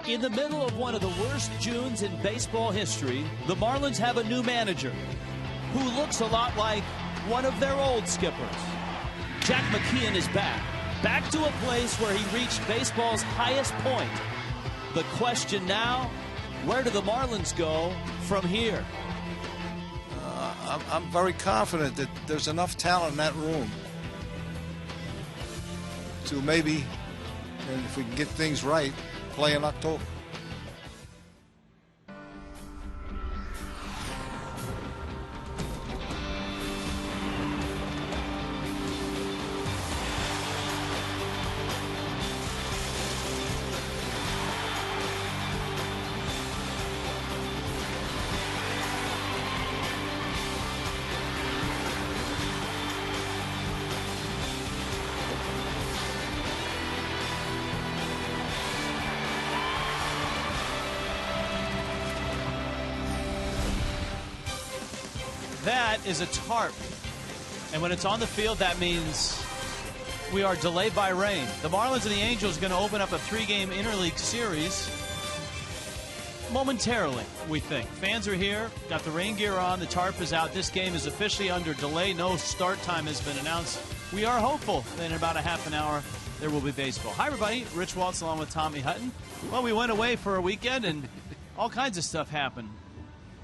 In the middle of one of the worst Junes in baseball history, the Marlins have a new manager who looks a lot like one of their old skippers. Jack McKeon is back to a place where he reached baseball's highest point. The question now, where do the Marlins go from here? I'm very confident that there's enough talent in that room to maybe, and if we can get things right, play in October. That is a tarp, and when it's on the field, that means we are delayed by rain. The Marlins and the Angels are going to open up a 3-game interleague series momentarily, we think. Fans are here, got the rain gear on, the tarp is out. This game is officially under delay. No start time has been announced. We are hopeful that in about a half an hour there will be baseball. Hi, everybody. Rich Waltz along with Tommy Hutton. Well, we went away for a weekend, and all kinds of stuff happened.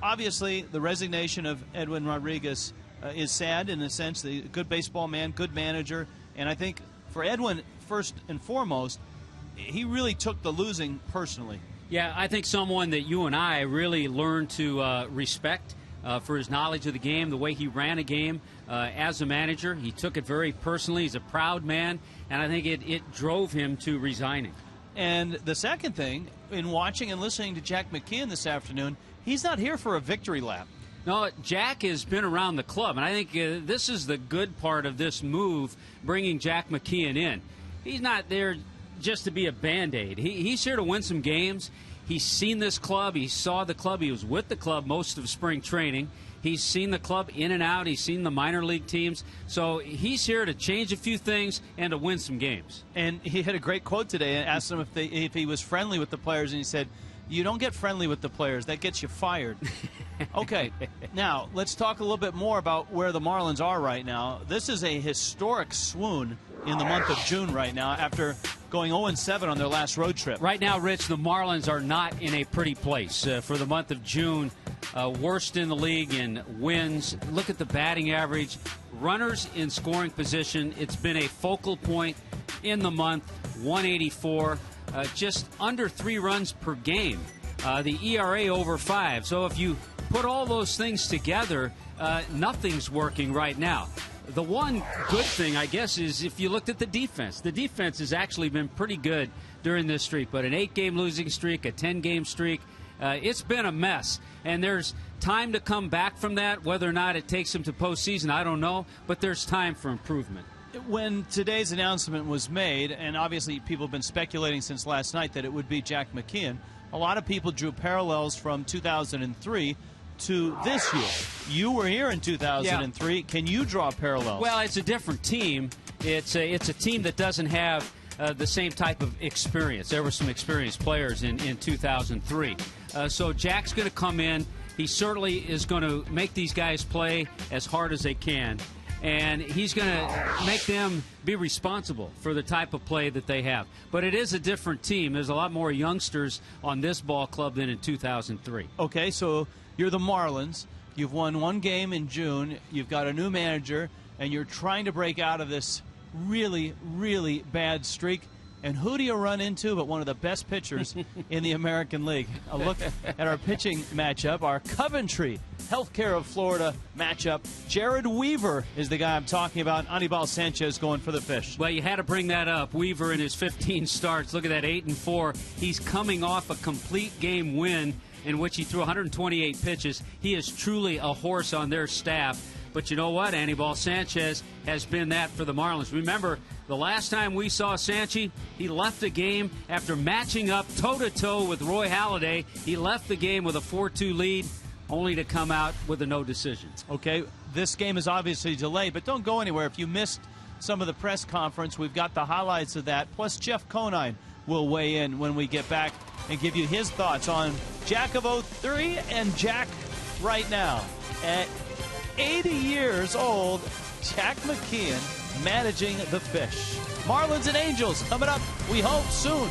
Obviously, the resignation of Edwin Rodriguez is sad in a sense. The good baseball man, good manager. And I think for Edwin, first and foremost, he really took the losing personally. Yeah, I think someone that you and I really learned to respect for his knowledge of the game, the way he ran a game as a manager. He took it very personally. He's a proud man, and I think it drove him to resigning. And the second thing, in watching and listening to Jack McKeon this afternoon, he's not here for a victory lap. No, Jack has been around the club, and I think this is the good part of this move, bringing Jack McKeon in. He's not there just to be a Band-Aid. He's here to win some games. He's seen this club. He saw the club. He was with the club most of spring training. He's seen the club in and out. He's seen the minor league teams. So he's here to change a few things and to win some games. And he had a great quote today and asked him if he was friendly with the players, and he said, "You don't get friendly with the players. That gets you fired." Okay, now let's talk a little bit more about where the Marlins are right now. This is a historic swoon in the month of June right now after going 0-7 on their last road trip. Right now, Rich, the Marlins are not in a pretty place for the month of June. Worst in the league in wins. Look at the batting average. Runners in scoring position. It's been a focal point in the month, 184. Just under 3 runs per game. The ERA over 5. So if you put all those things together, nothing's working right now. The one good thing, I guess, is if you looked at the defense. The defense has actually been pretty good during this streak, but an 8-game losing streak, a 10-game streak, it's been a mess. And there's time to come back from that. Whether or not it takes them to postseason, I don't know, but there's time for improvement. When today's announcement was made, and obviously people have been speculating since last night that it would be Jack McKeon, a lot of people drew parallels from 2003 to this year. You were here in 2003. Yeah. Can you draw parallels? Well, it's a different team. It's a team that doesn't have the same type of experience. There were some experienced players in 2003. So Jack's going to come in. He certainly is going to make these guys play as hard as they can. And he's going to make them be responsible for the type of play that they have. But it is a different team. There's a lot more youngsters on this ball club than in 2003. Okay, so you're the Marlins. You've won 1 game in June. You've got a new manager, and you're trying to break out of this really, really bad streak. And who do you run into but one of the best pitchers in the American League? A look at our pitching matchup, our Coventry Healthcare of Florida matchup. Jared Weaver is the guy I'm talking about. Anibal Sanchez going for the fish. Well, you had to bring that up. Weaver in his 15 starts. Look at that, 8-4. He's coming off a complete game win in which he threw 128 pitches. He is truly a horse on their staff. But you know what? Anibal Sanchez has been that for the Marlins. Remember, the last time we saw Sanchi, he left the game after matching up toe-to-toe with Roy Halladay. He left the game with a 4-2 lead, only to come out with a no decision. Okay, this game is obviously delayed, but don't go anywhere. If you missed some of the press conference, we've got the highlights of that, plus Jeff Conine will weigh in when we get back and give you his thoughts on Jack of 03 and Jack right now. At 80 years old, Jack McKeon managing the Fish. Marlins and Angels coming up, we hope, soon.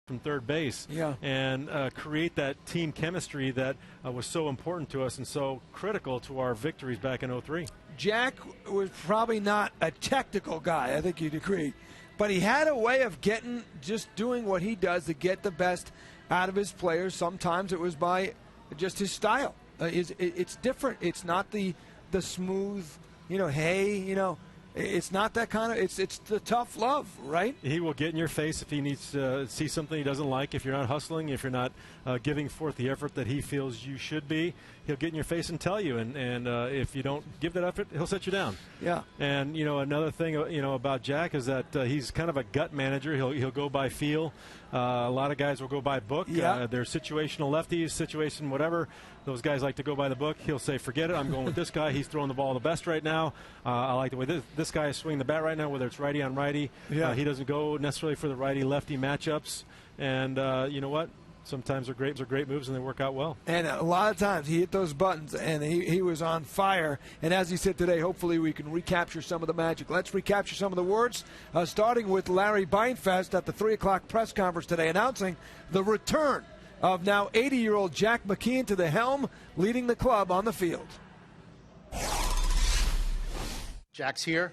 From third base, yeah, and create that team chemistry that was so important to us and so critical to our victories back in 03. Jack was probably not a technical guy, I think you'd agree, but he had a way of just doing what he does to get the best out of his players. Sometimes it was by just his style. It's different. It's not the smooth, it's not that kind of. It's the tough love, right? He will get in your face if he needs to see something he doesn't like. If you're not hustling, if you're not giving forth the effort that he feels you should be, he'll get in your face and tell you. And if you don't give that effort, he'll set you down. Yeah. And another thing about Jack is that he's kind of a gut manager. He'll go by feel. A lot of guys will go by book. Yeah. They're situational lefties, situation whatever. Those guys like to go by the book. He'll say, forget it, I'm going with this guy. He's throwing the ball the best right now. I like the way this guy is swinging the bat right now, whether it's righty on righty. Yeah. He doesn't go necessarily for the righty-lefty matchups. And you know what? Sometimes they're great moves, and they work out well. And a lot of times he hit those buttons, and he was on fire. And as he said today, hopefully we can recapture some of the magic. Let's recapture some of the words, starting with Larry Beinfest at the 3 o'clock press conference today, announcing the return of now 80-year-old Jack McKeon to the helm, leading the club on the field. Jack's here.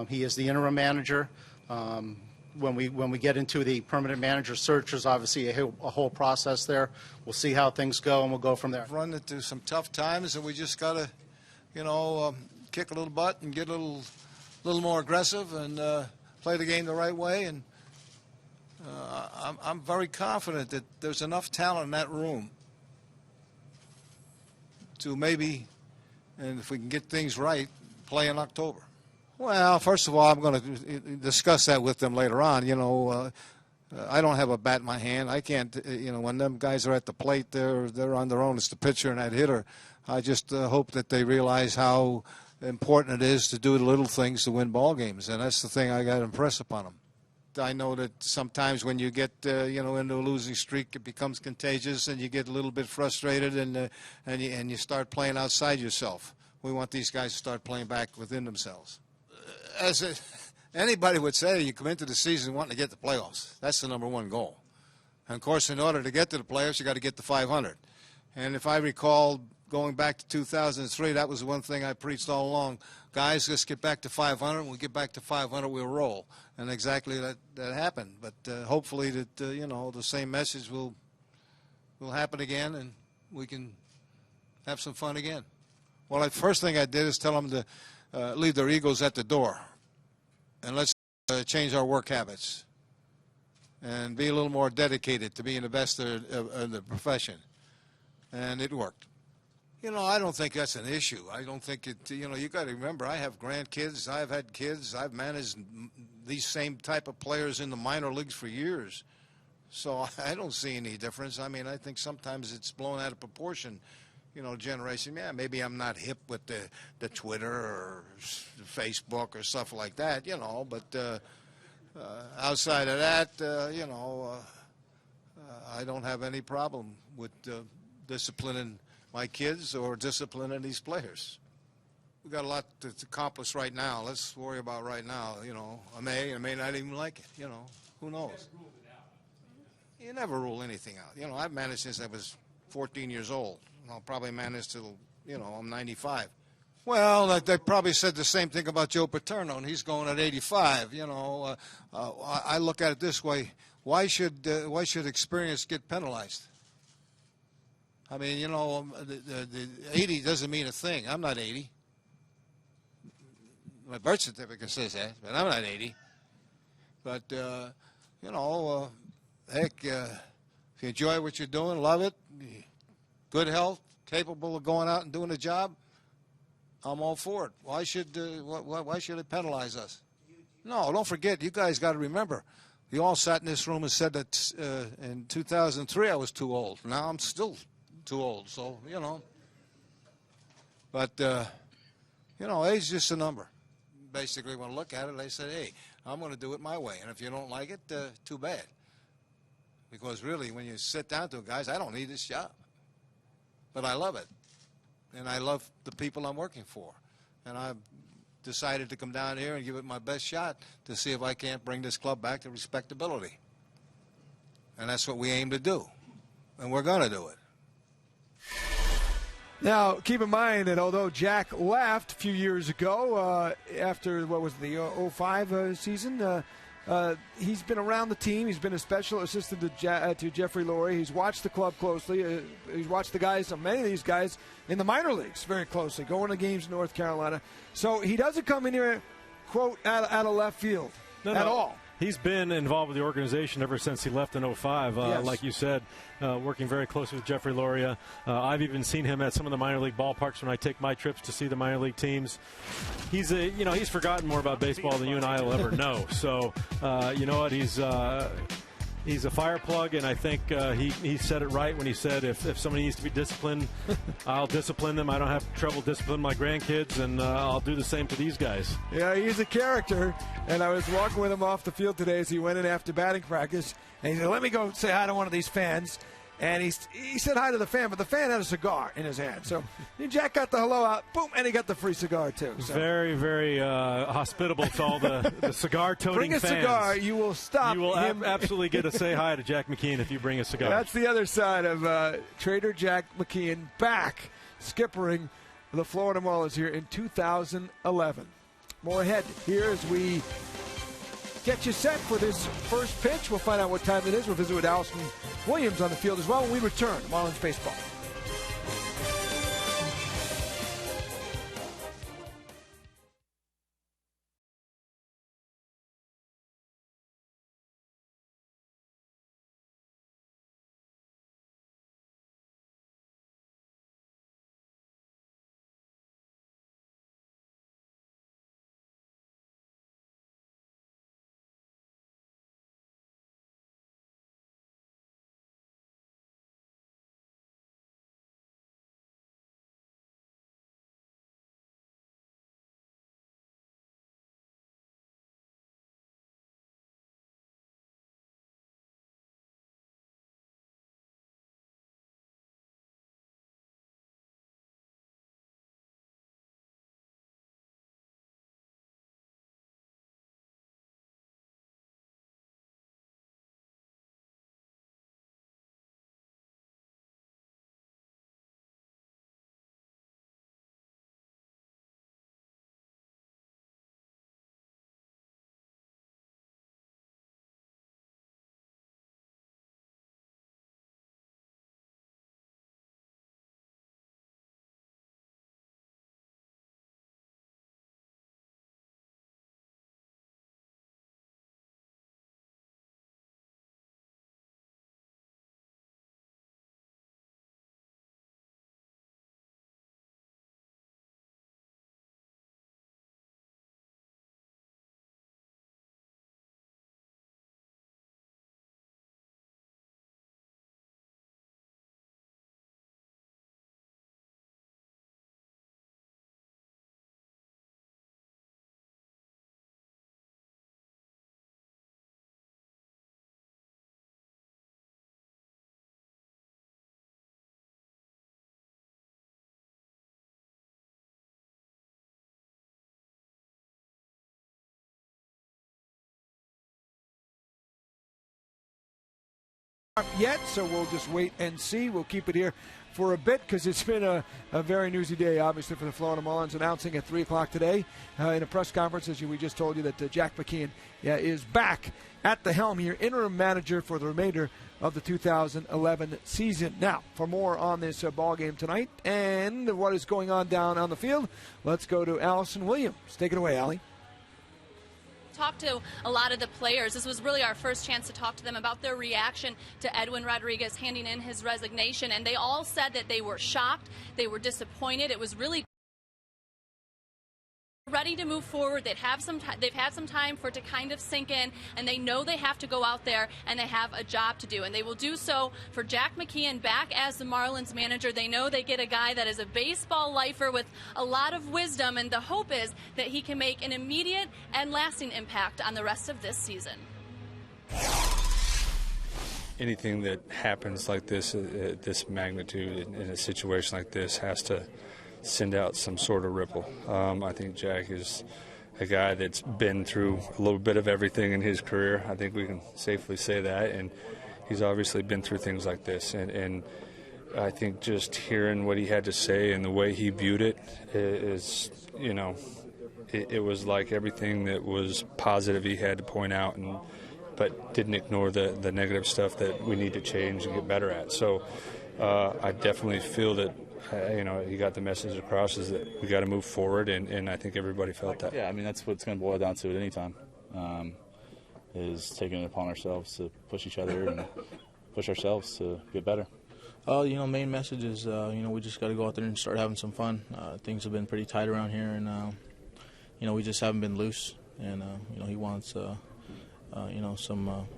He is the interim manager. when we get into the permanent manager search, there's obviously a whole process there. We'll see how things go, and we'll go from there. Run into some tough times, and we just got to, kick a little butt and get a little more aggressive and play the game the right way. And I'm very confident that there's enough talent in that room to maybe, and if we can get things right, play in October. Well, first of all, I'm going to discuss that with them later on. I don't have a bat in my hand. I can't, when them guys are at the plate, they're on their own. It's the pitcher and that hitter. I just hope that they realize how important it is to do the little things to win ball games, and that's the thing I got to impress upon them. I know that sometimes when you get into a losing streak, it becomes contagious, and you get a little bit frustrated, and you start playing outside yourself. We want these guys to start playing back within themselves. Anybody would say, you come into the season wanting to get the playoffs. That's the number one goal. And of course, in order to get to the playoffs, you got to get to 500. And if I recall, going back to 2003, that was the one thing I preached all along. Guys, let's get back to 500. When we get back to 500, we'll roll. And exactly that happened. But hopefully that, the same message will happen again, and we can have some fun again. Well, the first thing I did is tell them to leave their egos at the door. And let's change our work habits and be a little more dedicated to being the best of the profession. And it worked. I don't think that's an issue. I don't think it, you got to remember, I have grandkids. I've had kids. I've managed these same type of players in the minor leagues for years. So I don't see any difference. I mean, I think sometimes it's blown out of proportion, generation. Yeah, maybe I'm not hip with the Twitter or Facebook or stuff like that, but outside of that, I don't have any problem with disciplining my kids or disciplining these players. We've got a lot to accomplish right now. Let's worry about right now. I may not even like it. Who knows? You never rule anything out. I've managed since I was 14 years old. I'll probably manage till, I'm 95. Well, they probably said the same thing about Joe Paterno, and he's going at 85. I look at it this way: why should experience get penalized? I mean, the 80 doesn't mean a thing. I'm not 80. My birth certificate says that, but I'm not 80. But, heck, if you enjoy what you're doing, love it, good health, capable of going out and doing a job, I'm all for it. Why should it penalize us? No, don't forget, you guys got to remember, you all sat in this room and said that in 2003 I was too old. Now I'm still too old, so, But, age is just a number. Basically, when I look at it, they said, hey, I'm going to do it my way. And if you don't like it, too bad. Because really, when you sit down to it, guys, I don't need this job. But I love it. And I love the people I'm working for. And I've decided to come down here and give it my best shot to see if I can't bring this club back to respectability. And that's what we aim to do. And we're going to do it. Now, keep in mind that although Jack left a few years ago, after, the 05 season, he's been around the team. He's been a special assistant to Jeffrey Lurie. He's watched the club closely. He's watched the guys, many of these guys, in the minor leagues very closely, going to games in North Carolina. So he doesn't come in here, quote, out of left field at all. He's been involved with the organization ever since he left in 05, yes. Like you said, working very closely with Jeffrey Lurie. I've even seen him at some of the minor league ballparks when I take my trips to see the minor league teams. He's he's forgotten more about baseball than you and I will ever know. So, you know what? He's a fire plug, and I think he said it right when he said if somebody needs to be disciplined, I'll discipline them. I don't have trouble disciplining my grandkids, and I'll do the same to these guys. Yeah, he's a character, and I was walking with him off the field today as he went in after batting practice, and he said, let me go say hi to one of these fans. And he said hi to the fan, but the fan had a cigar in his hand. So Jack got the hello out, boom, and he got the free cigar, too. So. Very, very hospitable to all the cigar-toting fans. Bring a cigar, you will stop You will him. Absolutely get to say hi to Jack McKeon if you bring a cigar. That's the other side of Trader Jack McKeon back, skippering the Florida Marlins here in 2011. More ahead here as we get you set for this first pitch. We'll find out what time it is. We'll visit with Allison Williams on the field as well when we return. Marlins baseball. Yet, so we'll just wait and see. We'll keep it here for a bit because it's been a very newsy day, obviously, for the Florida Marlins, announcing at 3 o'clock today in a press conference, as we just told you, that Jack McKeon is back at the helm here, interim manager for the remainder of the 2011 season. Now, for more on this ball game tonight and what is going on down on the field, let's go to Allison Williams. Take it away, Allie. Talked to a lot of the players. This was really our first chance to talk to them about their reaction to Edwin Rodriguez handing in his resignation, and they all said that they were shocked, they were disappointed. It was really ready to move forward. They've had some time for it to kind of sink in, and they know they have to go out there and they have a job to do, and they will do so for Jack McKeon back as the Marlins manager. They know they get a guy that is a baseball lifer with a lot of wisdom, and the hope is that he can make an immediate and lasting impact on the rest of this season. Anything that happens like this, this magnitude in a situation like this, has to send out some sort of ripple. I think Jack is a guy that's been through a little bit of everything in his career. I think we can safely say that, and he's obviously been through things like this. And I think just hearing what he had to say and the way he viewed it is, you know, it was like everything that was positive he had to point out, but didn't ignore the negative stuff that we need to change and get better at. So I definitely feel that he got the message across, is that we got to move forward, and I think everybody felt that. Yeah, I mean, that's what it's going to boil down to at any time, is taking it upon ourselves to push each other and push ourselves to get better. Main message is, we just got to go out there and start having some fun. Things have been pretty tight around here, and, we just haven't been loose. And, he wants, some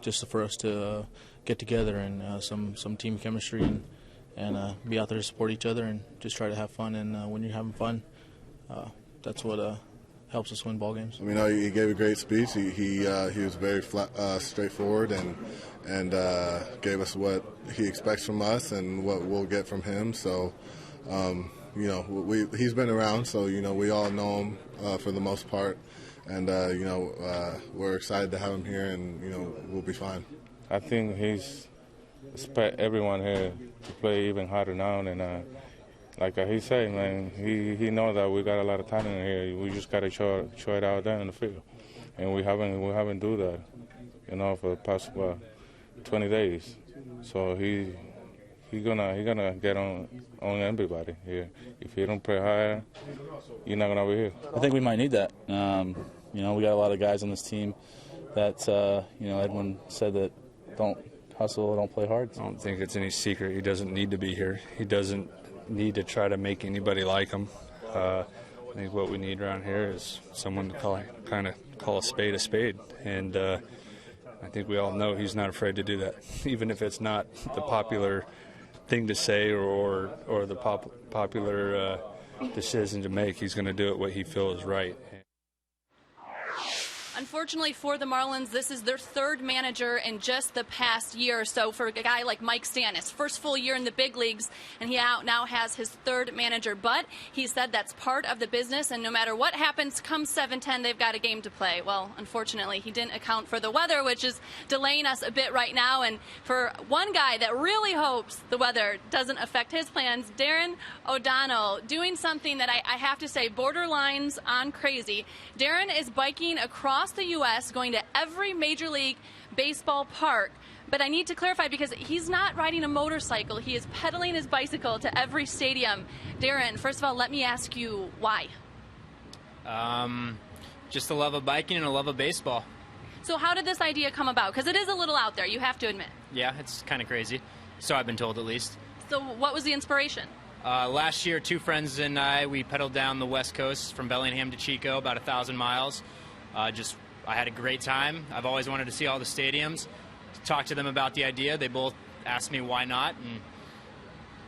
just for us to get together and some team chemistry and be out there to support each other and just try to have fun. And when you're having fun, that's what helps us win ball games. I mean, he gave a great speech. He was very straightforward and gave us what he expects from us and what we'll get from him. So, he's been around, so we all know him for the most part, and we're excited to have him here, and we'll be fine. I think he's expect everyone here to play even harder now, and like he said, man, he knows that we got a lot of talent in here. We just got to show it out there in the field. and we haven't do that, for the past 20 days. So he gonna get on everybody here. If he don't play higher, you're not gonna be here. I think we might need that. We got a lot of guys on this team that Edwin said that don't hustle, don't play hard. I don't think it's any secret. He doesn't need to be here. He doesn't need to try to make anybody like him. I think what we need around here is someone to call a spade, and I think we all know he's not afraid to do that, even if it's not the popular thing to say or the popular decision to make. He's going to do it what he feels is right. Unfortunately for the Marlins, this is their third manager in just the past year or so. For a guy like Mike Stannis, first full year in the big leagues, and he now has his third manager. But he said that's part of the business, and no matter what happens come 7-10, they've got a game to play. Well, unfortunately, he didn't account for the weather, which is delaying us a bit right now. And for one guy that really hopes the weather doesn't affect his plans, Darren O'Donnell, doing something that I have to say borderlines on crazy. Darren is biking across the U.S., going to every Major League Baseball park. But I need to clarify, because he's not riding a motorcycle. He is pedaling his bicycle to every stadium. Darren, first of all, let me ask you why. Just a love of biking and a love of baseball. So how did this idea come about? Because it is a little out there, you have to admit. Yeah, it's kind of crazy. So I've been told, at least. So what was the inspiration? Last year, two friends and I, we pedaled down the West Coast from Bellingham to Chico, about 1,000 miles. I had a great time. I've always wanted to see all the stadiums. Talked to them about the idea. They both asked me why not. And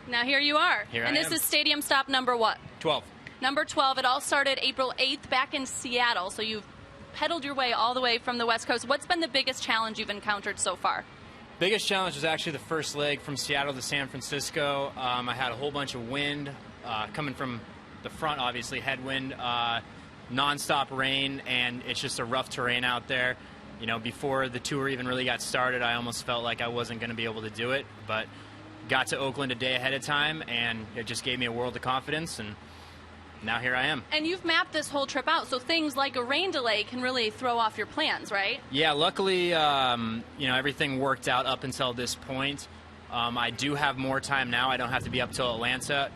now here you are. And this is stadium stop number what? 12. Number 12. It all started April 8th back in Seattle. So you've pedaled your way all the way from the West Coast. What's been the biggest challenge you've encountered so far? Biggest challenge was actually the first leg from Seattle to San Francisco. I had a whole bunch of wind coming from the front, obviously, headwind. Non-stop rain, and it's just a rough terrain out there. Before the tour even really got started, I almost felt like I wasn't going to be able to do it, but got to Oakland a day ahead of time, and it just gave me a world of confidence, and now here I am. And you've mapped this whole trip out, so things like a rain delay can really throw off your plans, right? Yeah, luckily, everything worked out up until this point. I do have more time now. I don't have to be up to Atlanta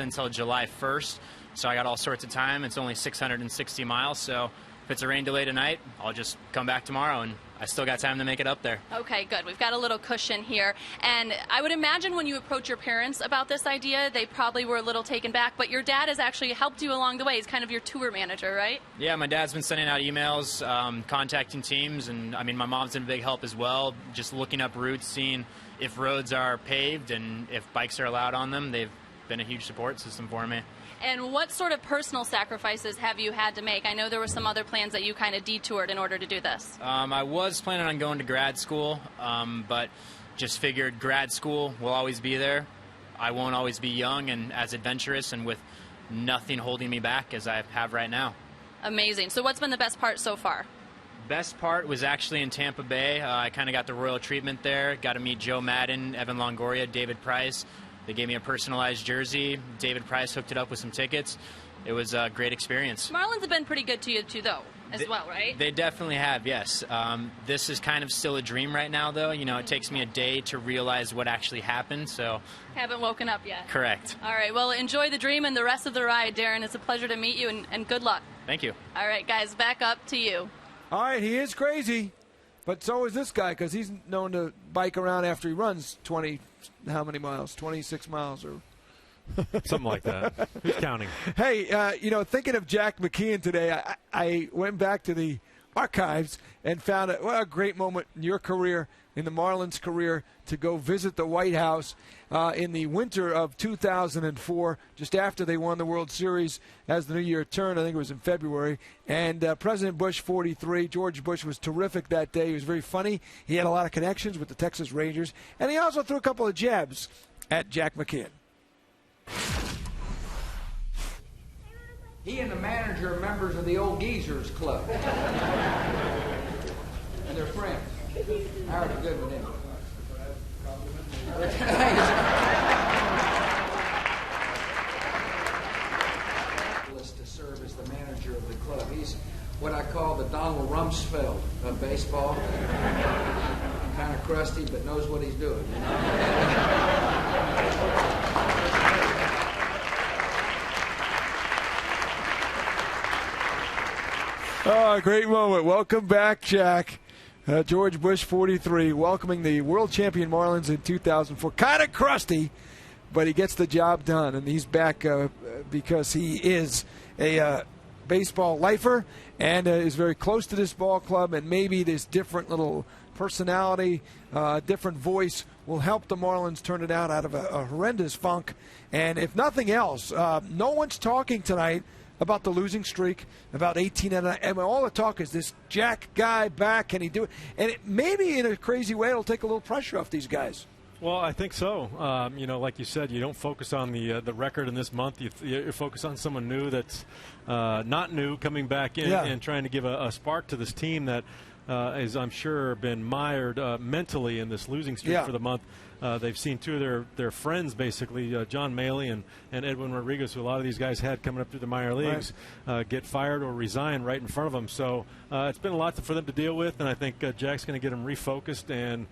until July 1st. So I got all sorts of time. It's only 660 miles, so if it's a rain delay tonight, I'll just come back tomorrow, and I still got time to make it up there. Okay, good. We've got a little cushion here. And I would imagine when you approach your parents about this idea, they probably were a little taken back, but your dad has actually helped you along the way. He's kind of your tour manager, right? Yeah, my dad's been sending out emails, contacting teams, and my mom's been a big help as well, just looking up routes, seeing if roads are paved and if bikes are allowed on them. They've been a huge support system for me. And what sort of personal sacrifices have you had to make? I know there were some other plans that you kind of detoured in order to do this. I was planning on going to grad school, but just figured grad school will always be there. I won't always be young and as adventurous and with nothing holding me back as I have right now. Amazing. So what's been the best part so far? Best part was actually in Tampa Bay. I kind of got the royal treatment there. Got to meet Joe Madden, Evan Longoria, David Price. They gave me a personalized jersey. David Price hooked it up with some tickets. It was a great experience. Marlins have been pretty good to you, too, though, as well, right? They definitely have, yes. This is kind of still a dream right now, though. It takes me a day to realize what actually happened, so... Haven't woken up yet. Correct. All right, well, enjoy the dream and the rest of the ride, Darren. It's a pleasure to meet you, and good luck. Thank you. All right, guys, back up to you. All right, he is crazy, but so is this guy, because he's known to bike around after he runs 20... How many miles? 26 miles or something like that. Who's counting? Hey, thinking of Jack McKeon today, I went back to the archives and found a great moment in your career, in the Marlins' career, to go visit the White House in the winter of 2004, just after they won the World Series as the new year turned. I think it was in February. And President Bush, 43, George Bush was terrific that day. He was very funny. He had a lot of connections with the Texas Rangers. And he also threw a couple of jabs at Jack McKeon. He and the manager are members of the Old Geezers Club. And they're friends. I heard a good with him. To serve as the manager of the club. He's what I call the Donald Rumsfeld of baseball. Kind of crusty, but knows what he's doing. You know? Oh, great moment. Welcome back, Jack. George Bush, 43, welcoming the world champion Marlins in 2004. Kind of crusty, but he gets the job done, and he's back because he is a baseball lifer and is very close to this ball club, and maybe this different little personality, different voice will help the Marlins turn it out of a horrendous funk. And if nothing else, no one's talking tonight about the losing streak, about 18 and I mean, all the talk is this Jack guy back. Can he do it? And maybe in a crazy way, it'll take a little pressure off these guys. Well, I think so. Like you said, you don't focus on the record in this month. You focus on someone new that's not new, coming back in and trying to give a spark to this team that is, I'm sure, been mired mentally in this losing streak for the month. They've seen two of their friends, basically, John Maley and Edwin Rodriguez, who a lot of these guys had coming up through the minor leagues, get fired or resign right in front of them. So it's been a lot for them to deal with, and I think Jack's going to get them refocused and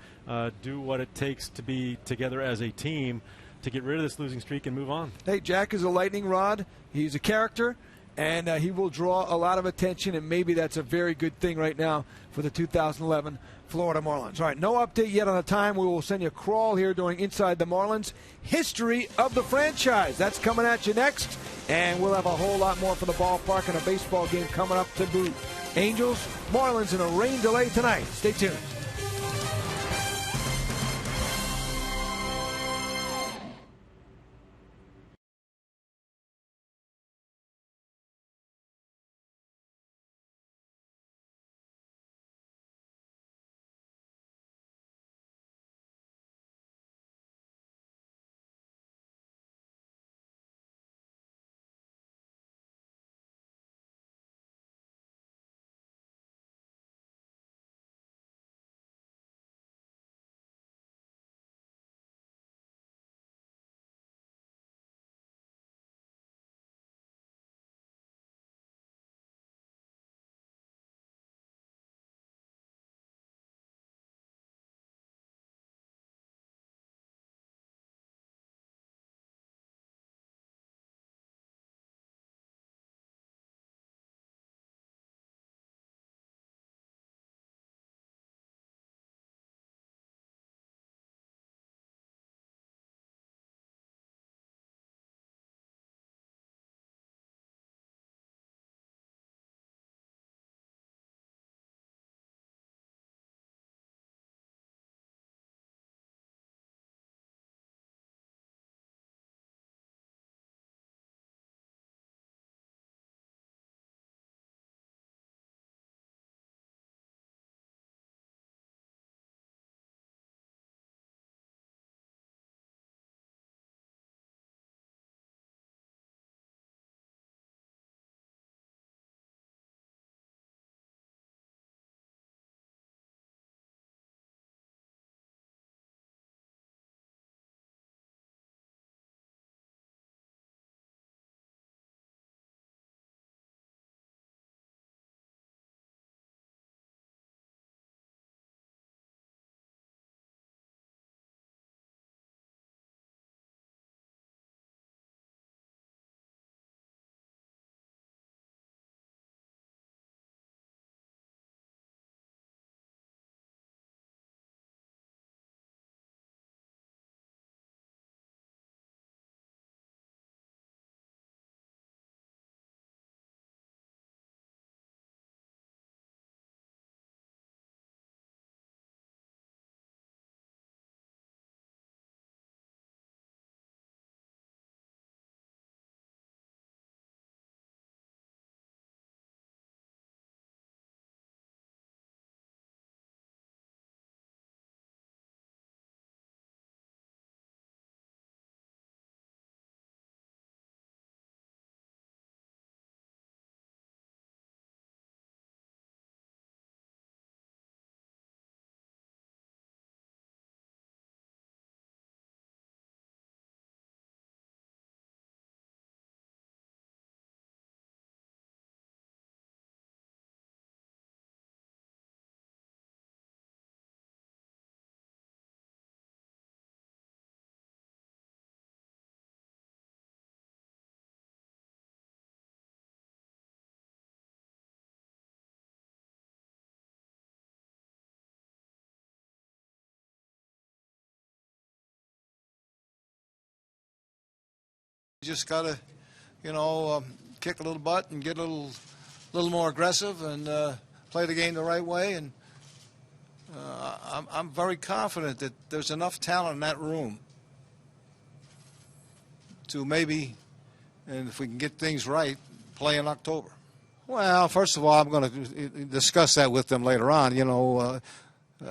do what it takes to be together as a team to get rid of this losing streak and move on. Hey, Jack is a lightning rod. He's a character, and he will draw a lot of attention, and maybe that's a very good thing right now for the 2011 Florida Marlins. All right, no update yet on the time. We will send you a crawl here during Inside the Marlins. History of the franchise. That's coming at you next, and we'll have a whole lot more for the ballpark and a baseball game coming up to boot. Angels, Marlins in a rain delay tonight. Stay tuned. just got to, kick a little butt and get a little more aggressive and play the game the right way. And I'm very confident that there's enough talent in that room to maybe, and if we can get things right, play in October. Well, first of all, I'm going to discuss that with them later on.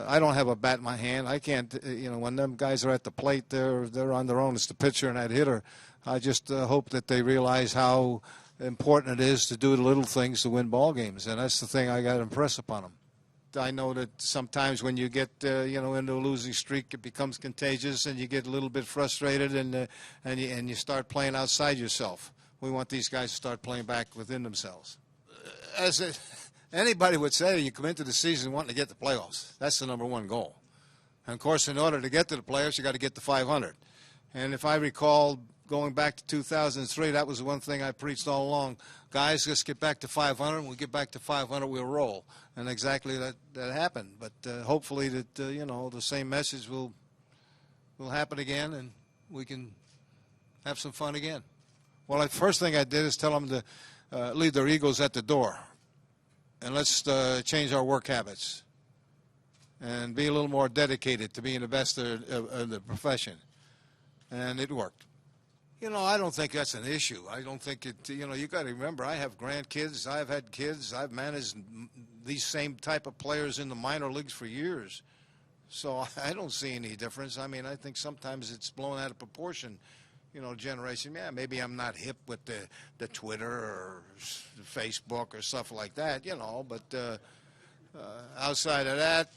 I don't have a bat in my hand. I can't, when them guys are at the plate, they're on their own. It's the pitcher and that hitter. I just hope that they realize how important it is to do the little things to win ball games, and that's the thing I got to impress upon them. I know that sometimes when you get into a losing streak, it becomes contagious, and you get a little bit frustrated, and you start playing outside yourself. We want these guys to start playing back within themselves. Anybody would say, you come into the season wanting to get the playoffs. That's the number one goal. And of course, in order to get to the playoffs, you got to get to 500. And if I recall, going back to 2003, that was the one thing I preached all along. Guys, let's get back to 500. When we get back to 500, we'll roll. And exactly that happened. But hopefully that, the same message will happen again, and we can have some fun again. Well, the first thing I did is tell them to leave their egos at the door. And let's change our work habits and be a little more dedicated to being the best of the profession. And it worked. I don't think that's an issue. I don't think it, you got to remember, I have grandkids. I've had kids. I've managed these same type of players in the minor leagues for years. So I don't see any difference. I mean, I think sometimes it's blown out of proportion, generation. Yeah, maybe I'm not hip with the Twitter or Facebook or stuff like that, but outside of that,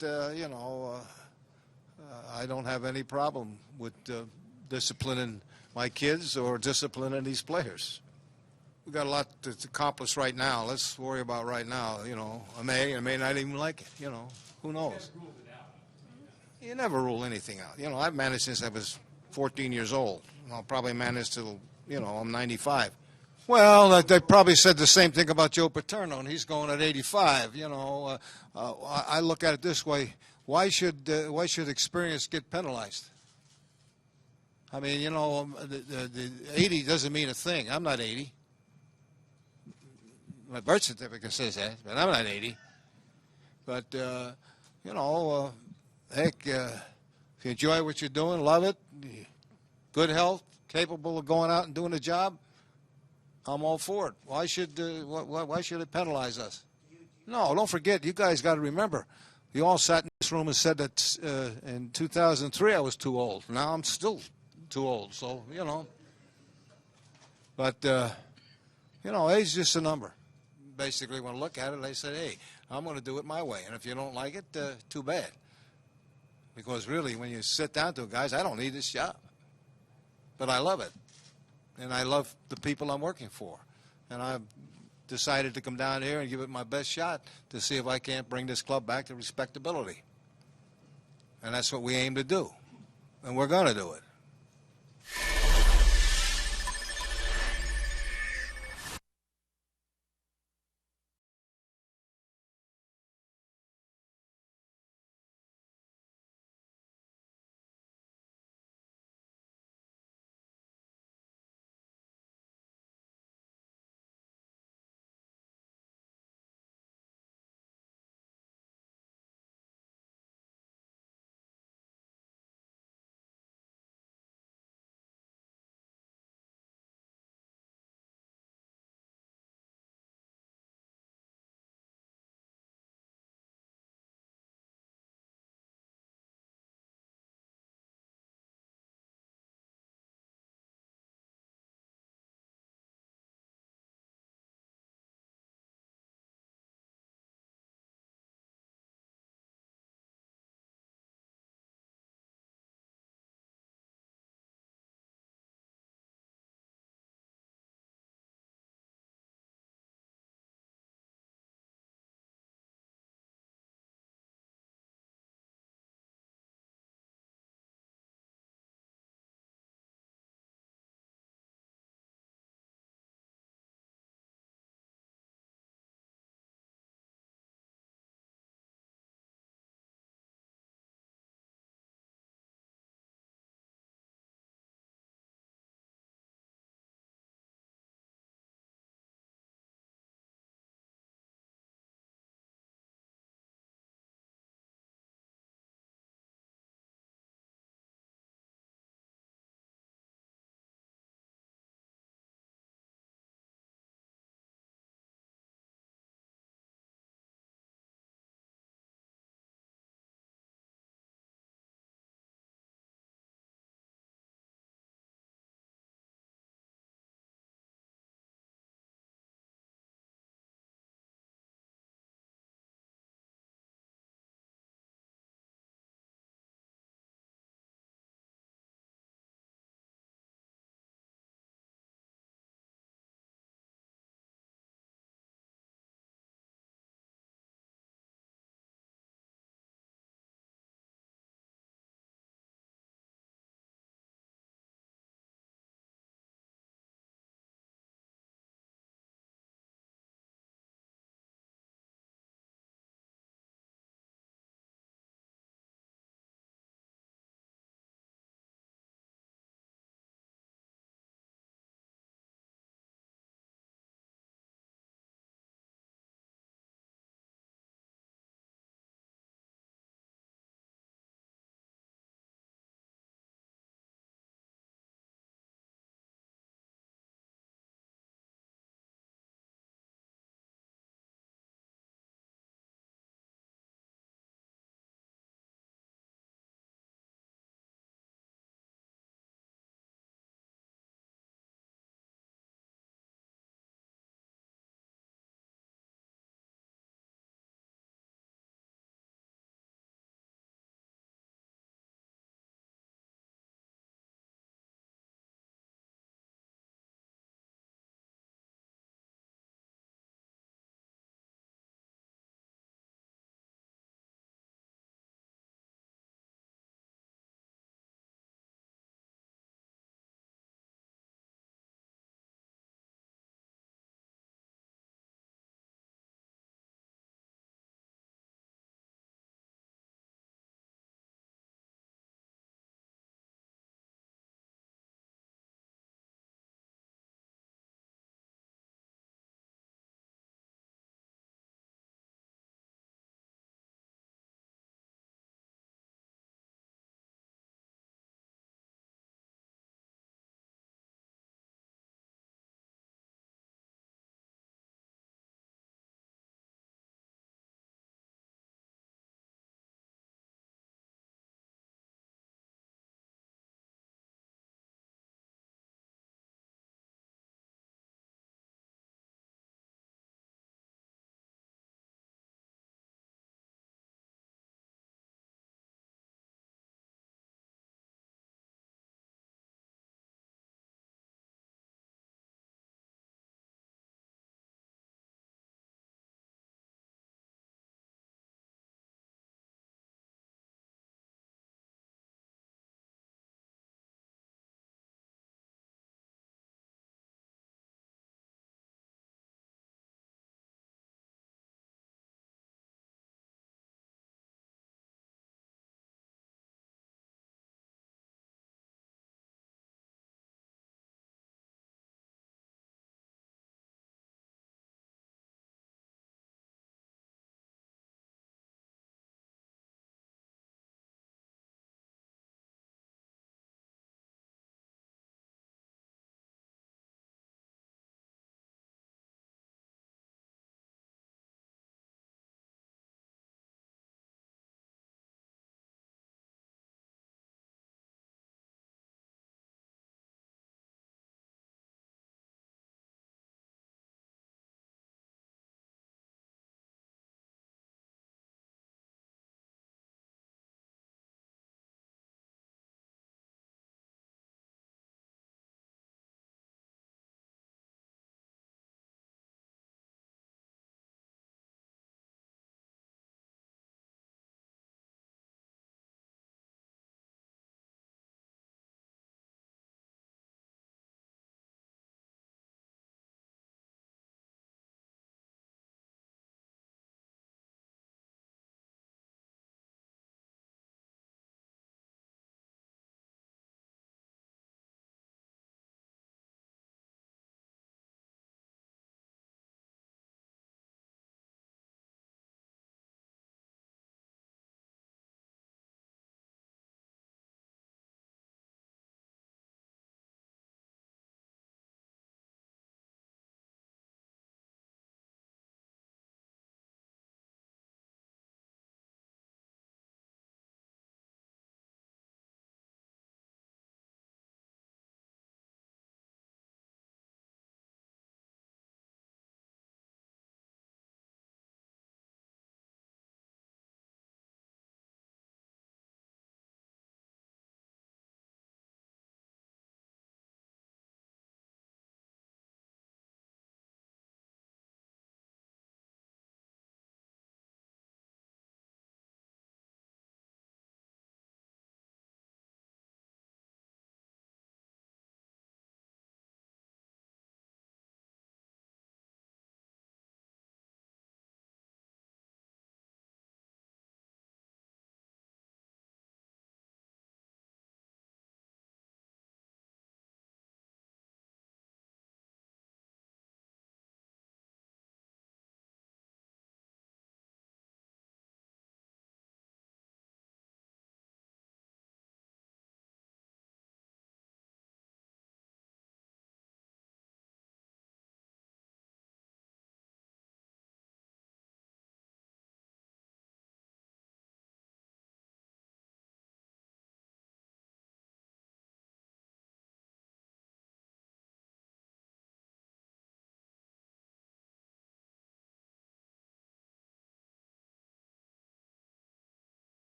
I don't have any problem with disciplining my kids or disciplining these players. We've got a lot to accomplish right now. Let's worry about right now. I may not even like it. Who knows? You never rule anything out. I've managed since I was 14 years old. I'll probably manage till, I'm 95. Well, they probably said the same thing about Joe Paterno, and he's going at 85. I look at it this way: why should experience get penalized? I mean, the 80 doesn't mean a thing. I'm not 80. My birth certificate says that, but I'm not 80. But, heck, if you enjoy what you're doing, love it, good health, capable of going out and doing the job, I'm all for it. Why should it penalize us? No, don't forget, you guys got to remember, you all sat in this room and said that in 2003 I was too old. Now I'm still too old, so, But, age is just a number. Basically, when I look at it, they say, hey, I'm going to do it my way. And if you don't like it, too bad. Because really, when you sit down to it, guys, I don't need this job. But I love it. And I love the people I'm working for. And I've decided to come down here and give it my best shot to see if I can't bring this club back to respectability. And that's what we aim to do. And we're going to do it.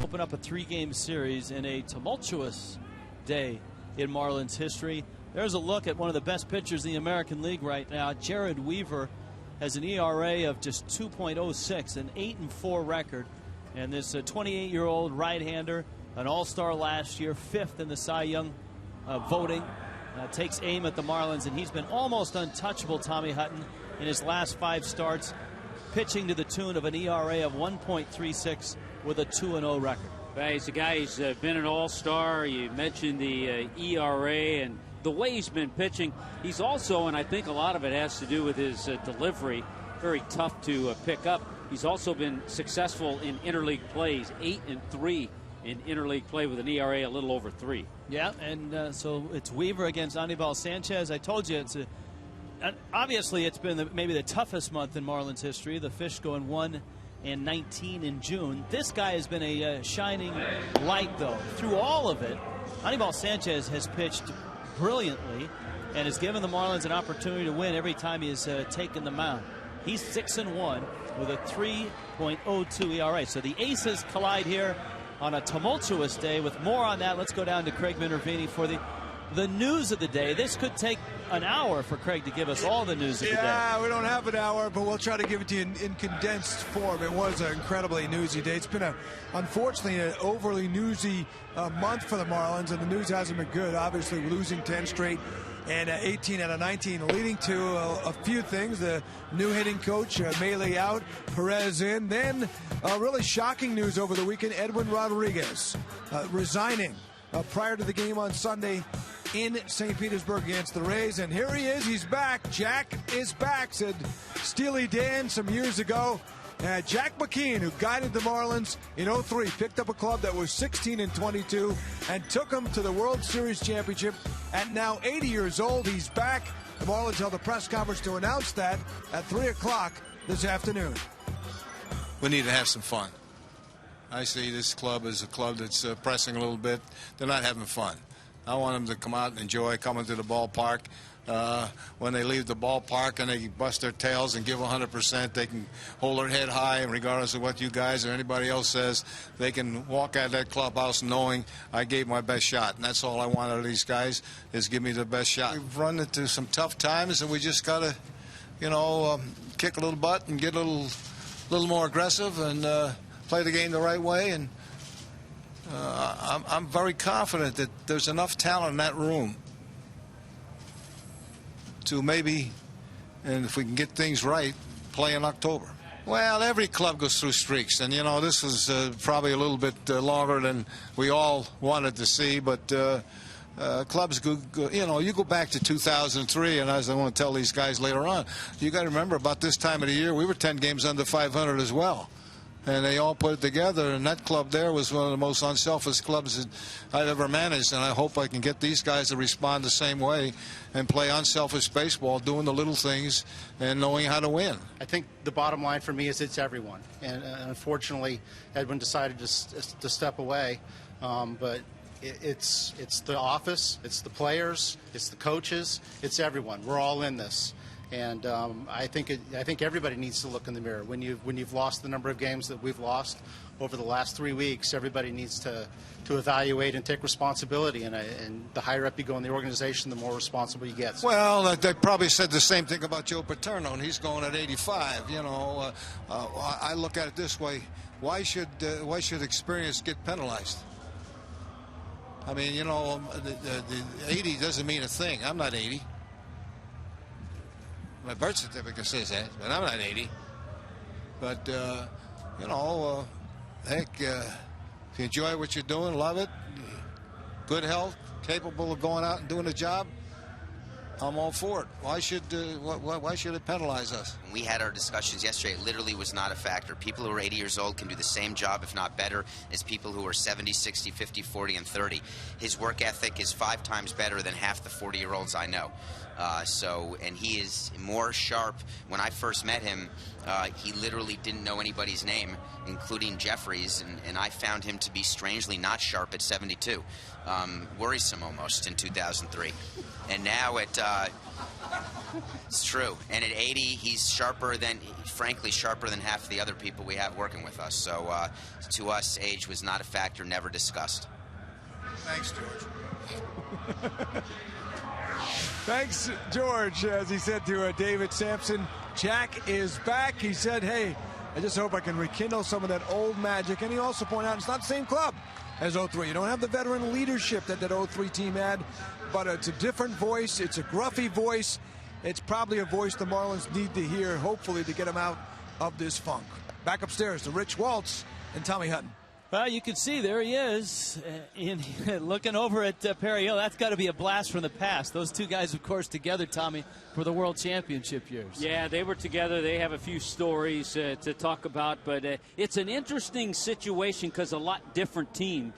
open up a 3-game series in a tumultuous day in Marlins history. There's a look at one of the best pitchers in the American League right now. Jared Weaver has an ERA of just 2.06, an 8-4 record. And this 28-year-old right-hander, an all-star last year, 5th in the Cy Young voting, takes aim at the Marlins, and he's been almost untouchable, Tommy Hutton, in his last 5 starts, pitching to the tune of an ERA of 1.36 with a 2-0 record. Well, he's a guy who's been an all-star. You mentioned the ERA and the way he's been pitching. He's also, and I think a lot of it has to do with his delivery, very tough to pick up. He's also been successful in interleague plays, 8-3 in interleague play with an ERA a little over 3. Yeah, and so it's Weaver against Anibal Sanchez. I told you, obviously it's been maybe the toughest month in Marlins history. The Fish going 1-19 in June. This guy has been a shining light, though. Through all of it, Anibal Sanchez has pitched brilliantly and has given the Marlins an opportunity to win every time he has taken the mound. He's 6-1 with a 3.02 ERA. So the aces collide here on a tumultuous day. With more on that, let's go down to Craig Minervini for the news of the day. This could take an hour for Craig to give us all the news of the day. Yeah, we don't have an hour, but we'll try to give it to you in condensed form. It was an incredibly newsy day. It's been, unfortunately, an overly newsy month for the Marlins, and the news hasn't been good. Obviously, losing 10 straight and 18 out of 19, leading to a few things. The new hitting coach, Melee out, Perez in. Then really shocking news over the weekend, Edwin Rodriguez resigning prior to the game on Sunday in St. Petersburg against the Rays. And here he is. He's back. Jack is back, said Steely Dan some years ago. Jack McKeon, who guided the Marlins in 03, picked up a club that was 16-22 and took them to the World Series championship. At now 80 years old, he's back. The Marlins held a press conference to announce that at 3 o'clock this afternoon. We need to have some fun. I see this club as a club that's pressing a little bit. They're not having fun. I want them to come out and enjoy coming to the ballpark. When they leave the ballpark and they bust their tails and give 100%, they can hold their head high, and regardless of what you guys or anybody else says, they can walk out of that clubhouse knowing I gave my best shot. And that's all I want out of these guys, is give me the best shot. We've run into some tough times, and we just got to, kick a little butt and get a little more aggressive and play the game the right way. And I'm very confident that there's enough talent in that room to maybe, and if we can get things right, play in October. Well, every club goes through streaks, and this was probably a little bit longer than we all wanted to see, but clubs go, you go back to 2003, and as I want to tell these guys later on, you got to remember about this time of the year we were 10 games under 500 as well. And they all put it together, and that club there was one of the most unselfish clubs that I've ever managed, and I hope I can get these guys to respond the same way and play unselfish baseball, doing the little things and knowing how to win. I think the bottom line for me is it's everyone, and unfortunately Edwin decided to step away, but it's the office, it's the players, it's the coaches, it's everyone. We're all in this. And I think everybody needs to look in the mirror. When you've lost the number of games that we've lost over the last 3 weeks, everybody needs to evaluate and take responsibility. And the higher up you go in the organization, the more responsible you get. Well, they probably said the same thing about Joe Paterno, and he's going at 85. I look at it this way: why should experience get penalized? I mean, the 80 doesn't mean a thing. I'm not 80. My birth certificate says that, but I'm not 80. But, heck, if you enjoy what you're doing, love it, good health, capable of going out and doing a job, I'm all for it. Why should it penalize us? We had our discussions yesterday. It literally was not a factor. People who are 80 years old can do the same job, if not better, as people who are 70, 60, 50, 40, and 30. His work ethic is 5 times better than half the 40-year-olds I know. And he is more sharp. When I first met him, he literally didn't know anybody's name, including Jeffries, and I found him to be strangely not sharp at 72. Worrisome almost in 2003. And now at It's true. And at 80, he's frankly, sharper than half of the other people we have working with us. So to us, age was not a factor, never discussed. Thanks, George. Thanks, George. As he said to David Sampson, Jack is back. He said, hey, I just hope I can rekindle some of that old magic. And he also pointed out it's not the same club as 03. You don't have the veteran leadership that 03 team had, but it's a different voice. It's a gruffy voice. It's probably a voice the Marlins need to hear, hopefully, to get them out of this funk. Back upstairs to Rich Waltz and Tommy Hutton. Well, you can see there he is, looking over at Perry Hill. That's got to be a blast from the past. Those two guys, of course, together, Tommy, for the World Championship years. Yeah, they were together. They have a few stories to talk about, but it's an interesting situation because a lot different team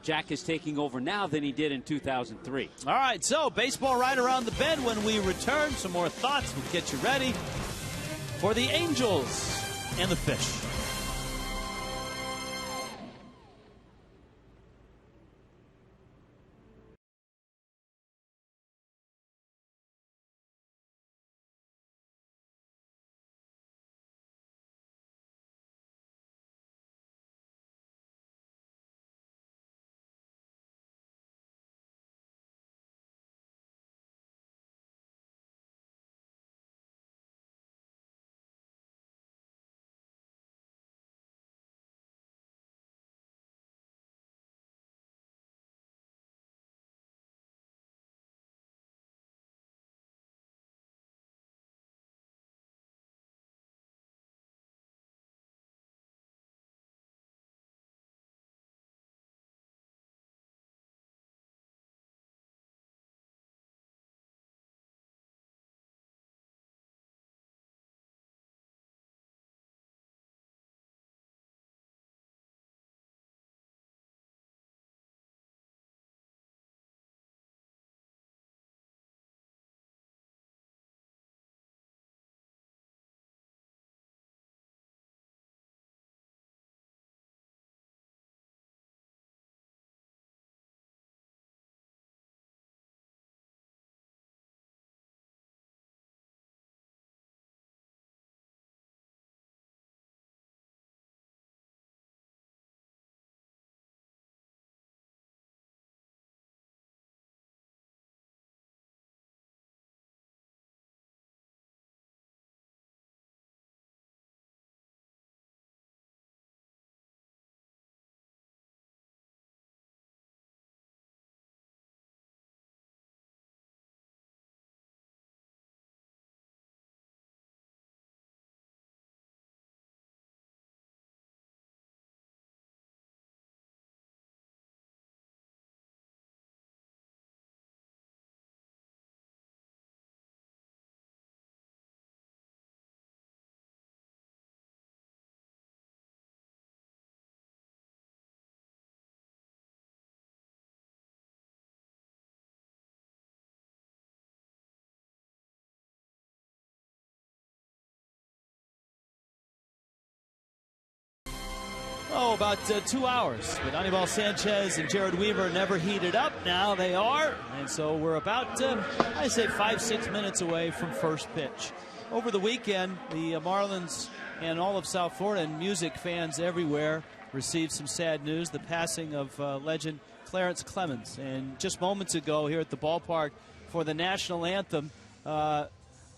Jack is taking over now than he did in 2003. All right, so baseball right around the bend. When we return, some more thoughts. We'll get you ready for the Angels and the Fish. Oh, about 2 hours. But Anibal Sanchez and Jared Weaver never heated up. Now they are. And so we're about, I say, 5-6 minutes away from first pitch. Over the weekend, the Marlins and all of South Florida and music fans everywhere received some sad news. The passing of legend Clarence Clemens. And just moments ago here at the ballpark for the national anthem, the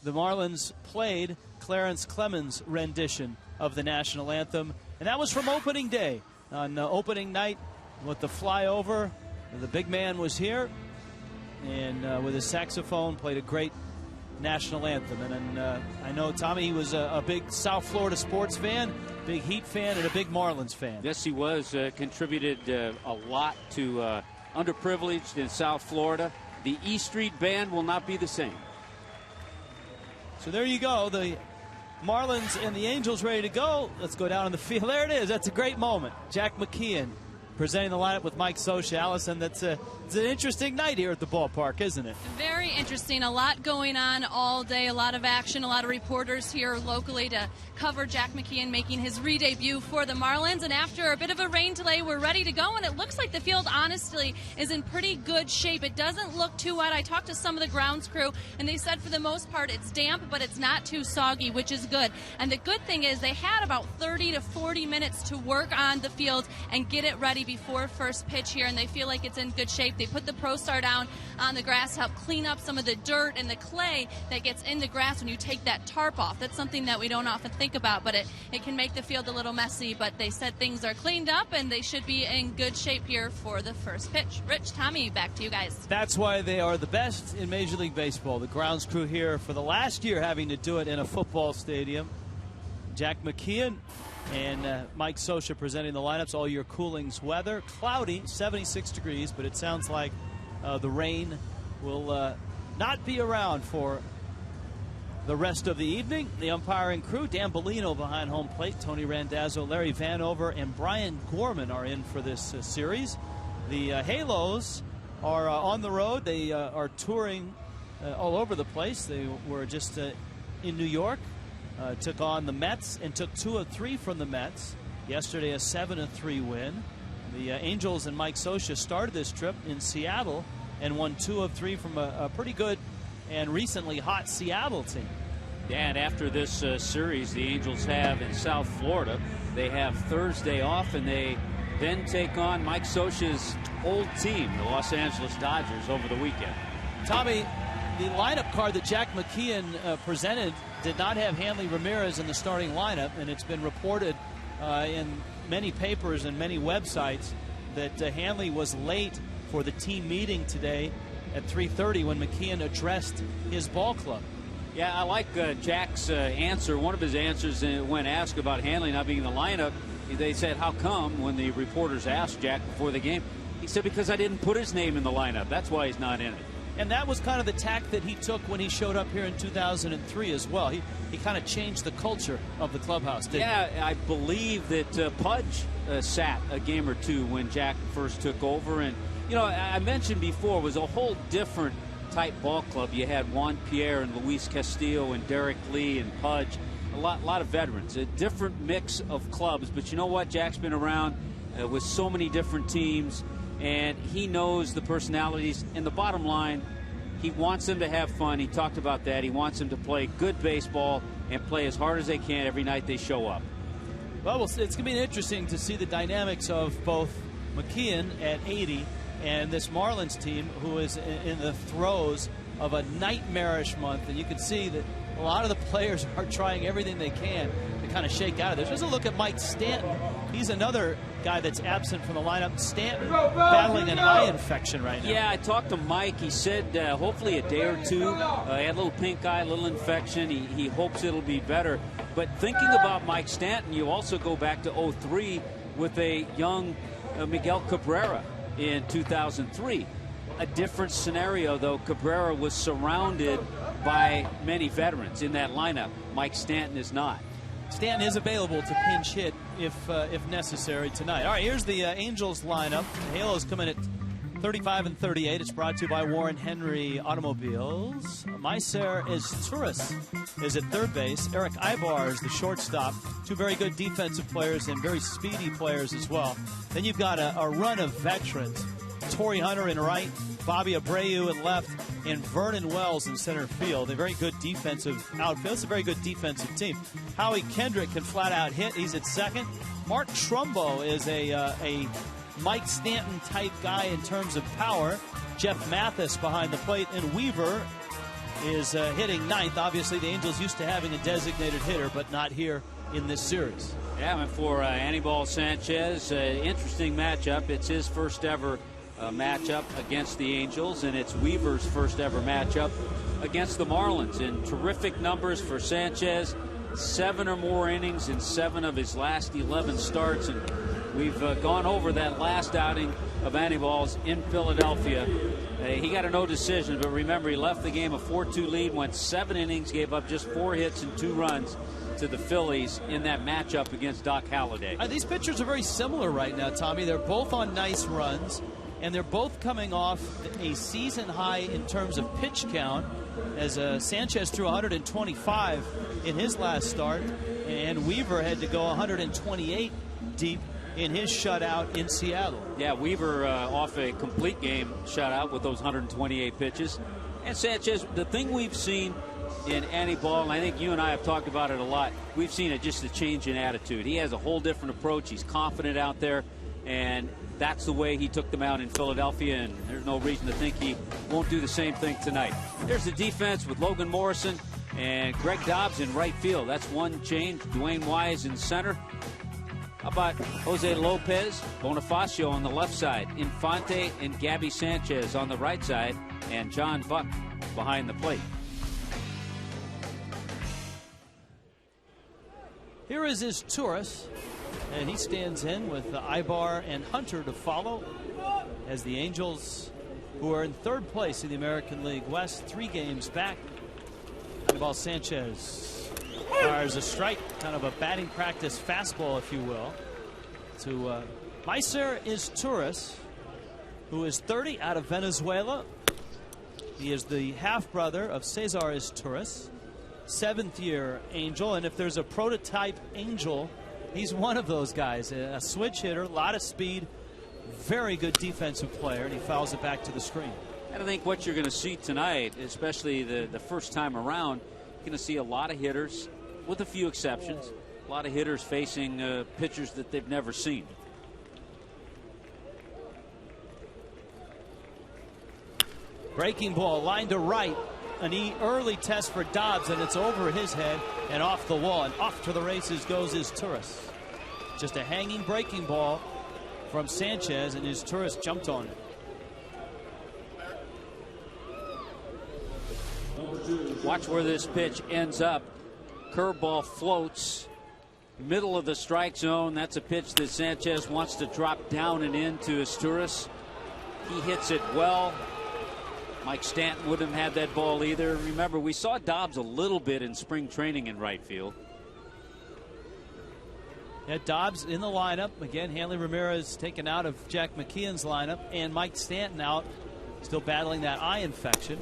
Marlins played Clarence Clemens' rendition of the national anthem. And that was from opening day. On opening night with the flyover, the big man was here and with his saxophone played a great national anthem. And I know, Tommy, he was a big South Florida sports fan, big Heat fan, and a big Marlins fan. Yes, he was. Contributed a lot to underprivileged in South Florida. The E Street Band will not be the same. So there you go. The Marlins and the Angels ready to go. Let's go down on the field. There it is. That's a great moment. Jack McKeon presenting the lineup with Mike Scioscia. Allison, it's an interesting night here at the ballpark, isn't it? Very very interesting. A lot going on all day, a lot of action, a lot of reporters here locally to cover Jack McKeon making his re-debut for the Marlins. And after a bit of a rain delay, we're ready to go. And it looks like the field, honestly, is in pretty good shape. It doesn't look too wet. I talked to some of the grounds crew, and they said for the most part it's damp, but it's not too soggy, which is good. And the good thing is they had about 30 to 40 minutes to work on the field and get it ready before first pitch here, and they feel like it's in good shape. They put the ProStar down on the grass to help clean up some of the dirt and the clay that gets in the grass when you take that tarp off. That's something that we don't often think about, but it can make the field a little messy. But they said things are cleaned up and they should be in good shape here for the first pitch. Rich, Tommy, back to you guys. That's why they are the best in Major League Baseball. The grounds crew here for the last year having to do it in a football stadium. Jack McKeon and Mike Scioscia presenting the lineups. All your coolings weather. Cloudy, 76 degrees, but it sounds like the rain will not be around for the rest of the evening. The umpiring crew, Dan Bellino behind home plate, Tony Randazzo, Larry Vanover, and Brian Gorman are in for this series. The Halos are on the road. They are touring all over the place. They were just in New York, took on the Mets and took 2 of 3 from the Mets. Yesterday, a 7-3 win. The Angels and Mike Scioscia started this trip in Seattle and won 2 of 3 from a pretty good and recently hot Seattle team. Yeah, and after this series the Angels have in South Florida, they have Thursday off, and they then take on Mike Scioscia's old team, the Los Angeles Dodgers, over the weekend. Tommy, the lineup card that Jack McKeon presented did not have Hanley Ramirez in the starting lineup, and it's been reported in many papers and many websites that Hanley was late for the team meeting today at 3:30 when McKeon addressed his ball club. Yeah, I like Jack's answer. One of his answers when asked about Hanley not being in the lineup, they said, how come, when the reporters asked Jack before the game? He said, because I didn't put his name in the lineup. That's why he's not in it. And that was kind of the tack that he took when he showed up here in 2003 as well. He kind of changed the culture of the clubhouse, didn't he? Yeah, I believe that Pudge sat a game or two when Jack first took over. And, you know, I mentioned before, it was a whole different type ball club. You had Juan Pierre and Luis Castillo and Derek Lee and Pudge. A lot of veterans. A different mix of clubs. But you know what? Jack's been around with so many different teams, and he knows the personalities. And the bottom line, he wants them to have fun. He talked about that. He wants them to play good baseball and play as hard as they can every night they show up. Well, it's going to be interesting to see the dynamics of both McKeon at 80 and this Marlins team, who is in the throes of a nightmarish month. And you can see that a lot of the players are trying everything they can to kind of shake out of this. There's a look at Mike Stanton. He's another guy that's absent from the lineup. Stanton battling an eye infection right now. Yeah, I talked to Mike. He said hopefully a day or two. He had a little pink eye, a little infection. He hopes it'll be better. But thinking about Mike Stanton, you also go back to 2003 with a young Miguel Cabrera in 2003. A different scenario, though. Cabrera was surrounded by many veterans in that lineup. Mike Stanton is not. Stanton is available to pinch hit if necessary tonight. All right, here's the Angels lineup. The Halos come in at 35 and 38. It's brought to you by Warren Henry Automobiles. Maicer Izturis is at third base. Eric Ibar is the shortstop. Two very good defensive players and very speedy players as well. Then you've got a run of veterans. Torrey Hunter in right, Bobby Abreu in left, and Vernon Wells in center field. A very good defensive outfield. It's a very good defensive team. Howie Kendrick can flat out hit. He's at second. Mark Trumbo is a Mike Stanton type guy in terms of power. Jeff Mathis behind the plate, and Weaver is hitting ninth. Obviously, the Angels used to having a designated hitter, but not here in this series. Yeah, and for Anibal Sanchez, interesting matchup. It's his first ever matchup against the Angels, and it's Weaver's first ever matchup against the Marlins. And terrific numbers for Sanchez. 7 or more innings in 7 of his last 11 starts, and we've gone over that last outing of Anibal's in Philadelphia. He got a no decision, but remember, he left the game a 4-2 lead, went 7 innings, gave up just 4 hits and 2 runs to the Phillies in that matchup against Doc Halladay. These pitchers are very similar right now, Tommy. They're both on nice runs. and they're both coming off a season high in terms of pitch count, as Sanchez threw 125 in his last start, and Weaver had to go 128 deep in his shutout in Seattle. Yeah, Weaver off a complete game shutout with those 128 pitches. And Sanchez, the thing we've seen in Annie Ball, and I think you and I have talked about it a lot, we've seen it just a change in attitude. He has a whole different approach. He's confident out there, and that's the way he took them out in Philadelphia, and there's no reason to think he won't do the same thing tonight. There's the defense with Logan Morrison and Greg Dobbs in right field. That's one change. Dwayne Wise in center. How about Jose Lopez, Bonifacio on the left side, Infante and Gabby Sanchez on the right side, and John Buck behind the plate. Here is his Turris, and he stands in with Ibar and Hunter to follow, as the Angels, who are in third place in the American League West, 3 games back. Anibal Sanchez fires a strike, kind of a batting practice fastball, if you will, to Meiser Izturis, who is 30, out of Venezuela. He is the half-brother of Cesar Izturis, 7th-year Angel, and if there's a prototype Angel, he's one of those guys. A switch hitter, a lot of speed, very good defensive player, and he fouls it back to the screen. And I think what you're going to see tonight, especially the first time around, you're going to see a lot of hitters, with a few exceptions, a lot of hitters facing pitchers that they've never seen. Breaking ball, line to right. An early test for Dobbs, and it's over his head and off the wall, and off to the races goes Izturis. Just a hanging breaking ball from Sanchez, and Izturis jumped on it. Watch where this pitch ends up. Curveball floats middle of the strike zone. That's a pitch that Sanchez wants to drop down and into Izturis. He hits it well. Mike Stanton wouldn't have had that ball either. Remember, we saw Dobbs a little bit in spring training in right field. Yeah, Dobbs in the lineup. Again, Hanley Ramirez taken out of Jack McKeon's lineup, and Mike Stanton out, still battling that eye infection.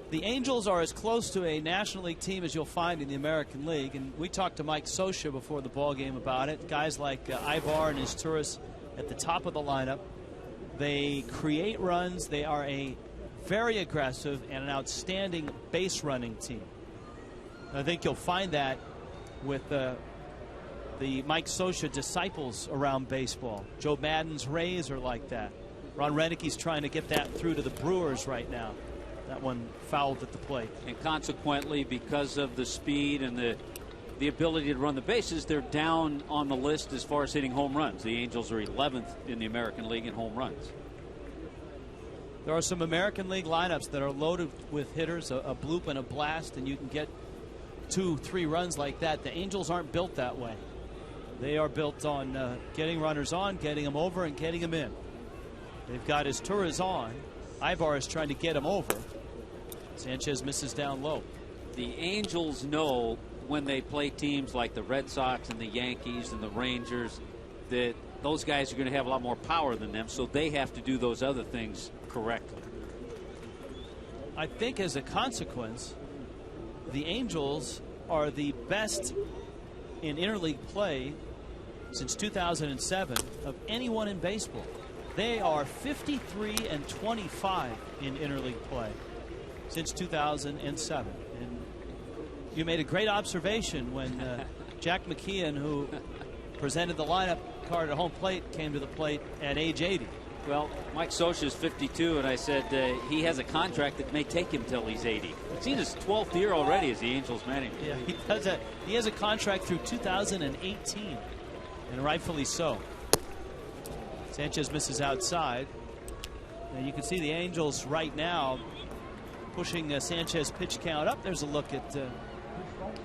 The Angels are as close to a National League team as you'll find in the American League, and we talked to Mike Scioscia before the ball game about it. Guys like Ibar and Izturis at the top of the lineup. They create runs. They are a very aggressive and an outstanding base running team. I think you'll find that with the Mike Scioscia disciples around baseball. Joe Madden's Rays are like that. Ron Renicke's trying to get that through to the Brewers right now. That one fouled at the plate. And consequently, because of the speed and the ability to run the bases, they're down on the list as far as hitting home runs. The Angels are 11th in the American League in home runs. There are some American League lineups that are loaded with hitters, a bloop and a blast, and you can get 2-3 runs like that. The Angels aren't built that way. They are built on getting runners on, getting them over, and getting them in. They've got Izturis on. Ibar is trying to get him over. Sanchez misses down low. The Angels know when they play teams like the Red Sox and the Yankees and the Rangers that those guys are going to have a lot more power than them, so they have to do those other things correctly. I think as a consequence, the Angels are the best in interleague play since 2007 of anyone in baseball. They are 53-25 in interleague play since 2007. And you made a great observation when Jack McKeon, who presented the lineup card at home plate, came to the plate at age 80. Well, Mike Scioscia is 52, and I said he has a contract that may take him till he's 80. It's in his 12th year already as the Angels manager. Yeah, he does that. He has a contract through 2018, and rightfully so. Sanchez misses outside. And you can see the Angels right now pushing Sanchez pitch count up. There's a look at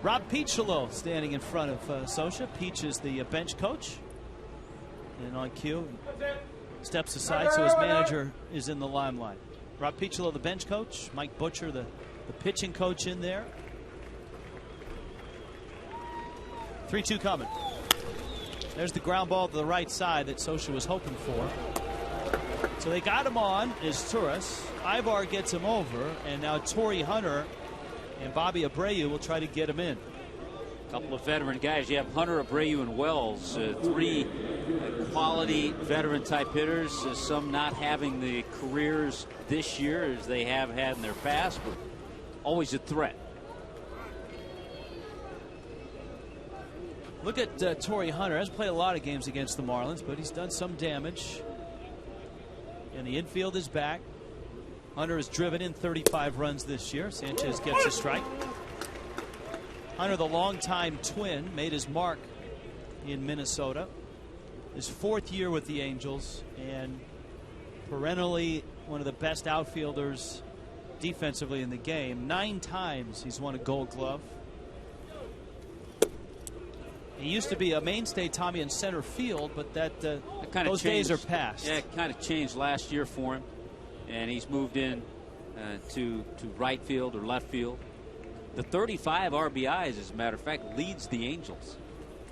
Rob Peacholo standing in front of Scioscia. Peach is the bench coach, and on cue steps aside so his manager is in the limelight. Rob Peacholo, the bench coach. Mike Butcher, the pitching coach, in there. 3-2 coming. There's the ground ball to the right side that Scioscia was hoping for. So they got him on as Turris. Ivar gets him over, and now Torrey Hunter and Bobby Abreu will try to get him in. A couple of veteran guys. You have Hunter, Abreu, and Wells. Three quality veteran-type hitters. Some not having the careers this year as they have had in their past, but always a threat. Look at Torrey Hunter. Hasn't played a lot of games against the Marlins, but he's done some damage. And the infield is back. Hunter has driven in 35 runs this year. Sanchez gets a strike. Hunter, the longtime Twin, made his mark in Minnesota. His 4th year with the Angels, and perennially one of the best outfielders defensively in the game. 9 times he's won a Gold Glove. He used to be a mainstay, Tommy, in center field, but those days are past. Yeah, it kind of changed last year for him, and he's moved in to right field or left field. The 35 RBIs, as a matter of fact, leads the Angels.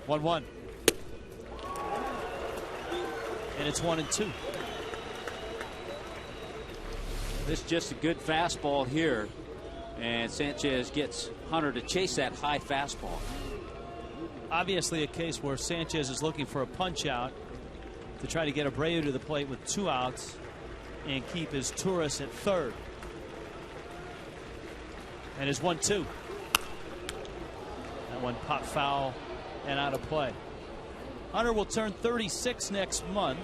1-1. And it's 1-2. This is just a good fastball here, and Sanchez gets Hunter to chase that high fastball. Obviously a case where Sanchez is looking for a punch out to try to get Abreu to the plate with 2 outs and keep his Turris at third. And his 1-2. That one popped foul and out of play. Hunter will turn 36 next month.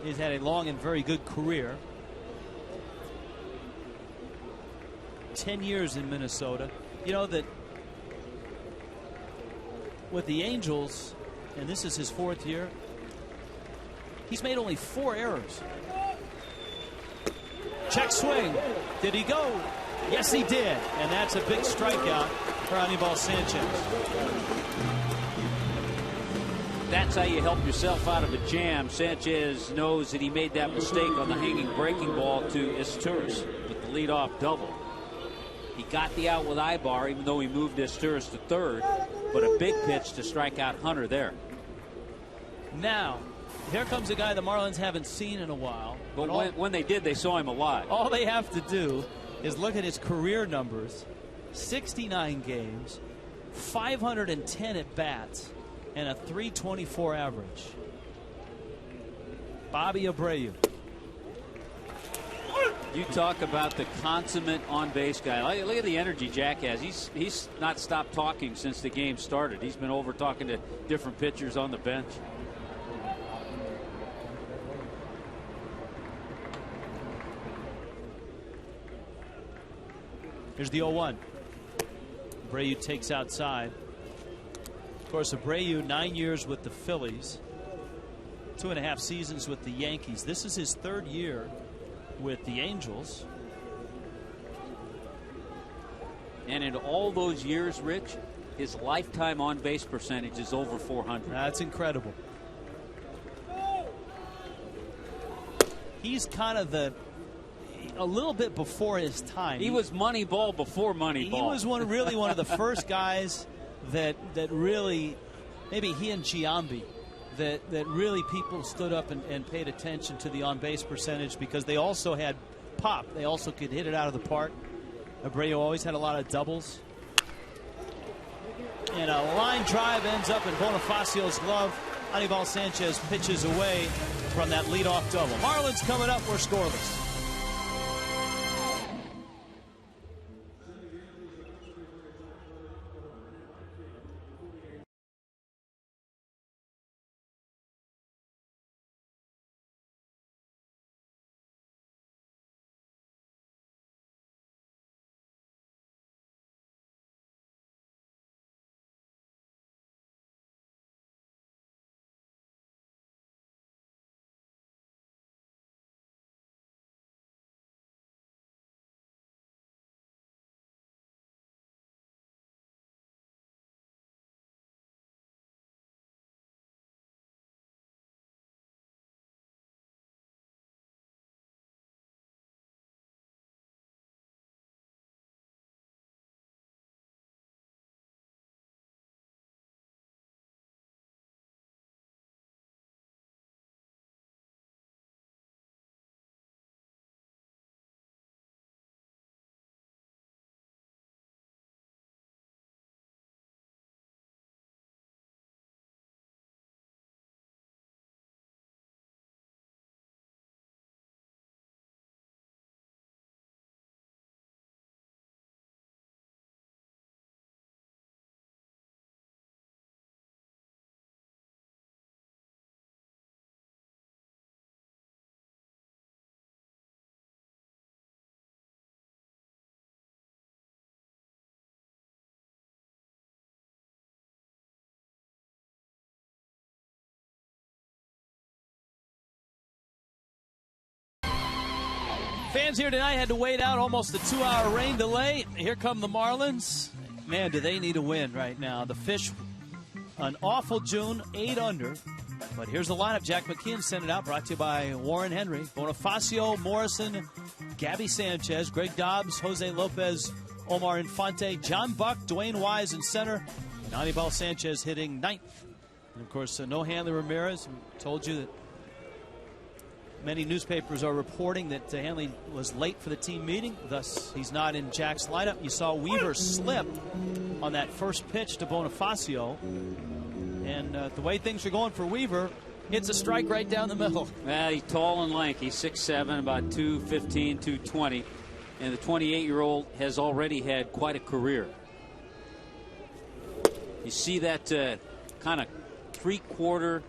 He's had a long and very good career. 10 years in Minnesota. You know that with the Angels, and this is his 4th year, he's made only 4 errors. Check swing. Did he go? Yes, he did. And that's a big strikeout for Anibal Sanchez. That's how you help yourself out of a jam. Sanchez knows that he made that mistake on the hanging breaking ball to Esteuris with the leadoff double. He got the out with Ibar, even though he moved Esteuris to third, but a big pitch to strike out Hunter there. Now, here comes a guy the Marlins haven't seen in a while. But when they did, they saw him alive. All they have to do is look at his career numbers. 69 games, 510 at bats, and a .324 average. Bobby Abreu. You talk about the consummate on-base guy. Look at the energy Jack has. He's not stopped talking since the game started. He's been over talking to different pitchers on the bench. Here's the 0-1. Abreu takes outside. Of course, Abreu, 9 years with the Phillies, 2.5 seasons with the Yankees. This is his 3rd year with the Angels. And in all those years, Rich, his lifetime on-base percentage is over 400. That's incredible. He's kind of a little bit before his time. He was Moneyball before Moneyball. He was really one of the first guys that really, maybe he and Giambi, that really people stood up and paid attention to the on-base percentage, because they also had pop. They also could hit it out of the park. Abreu always had a lot of doubles. And a line drive ends up in Bonifacio's glove. Anibal Sanchez pitches away from that leadoff double. Marlins coming up. We're scoreless. Fans here tonight had to wait out almost a 2-hour rain delay. Here come the Marlins. Man, do they need a win right now. The Fish, an awful June, 8 under. But here's the lineup. Jack McKeon sent it out, brought to you by Warren Henry. Bonifacio, Morrison, Gabby Sanchez, Greg Dobbs, Jose Lopez, Omar Infante, John Buck, Dwayne Wise in center, and Anibal Sanchez hitting 9th. And, of course, no Hanley Ramirez. We told you that many newspapers are reporting that Hanley was late for the team meeting, thus he's not in Jack's lineup. You saw Weaver slip on that first pitch to Bonifacio, and the way things are going for Weaver, it's a strike right down the middle. Well, he's tall and lanky, 6'7", about 215, 220, and the 28-year-old has already had quite a career. You see that kind of three-quarter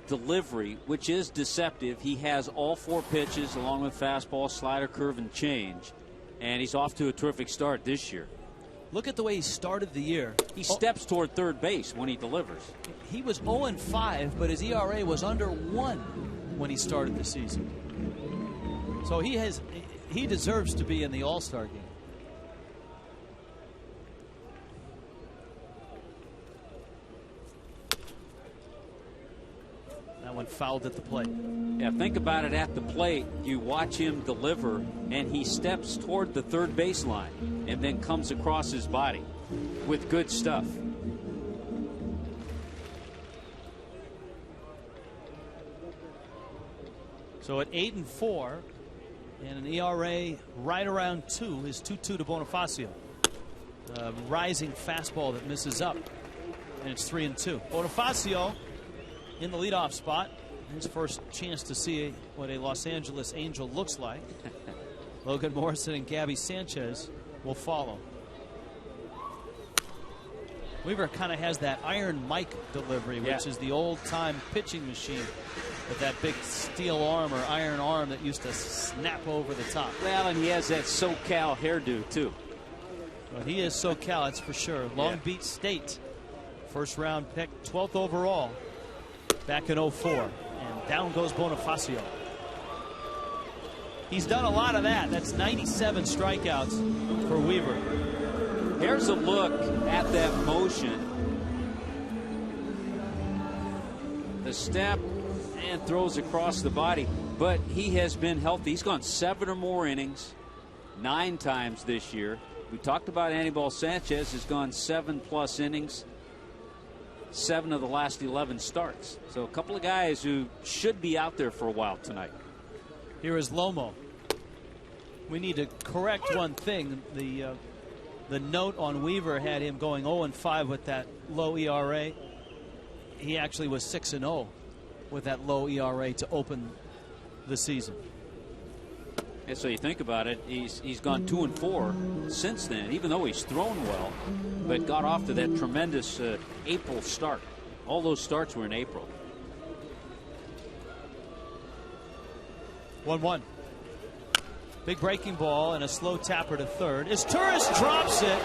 delivery, which is deceptive. He has all 4 pitches along with fastball, slider, curve, and change, and he's off to a terrific start this year. Look at the way he started the year. He steps toward third base when he delivers. He was 0-5, but his ERA was under 1 when he started the season. So he deserves to be in the All-Star game. That one fouled at the plate. Yeah, think about it at the plate. You watch him deliver, and he steps toward the third baseline and then comes across his body with good stuff. So at 8-4 and an ERA right around 2 is 2-2 to Bonifacio. Rising fastball that misses up, and it's 3-2. Bonifacio in the leadoff spot. His first chance to see what a Los Angeles Angel looks like. Logan Morrison and Gabby Sanchez will follow. Weaver kind of has that Iron Mike delivery, which is the old-time pitching machine with that big steel arm or iron arm that used to snap over the top. Well, and he has that SoCal hairdo, too. Well, he is SoCal, that's for sure. Long Beach State, first-round pick, 12th overall, back in 04. And down goes Bonifacio. He's done a lot of that. That's 97 strikeouts for Weaver. Here's a look at that motion. The step and throws across the body, but he has been healthy. He's gone 7 or more innings 9 times this year. We talked about Anibal Sanchez has gone 7+ innings 7 of the last 11 starts. So a couple of guys who should be out there for a while tonight. Here is Lomo. We need to correct one thing. The note on Weaver had him going 0-5 with that low ERA. He actually was 6-0 with that low ERA to open the season. And so you think about it, he's gone 2-4 since then, even though he's thrown well, but got off to that tremendous April start. All those starts were in April. 1-1. Big breaking ball and a slow tapper to third. As Turris drops it,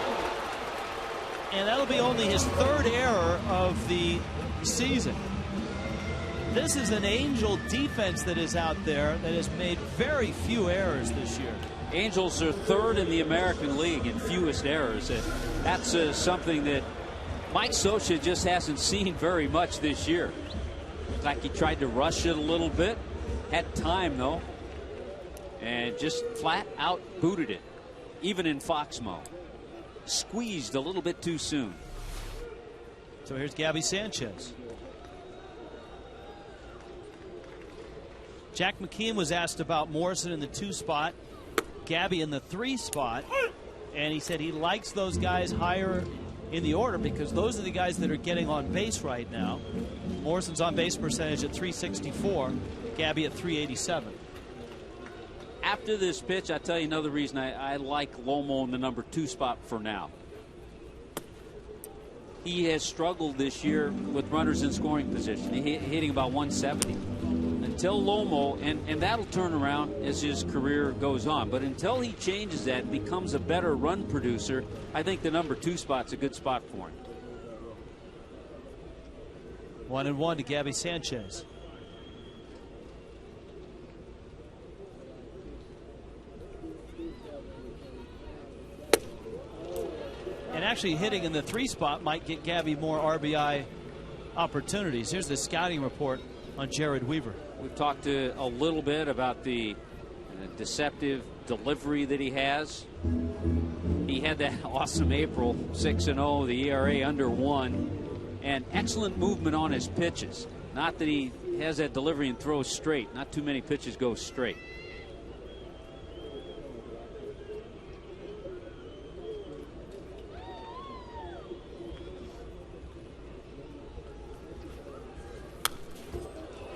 and that'll be only his 3rd error of the season. This is an Angel defense that is out there that has made very few errors this year. Angels are 3rd in the American League in fewest errors. And that's something that Mike Scioscia just hasn't seen very much this year. Looks like he tried to rush it a little bit. Had time, though. And just flat out booted it, even in Fox mode. Squeezed a little bit too soon. So here's Gabby Sanchez. Jack McKeon was asked about Morrison in the 2 spot, Gabby in the 3 spot, and he said he likes those guys higher in the order because those are the guys that are getting on base right now. Morrison's on base percentage at .364, Gabby at .387. After this pitch, I tell you another reason I like Lomo in the number 2 spot for now. He has struggled this year with runners in scoring position, hitting about 170. Until Lomo, and that'll turn around as his career goes on, but until he changes that and becomes a better run producer, I think the number 2 spot's a good spot for him. 1-1 to Gabby Sanchez. actually hitting in the 3 spot might get Gabby more RBI opportunities. Here's the scouting report on Jared Weaver. We've talked a little bit about the deceptive delivery that he has. He had that awesome April, 6-0, the ERA under 1, and excellent movement on his pitches. Not that he has that delivery and throws straight. Not too many pitches go straight.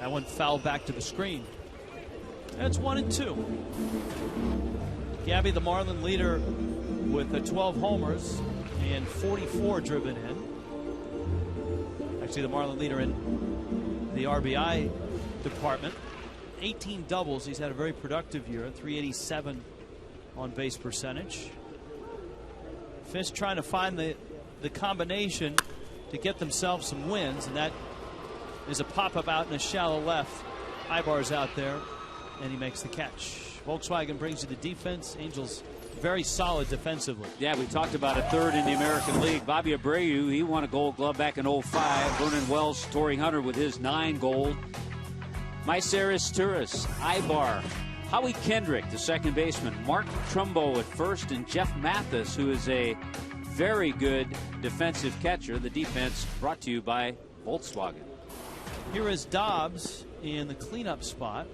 That one fouled back to the screen. That's 1-2. Gabby, the Marlin leader, with 12 homers and 44 driven in. Actually, the Marlin leader in the RBI department. 18 doubles. He's had a very productive year. 387 on base percentage. Fish trying to find the combination to get themselves some wins, and that is a pop-up out in a shallow left. Ibar's out there, and he makes the catch. Volkswagen brings you the defense. Angels very solid defensively. Yeah, we talked about a third in the American League. Bobby Abreu, he won a Gold Glove back in 05. Vernon Wells, Torrey Hunter with his 9 gold. Myceris Turris, Ibar, Howie Kendrick, the second baseman, Mark Trumbo at first, and Jeff Mathis, who is a very good defensive catcher. The defense brought to you by Volkswagen. Here is Dobbs in the cleanup spot.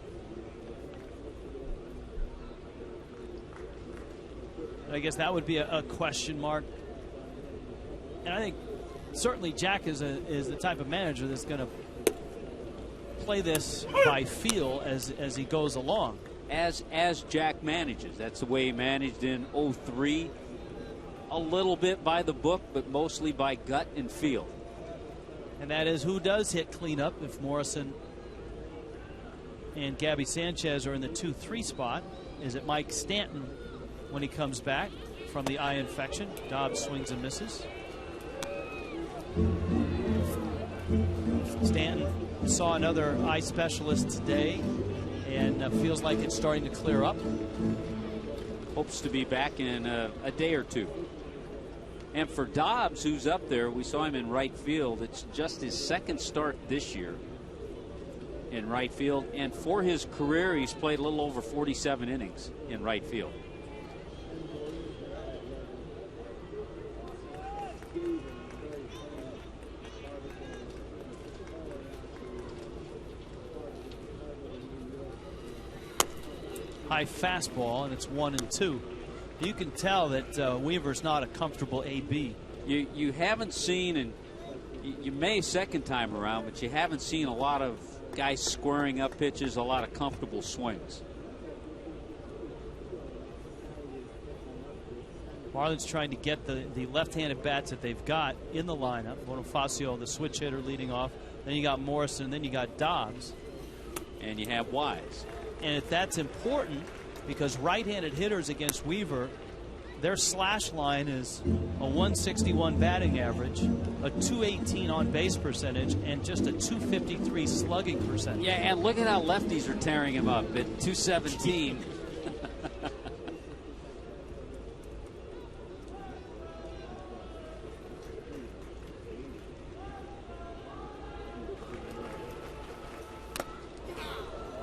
I guess that would be a question mark. And I think certainly Jack is the type of manager that's going to play this by feel as he goes along. As Jack manages. That's the way he managed in 03. A little bit by the book, but mostly by gut and feel. And that is who does hit cleanup if Morrison and Gabby Sanchez are in the 2-3 spot. Is it Mike Stanton when he comes back from the eye infection? Dobbs swings and misses. Stanton saw another eye specialist today and feels like it's starting to clear up. Hopes to be back in a day or two. And for Dobbs, who's up there, we saw him in right field. It's just his second start this year in right field. And for his career, he's played a little over 47 innings in right field. High fastball, and it's 1-2. You can tell that Weaver's not a comfortable AB. You haven't seen, and you may second time around, but you haven't seen a lot of guys squaring up pitches, a lot of comfortable swings. Marlins trying to get the left-handed bats that they've got in the lineup. Bonifacio, the switch hitter, leading off. Then you got Morrison, and then you got Dobbs. And you have Wise. And if that's important, because right-handed hitters against Weaver, their slash line is a 161 batting average, a 218 on base percentage, and just a 253 slugging percentage. Yeah, and look at how lefties are tearing him up at 217.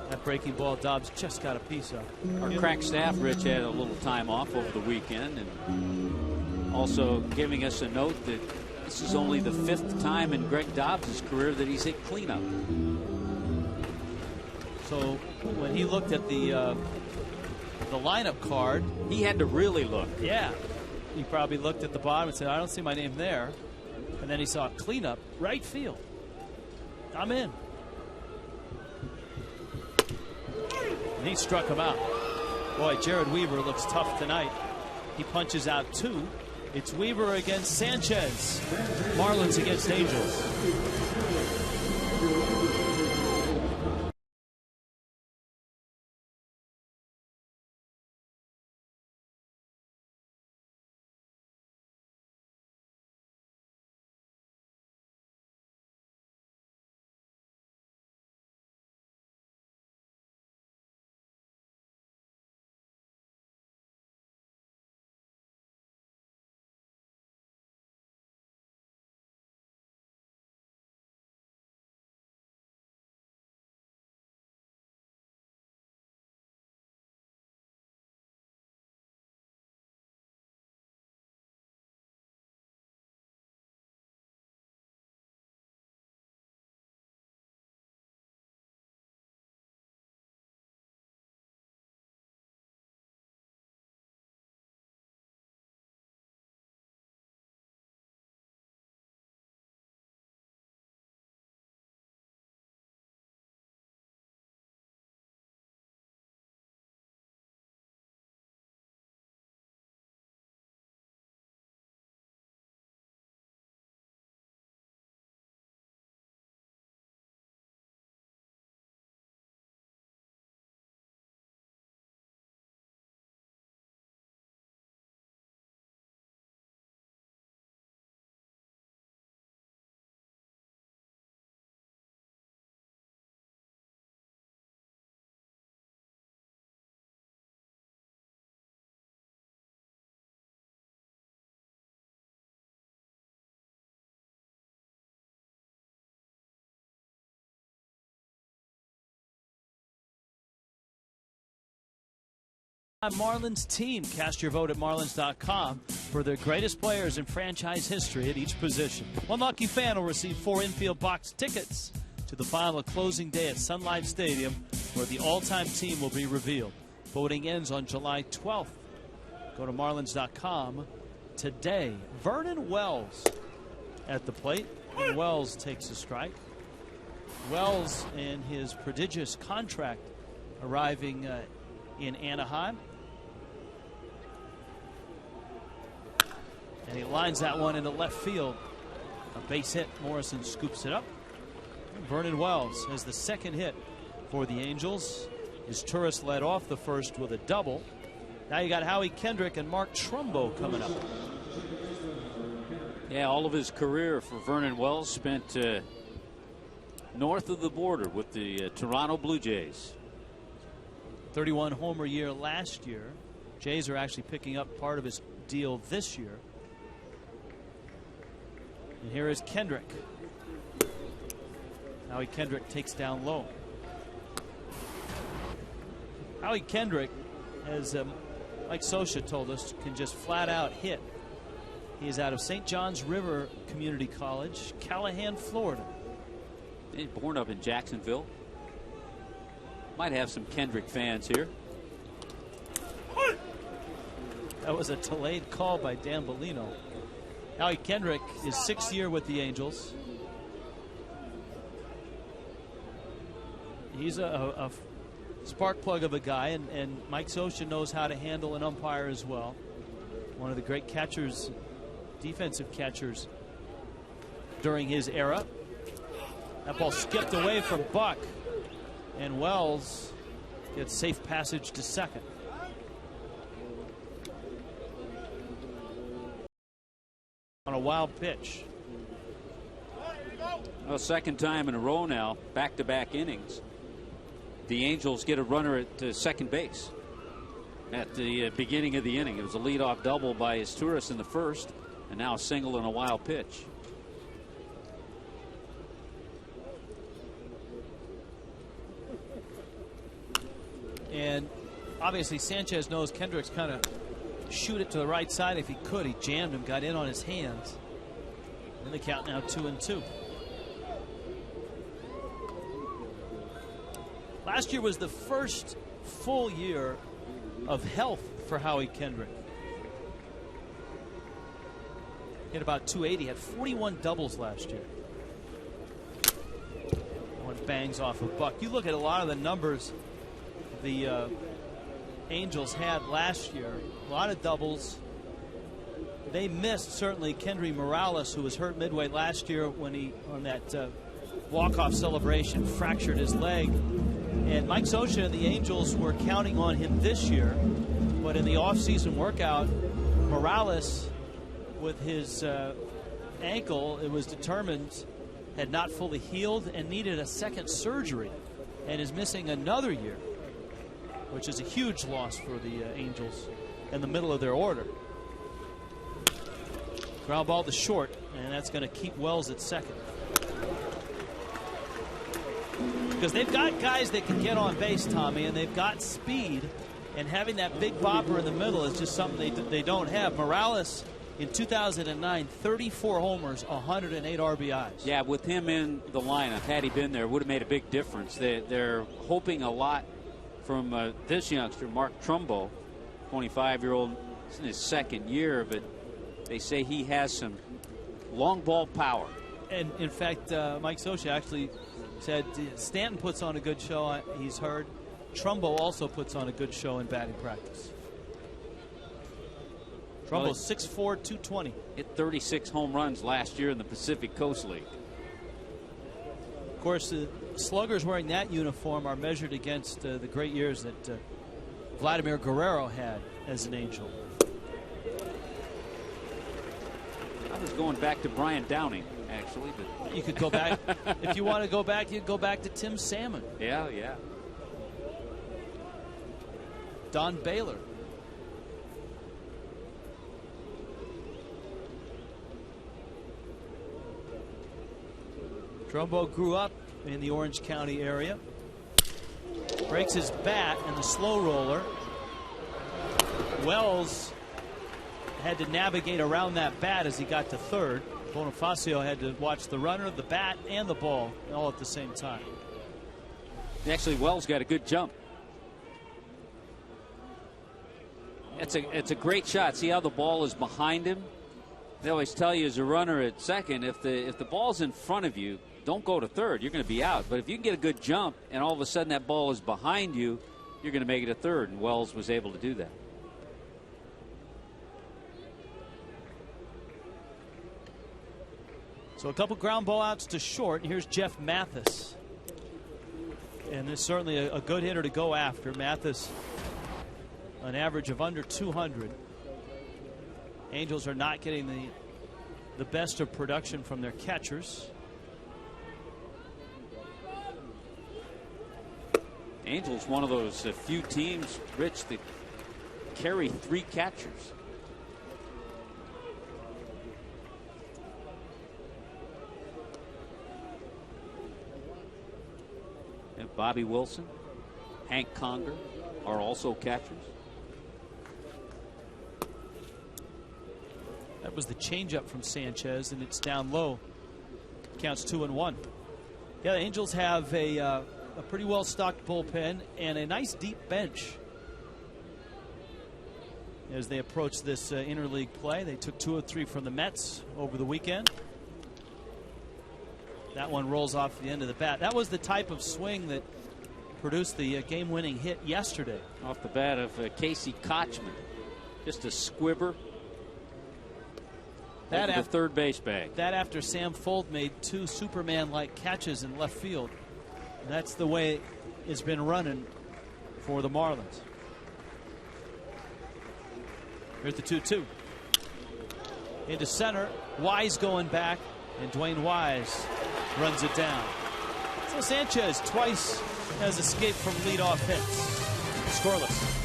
That breaking ball, Dobbs just got a piece of. Our crack staff, Rich, had a little time off over the weekend, and also giving us a note that this is only the 5th time in Greg Dobbs' career that he's hit cleanup. So when he looked at the lineup card, he had to really look. Yeah, he probably looked at the bottom and said, "I don't see my name there," and then he saw cleanup, right field. I'm in. And he struck him out. Boy, Jared Weaver looks tough tonight. He punches out 2. It's Weaver against Sanchez. Marlins against Angels. Marlins team. Cast your vote at Marlins.com for the greatest players in franchise history at each position. One lucky fan will receive 4 infield box tickets to the final closing day at Sun Life Stadium, where the all-time team will be revealed. Voting ends on July 12th. Go to Marlins.com today. Vernon Wells at the plate. And Wells takes a strike. Wells and his prodigious contract arriving in Anaheim. And he lines that one into left field. A base hit. Morrison scoops it up. And Vernon Wells has the second hit for the Angels. His tourist led off the first with a double. Now you got Howie Kendrick and Mark Trumbo coming up. Yeah, all of his career for Vernon Wells spent north of the border with the Toronto Blue Jays. 31 homer year last year. Jays are actually picking up part of his deal this year. And here is Kendrick. Howie Kendrick takes down low. Howie Kendrick, as Mike Scioscia told us, can just flat out hit. He's out of St. John's River Community College, Callahan, Florida. He's born up in Jacksonville. Might have some Kendrick fans here. That was a delayed call by Dan Bellino. Howie Kendrick is 6th year with the Angels. He's a spark plug of a guy, and Mike Scioscia knows how to handle an umpire as well. One of the great catchers, defensive catchers during his era. That ball skipped away from Buck, and Wells gets safe passage to second. On a wild pitch. Well, second time in a row now, back-to-back innings. The Angels get a runner at second base at the beginning of the inning. It was a leadoff double by his tourist in the first, and now a single and a wild pitch. And obviously Sanchez knows Kendrick's kind of shoot it to the right side if he could. He jammed him, got in on his hands. And the count now 2-2. Last year was the first full year of health for Howie Kendrick. He hit about 280, had 41 doubles last year. One bangs off of Buck. You look at a lot of the numbers the Angels had last year, a lot of doubles. They missed certainly Kendry Morales, who was hurt midway last year when he, on that walk-off celebration, fractured his leg. And Mike Scioscia and the Angels were counting on him this year, but in the off-season workout, Morales, with his ankle, it was determined had not fully healed and needed a second surgery, and is missing another year, which is a huge loss for the Angels in the middle of their order. Ground ball to short, and that's going to keep Wells at second. Because they've got guys that can get on base, Tommy, and they've got speed, and having that big bopper in the middle is just something they don't have. Morales in 2009, 34 homers, 108 RBIs. Yeah, with him in the lineup, had he been there, would have made a big difference. They're hoping a lot from this youngster, Mark Trumbo, 25-year-old, in his second year, but they say he has some long ball power. And in fact, Mike Scioscia actually said Stanton puts on a good show, he's heard. Trumbo also puts on a good show in batting practice. Trumbo 6'4", 220. Hit 36 home runs last year in the Pacific Coast League. Of course, the sluggers wearing that uniform are measured against the great years that Vladimir Guerrero had as an Angel. I was going back to Brian Downing, actually. But you could go back. If you want to go back, you could go back to Tim Salmon. Yeah, yeah. Don Baylor. Trumbo grew up in the Orange County area. Breaks his bat, and the slow roller Wells had to navigate around that bat as he got to third. Bonifacio had to watch the runner, the bat, and the ball all at the same time. Actually, Wells got a good jump. It's a great shot. See how the ball is behind him? They always tell you as a runner at second, if the ball's in front of you, don't go to third. You're going to be out. But if you can get a good jump and all of a sudden that ball is behind you, you're going to make it a third. And Wells was able to do that. So a couple ground ball outs to short. And here's Jeff Mathis. And this is certainly a good hitter to go after. Mathis, an average of under 200. Angels are not getting the best of production from their catchers. Angels, one of those few teams, Rich, that carry 3 catchers. And Bobby Wilson, Hank Conger are also catchers. That was the changeup from Sanchez, and it's down low. Counts 2-1. Yeah, the Angels have a pretty well-stocked bullpen and a nice deep bench as they approach this interleague play. They took 2 of 3 from the Mets over the weekend. That one rolls off the end of the bat. That was the type of swing that produced the game-winning hit yesterday. Off the bat of Casey Kochman. Just a squibber. That the third base bag. That after Sam Fold made 2 Superman-like catches in left field. And that's the way it's been running for the Marlins. Here's the 2-2. Into center. Wise going back, and Dwayne Wise runs it down. So Sanchez twice has escaped from leadoff hits. Scoreless.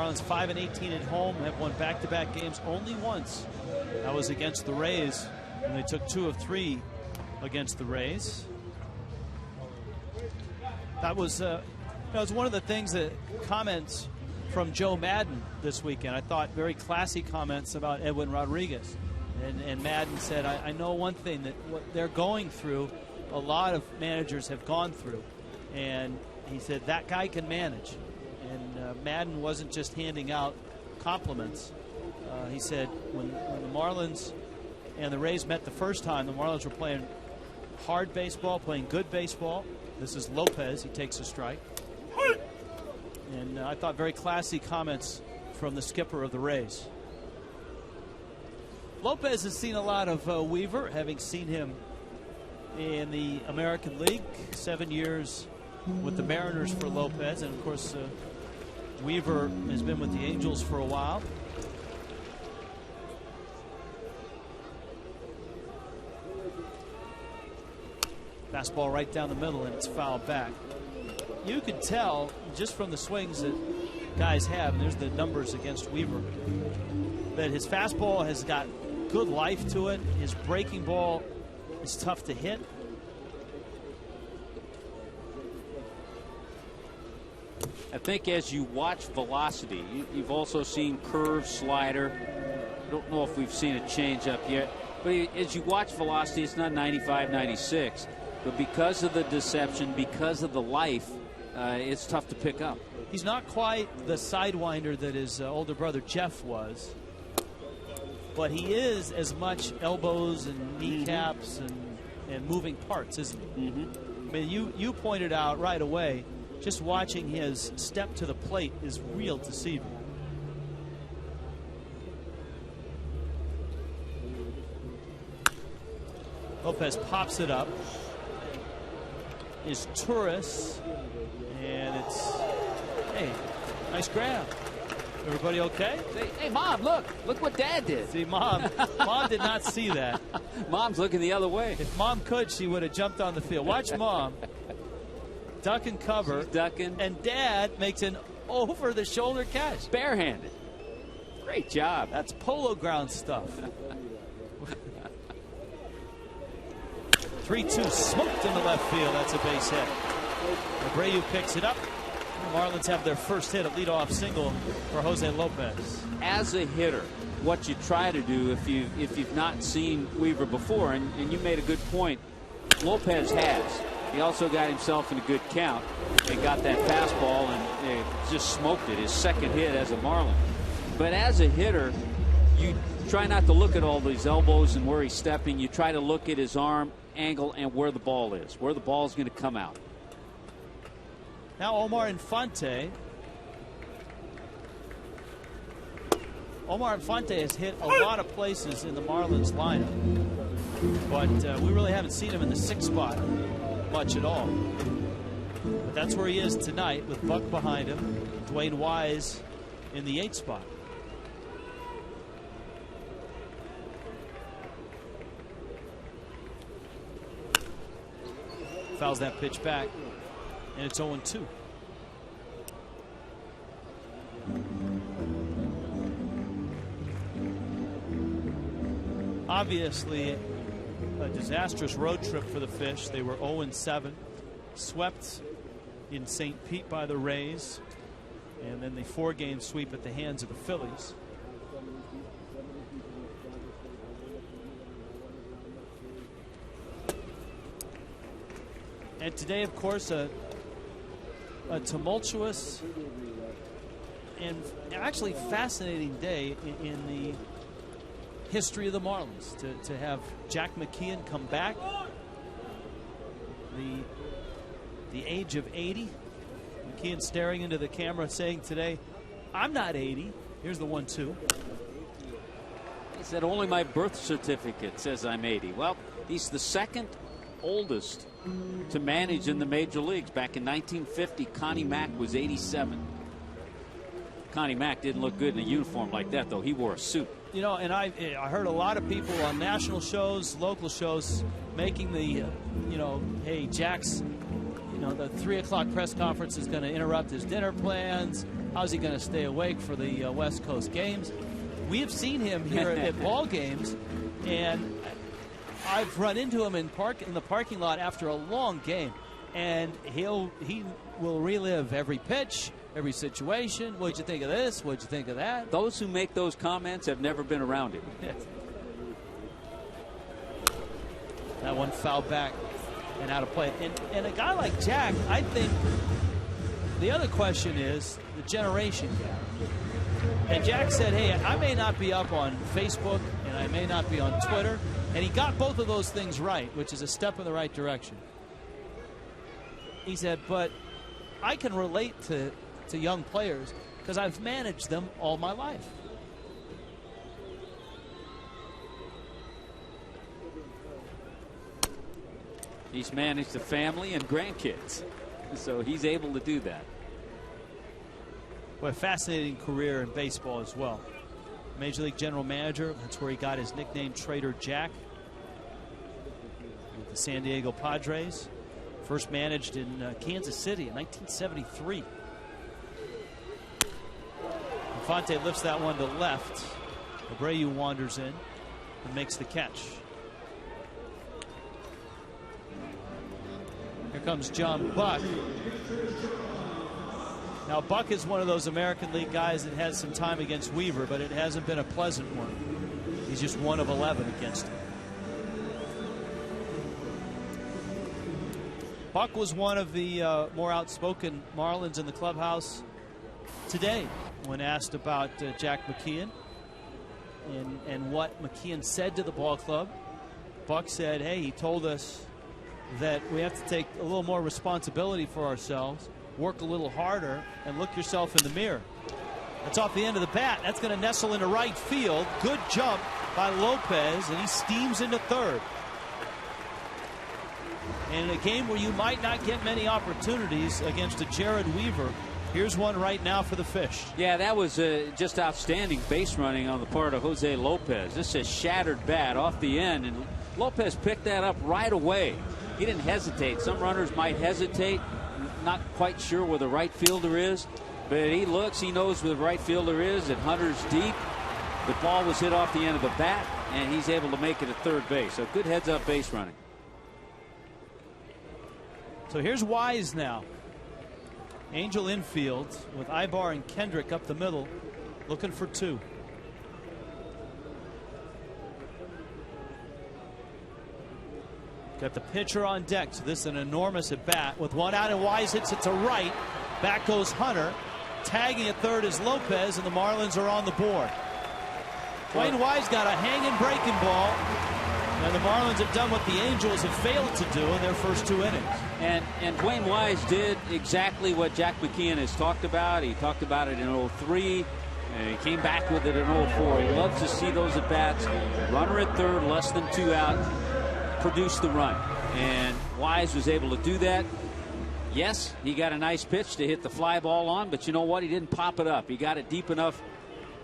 Marlins 5-18 at home, have won back-to-back games only once. That was against the Rays, and they took 2 of 3 against the Rays. That was one of the things that comments from Joe Madden this weekend. I thought very classy comments about Edwin Rodriguez. And Madden said, I know one thing, that what they're going through, a lot of managers have gone through. And he said, that guy can manage. And Madden wasn't just handing out compliments. He said when the Marlins and the Rays met the first time, the Marlins were playing hard baseball, playing good baseball. This is Lopez. He takes a strike. And I thought very classy comments from the skipper of the Rays. Lopez has seen a lot of Weaver, having seen him in the American League. 7 years with the Mariners for Lopez. And, of course, Weaver has been with the Angels for a while. Fastball right down the middle, and it's fouled back. You could tell just from the swings that guys have, and there's the numbers against Weaver, that his fastball has got good life to it. His breaking ball is tough to hit. I think as you watch velocity, you've also seen curve, slider. I don't know if we've seen a change up yet, but as you watch velocity, it's not 95, 96. But because of the deception, because of the life, it's tough to pick up. He's not quite the sidewinder that his older brother Jeff was, but he is as much elbows and kneecaps and moving parts, isn't he? I mean, you pointed out right away, just watching his step to the plate is real deceiving. Lopez pops it up. Is Turris, and it's, hey, nice grab. Everybody okay? Hey, Mom, look what Dad did. See, Mom did not see that. Mom's looking the other way. If Mom could, she would have jumped on the field. Watch Mom duck and cover. She's ducking. And Dad makes an over-the-shoulder catch. Barehanded. Great job. That's polo ground stuff. 3-2 smoked into left field. That's a base hit. Abreu picks it up. The Marlins have their first hit, a leadoff single for Jose Lopez. As a hitter, what you try to do if you've not seen Weaver before, and you made a good point, Lopez has. He also got himself in a good count and got that fastball and just smoked it, his second hit as a Marlin. But as a hitter, you try not to look at all these elbows and where he's stepping. You try to look at his arm angle and where the ball is, where the ball is going to come out. Now Omar Infante. Omar Infante has hit a lot of places in the Marlins lineup, but we really haven't seen him in the 6th spot much at all. But that's where he is tonight, with Buck behind him, Dwayne Wise in the 8th spot. Fouls that pitch back, and it's 0-2. Obviously, a disastrous road trip for the Fish. They were 0-7, swept in St. Pete by the Rays, and then the 4-game sweep at the hands of the Phillies. And today, of course, a tumultuous and actually fascinating day in the history of the Marlins. To have Jack McKeon come back, the age of 80. McKeon staring into the camera saying today, "I'm not 80." Here's the 1-2. He said, "Only my birth certificate says I'm 80." Well, he's the second oldest to manage in the major leagues. Back in 1950, Connie Mack was 87. Connie Mack didn't look good in a uniform like that, though. He wore a suit. You know, and I heard a lot of people on national shows, local shows, making the, hey, Jack's, the 3 o'clock press conference is going to interrupt his dinner plans. How's he going to stay awake for the West Coast games? We have seen him here at ball games, and I've run into him in the parking lot after a long game, and he will relive every pitch, every situation. What'd you think of this? What'd you think of that? Those who make those comments have never been around him. That one fouled back and out of play. And a guy like Jack, I think the other question is the generation gap. And Jack said, hey, I may not be up on Facebook and I may not be on Twitter. And he got both of those things right, which is a step in the right direction. He said, but I can relate to young players because I've managed them all my life. He's managed a family and grandkids, so he's able to do that. Well, a fascinating career in baseball as well. Major League General Manager, that's where he got his nickname Trader Jack. With the San Diego Padres. First managed in Kansas City in 1973. Infante lifts that one to left. Abreu wanders in and makes the catch. Here comes John Buck. Now, Buck is one of those American League guys that has some time against Weaver, but it hasn't been a pleasant one. He's just 1 of 11 against him. Buck was one of the more outspoken Marlins in the clubhouse today when asked about Jack McKeon and what McKeon said to the ball club. Buck said, hey, he told us that we have to take a little more responsibility for ourselves, work a little harder, and look yourself in the mirror. That's off the end of the bat. That's going to nestle into right field. Good jump by Lopez, and he steams into third. And in a game where you might not get many opportunities against a Jared Weaver, here's one right now for the Fish. Yeah, that was just outstanding base running on the part of Jose Lopez. This is a shattered bat off the end, and Lopez picked that up right away. He didn't hesitate. Some runners might hesitate, not quite sure where the right fielder is, but he looks, he knows where the right fielder is, and Hunter's deep. The ball was hit off the end of the bat, and he's able to make it at third base. So good heads-up base running. So here's Wise now. Angel infield with Ibar and Kendrick up the middle, looking for 2. Got the pitcher on deck, so this is an enormous at bat. With 1 out, and Wise hits it to right. Back goes Hunter. Tagging at third is Lopez, and the Marlins are on the board. Dwayne Wise got a hanging breaking ball, and the Marlins have done what the Angels have failed to do in their first 2 innings. And Dwayne Wise did exactly what Jack McKeon has talked about. He talked about it in 03, and he came back with it in 04. He loves to see those at bats. Runner at third, less than 2 out, produce the run. And Wise was able to do that. Yes, he got a nice pitch to hit the fly ball on, but you know what? He didn't pop it up. He got it deep enough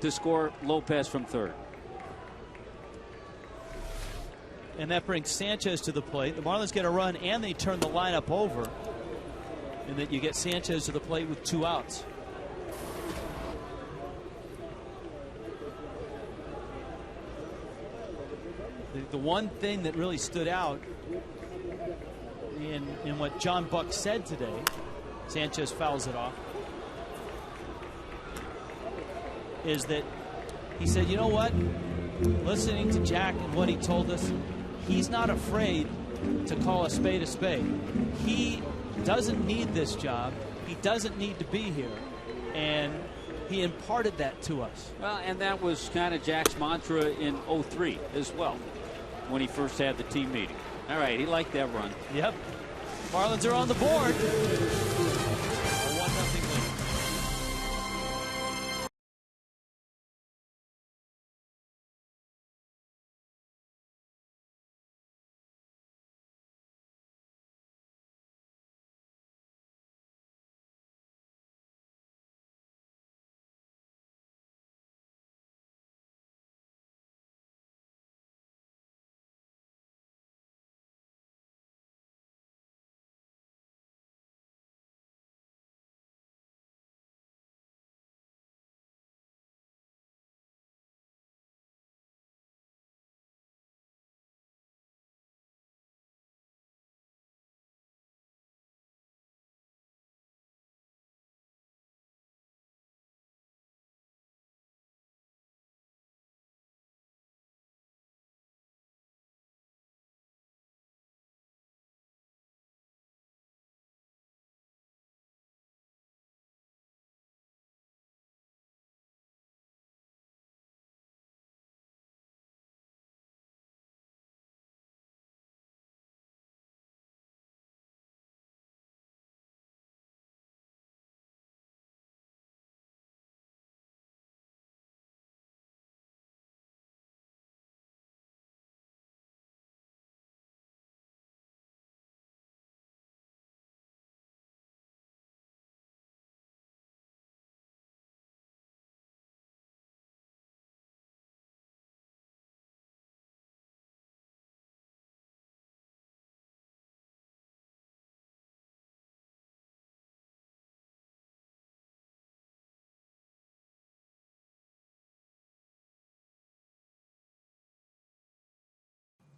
to score Lopez from third. And that brings Sanchez to the plate. The Marlins get a run, and they turn the lineup over. And then you get Sanchez to the plate with 2 outs. The one thing that really stood out in what John Buck said today, Sanchez fouls it off, is that he said, you know what? Listening to Jack and what he told us, he's not afraid to call a spade a spade. He doesn't need this job. He doesn't need to be here. And he imparted that to us. Well, and that was kind of Jack's mantra in 03 as well, when he first had the team meeting. All right, he liked that run. Yep. Marlins are on the board.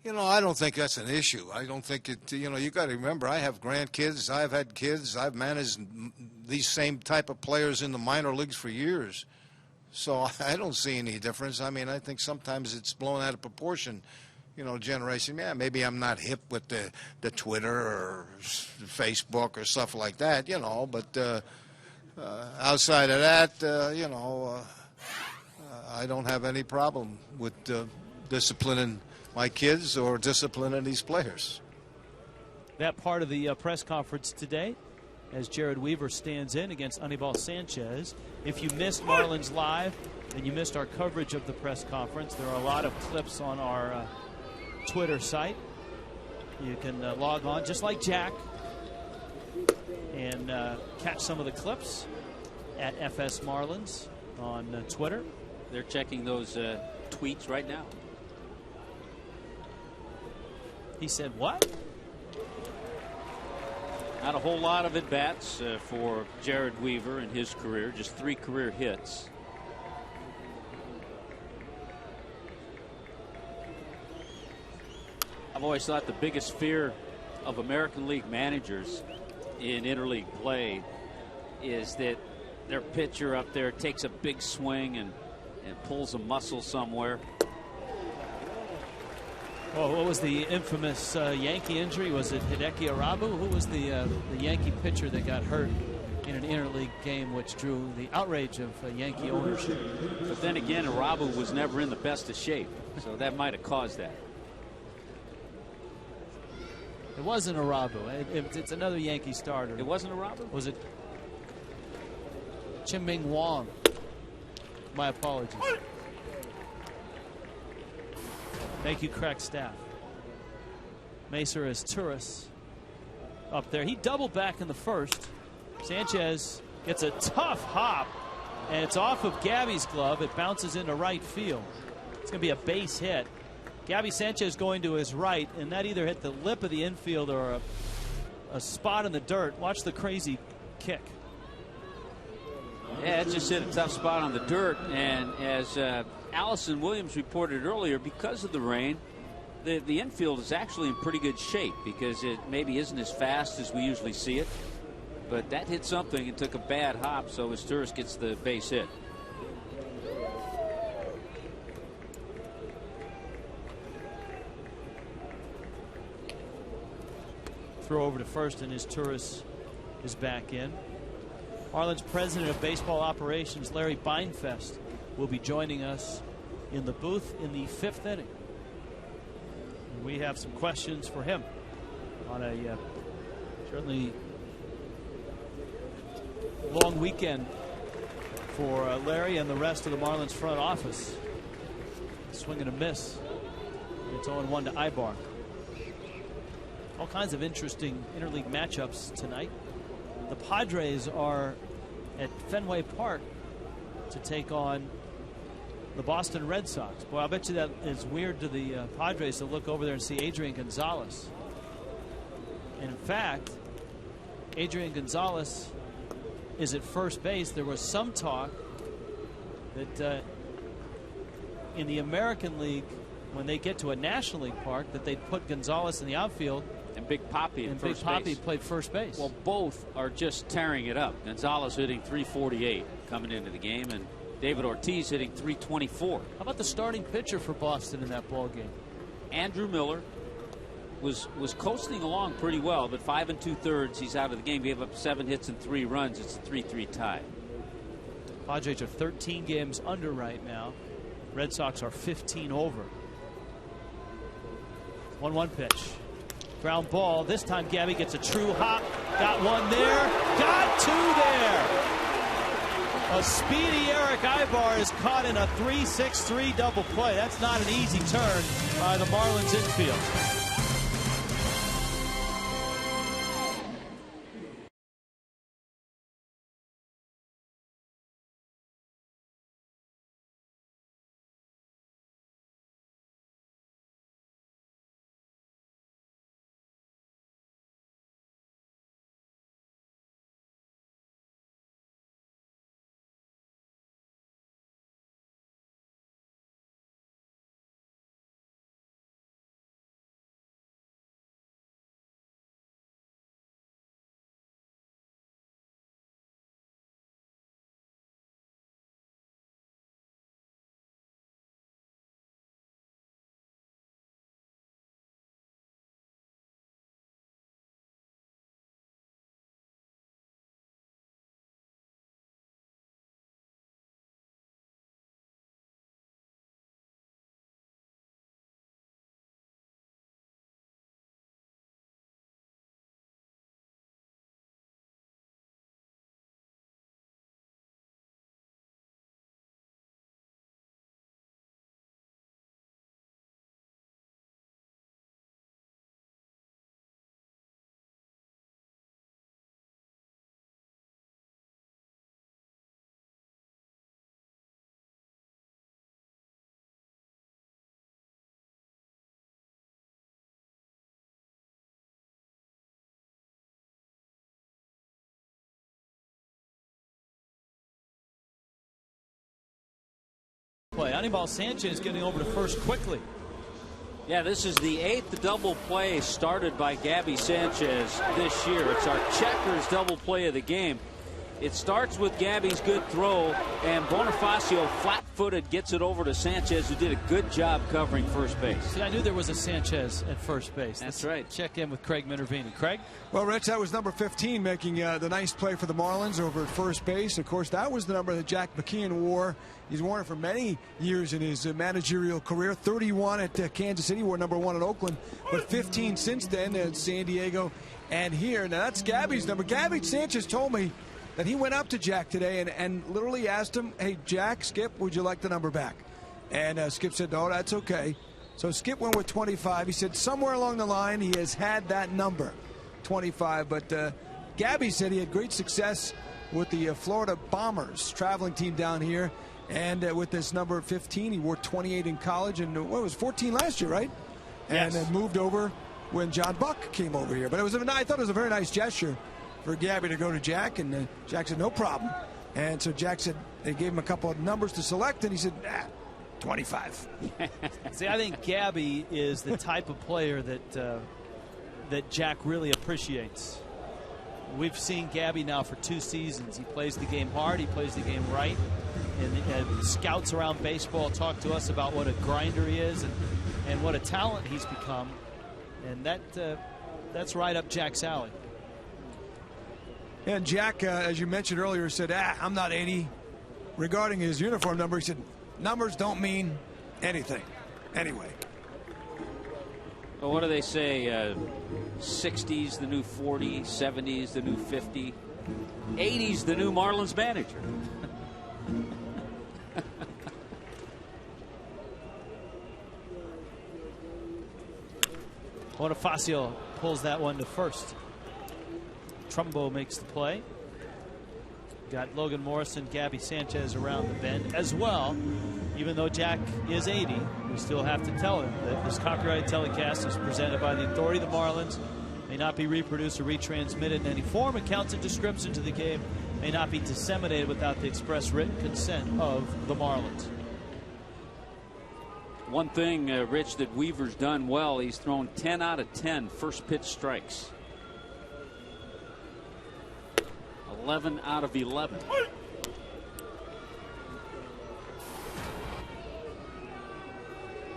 I don't think that's an issue. I don't think it, you got to remember, I have grandkids, I've had kids, I've managed these same type of players in the minor leagues for years. So I don't see any difference. I mean, I think sometimes it's blown out of proportion, generation. Yeah, maybe I'm not hip with the Twitter or Facebook or stuff like that, but outside of that, I don't have any problem with disciplining my kids or disciplining these players. That part of the press conference today, as Jared Weaver stands in against Anibal Sanchez. If you missed Marlins Live, then you missed our coverage of the press conference. There are a lot of clips on our Twitter site. You can log on, just like Jack, and catch some of the clips at FS Marlins on Twitter. They're checking those tweets right now. He said what? Not a whole lot of at-bats for Jared Weaver in his career, just 3 career hits. I've always thought the biggest fear of American League managers in interleague play is that their pitcher up there takes a big swing and pulls a muscle somewhere. Well, what was the infamous Yankee injury? Was it Hideki Arabu? Who was the Yankee pitcher that got hurt in an interleague game, which drew the outrage of Yankee ownership? But then again, Arabu was never in the best of shape, so that might have caused that. It wasn't Arabu. It's another Yankee starter. It wasn't Arabu? Was it Chim-Ming Wong? My apologies. Thank you, crack staff. Mesa is Turris up there. He doubled back in the first. Sanchez gets a tough hop, and it's off of Gabby's glove. It bounces into right field. It's going to be a base hit. Gabby Sanchez going to his right, and that either hit the lip of the infield or a spot in the dirt. Watch the crazy kick. Yeah, it just hit a tough spot on the dirt, and as Allison Williams reported earlier, because of the rain, the infield is actually in pretty good shape because it maybe isn't as fast as we usually see it, but that hit something and took a bad hop, so Asturis gets the base hit. Throw over to first, and his Turris is back in. Marlins president of baseball operations, Larry Beinfest, will be joining us in the booth in the 5th inning. And we have some questions for him on a certainly long weekend for Larry and the rest of the Marlins front office. Swing and a miss. It's 0-1 to Ibar. All kinds of interesting interleague matchups tonight. The Padres are at Fenway Park to take on the Boston Red Sox. Boy, I bet you that is weird to the Padres to look over there and see Adrian Gonzalez. And in fact, Adrian Gonzalez is at first base. There was some talk that in the American League, when they get to a National League park, that they'd put Gonzalez in the outfield. And Big Papi and Big Papi played first base. Well, both are just tearing it up. Gonzalez hitting .348 coming into the game, and David Ortiz hitting .324. How about the starting pitcher for Boston in that ball game? Andrew Miller was coasting along pretty well, but 5 2/3 he's out of the game. Gave up 7 hits and 3 runs. It's a 3-3 tie. Padres are 13 games under right now. Red Sox are 15 over. 1-1 pitch. Ground ball. This time Gabby gets a true hop. Got one there. Got 2 there. A speedy Eric Ibar is caught in a 3-6-3 double play. That's not an easy turn by the Marlins infield. Play. Anibal Sanchez getting over to first quickly. Yeah, this is the 8th double play started by Gabby Sanchez this year. It's our checkers double play of the game. It starts with Gabby's good throw, and Bonifacio flat-footed gets it over to Sanchez, who did a good job covering first base. See, I knew there was a Sanchez at first base. That's right. Check in with Craig Minervini. Craig? Well, Rich, that was number 15 making the nice play for the Marlins over at first base. Of course, that was the number that Jack McKeon wore. He's worn it for many years in his managerial career. 31 at Kansas City, wore number 1 at Oakland, but 15 since then at San Diego and here. Now, that's Gabby's number. Gabby Sanchez told me that he went up to Jack today and literally asked him, hey, Jack, Skip, would you like the number back? And Skip said, no, that's okay. So Skip went with 25. He said somewhere along the line he has had that number, 25. But Gabby said he had great success with the Florida Bombers traveling team down here. And with this number 15, he wore 28 in college and what was 14 last year, right? Yes. And moved over when John Buck came over here. But it was I thought it was a very nice gesture for Gabby to go to Jack, and Jack said no problem. And so Jack said they gave him a couple of numbers to select, and he said 25. See, I think Gabby is the type of player that Jack really appreciates. We've seen Gabby now for 2 seasons. He plays the game hard, he plays the game right, and scouts around baseball talk to us about what a grinder he is and what a talent he's become, and that's right up Jack's alley. And Jack, as you mentioned earlier, said, I'm not 80. Regarding his uniform number, he said, numbers don't mean anything. Anyway. Well, what do they say? 60's the new 40, 70's the new 50, 80's the new Marlins manager. Bonifacio pulls that one to first. Trumbo makes the play. Got Logan Morrison, Gabby Sanchez around the bend as well. Even though Jack is 80, we still have to tell him that this copyrighted telecast is presented by the authority of the Marlins, may not be reproduced or retransmitted in any form. Accounts and descriptions of the game may not be disseminated without the express written consent of the Marlins. One thing, Rich, that Weaver's done well, he's thrown 10 out of 10 first pitch strikes. 11 out of 11.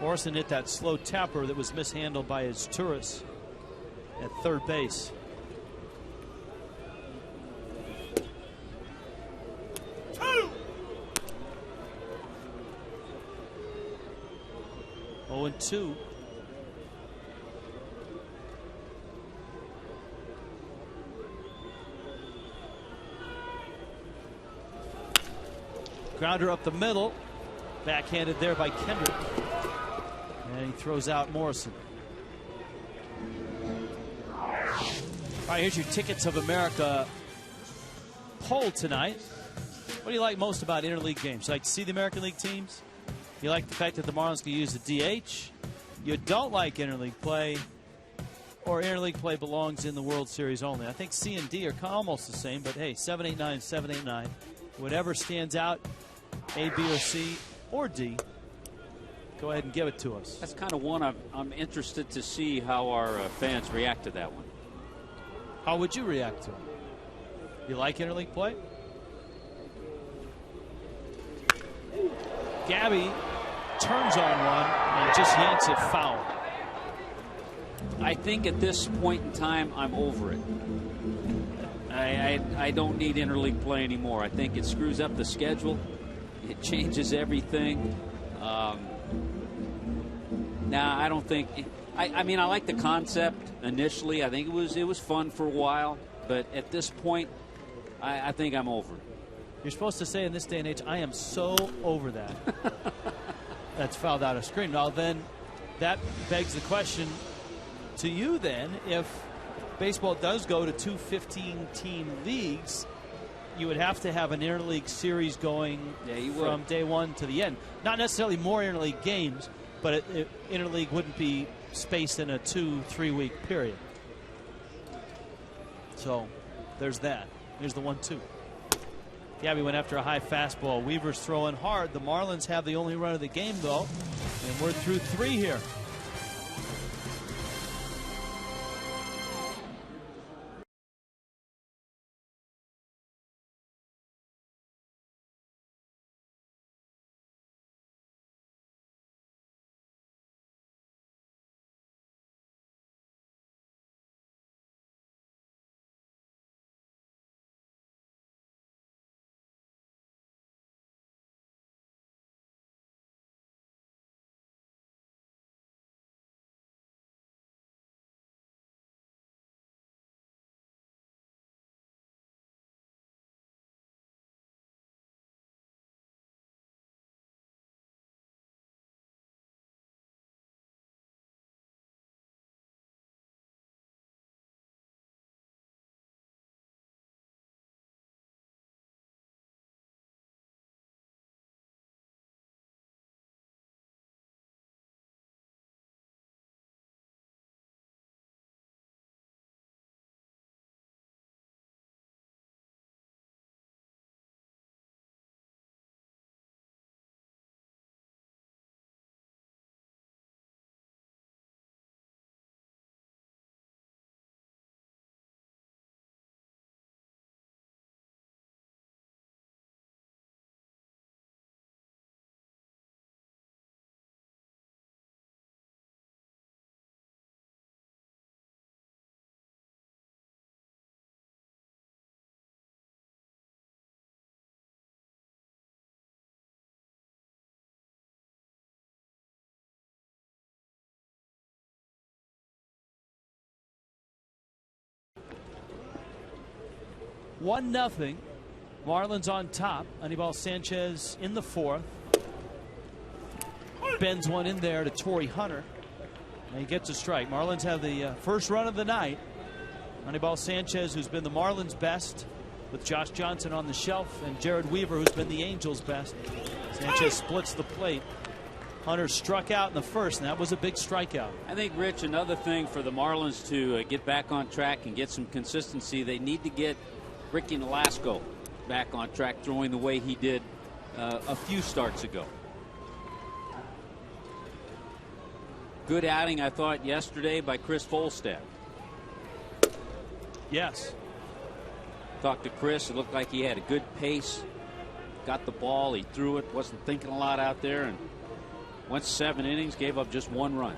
Morrison hit that slow tapper that was mishandled by his Turris at third base. Oh, 0-2. Grounder up the middle. Backhanded there by Kendrick. And he throws out Morrison. All right, here's your Tickets of America poll tonight. What do you like most about interleague games? You like to see the American League teams? You like the fact that the Marlins can use the DH? You don't like interleague play, or interleague play belongs in the World Series only? I think C and D are almost the same, but hey, 789, 789. Whatever stands out, A, B, or C, or D, go ahead and give it to us. That's kind of one I'm interested to see how our fans react to that one. How would you react to it? You like interleague play? Gabby turns on one and just yanks it foul. I think at this point in time, I'm over it. I don't need interleague play anymore. I think it screws up the schedule. It changes everything. I don't think. I mean, I like the concept initially. I think it was fun for a while, but at this point, I think I'm over it. You're supposed to say in this day and age, I am so over that. That's fouled out of screen. Now then, that begs the question to you then, if baseball does go to 2 15-team leagues, you would have to have an interleague series going from day one to the end. Not necessarily more interleague games, but interleague wouldn't be spaced in a 2-3 week period. So there's that. Here's the 1-2. Gabby went after a high fastball. Weaver's throwing hard. The Marlins have the only run of the game, though, and we're through 3 here. One nothing. Marlins on top. Anibal Sanchez in the 4th. Bends one in there to Torrey Hunter. And he gets a strike. Marlins have the first run of the night. Anibal Sanchez, who's been the Marlins' best, with Josh Johnson on the shelf, and Jared Weaver, who's been the Angels' best. Sanchez splits the plate. Hunter struck out in the 1st, and that was a big strikeout. I think, Rich, another thing for the Marlins to get back on track and get some consistency, they need to get Ricky Nolasco back on track, throwing the way he did a few starts ago. Good outing, I thought, yesterday by Chris Folstad. Yes. Talked to Chris. It looked like he had a good pace. Got the ball. He threw it. Wasn't thinking a lot out there. And went 7 innings. Gave up just 1 run.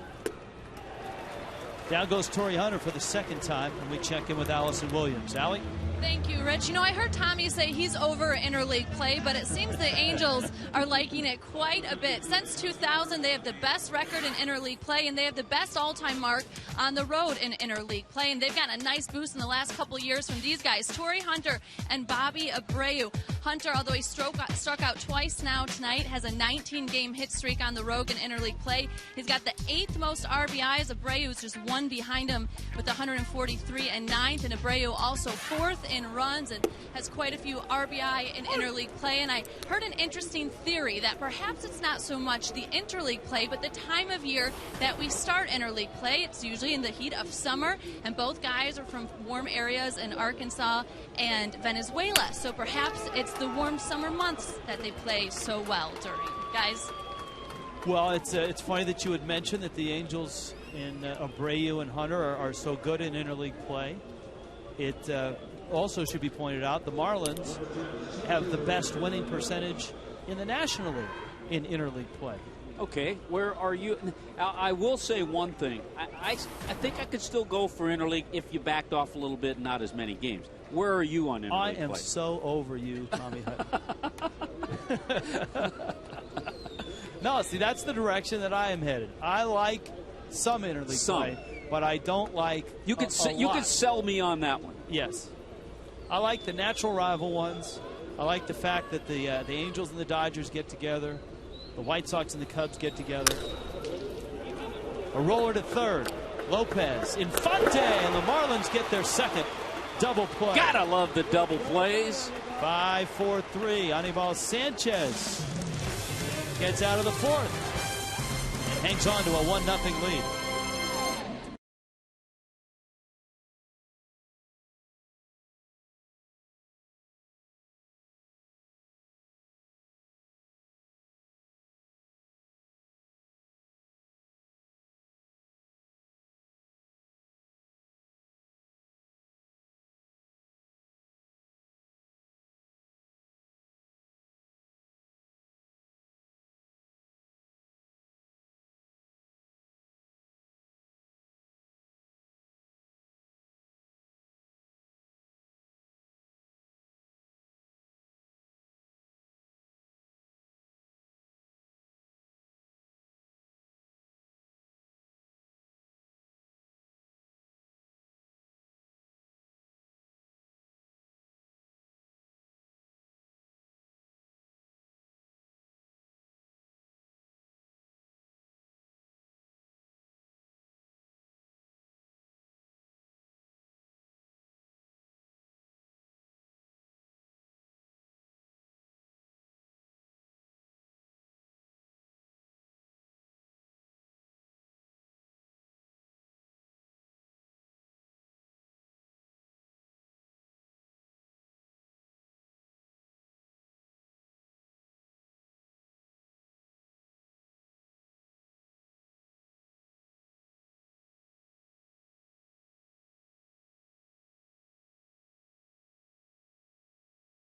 Down goes Torrey Hunter for the 2nd time. And we check in with Allison Williams. Allie? Thank you, Rich. You know, I heard Tommy say he's over interleague play, but it seems the Angels are liking it quite a bit. Since 2000, they have the best record in interleague play, and they have the best all-time mark on the road in interleague play. And they've gotten a nice boost in the last couple years from these guys, Torrey Hunter and Bobby Abreu. Hunter, although he struck out twice now tonight, has a 19-game hit streak on the road in interleague play. He's got the 8th most RBIs. Abreu's just 1 behind him with 143 and 9th, and Abreu also 4th in runs and has quite a few RBI in interleague play. And I heard an interesting theory that perhaps it's not so much the interleague play, but the time of year that we start interleague play. It's usually in the heat of summer, and both guys are from warm areas in Arkansas and Venezuela. So perhaps it's the warm summer months that they play so well during. Guys? Well, it's funny that you would mention that the Angels in Abreu and Hunter are so good in interleague play. It also should be pointed out the Marlins have the best winning percentage in the National League in interleague play. Okay, where are you? I will say one thing. I think I could still go for interleague if you backed off a little bit, not as many games. Where are you on interleague I am play? so over you, Tommy Hutton. No, see, that's the direction that I am headed. I like some interleague play, but I don't like you could sell me on that one. Yes. I like the natural rival ones. I like the fact that the Angels and the Dodgers get together. The White Sox and the Cubs get together. A roller to 3rd. Lopez, Infante, and the Marlins get their 2nd double play. Gotta love the double plays. 5-4-3. Anibal Sanchez gets out of the 4th and hangs on to a 1-0 lead.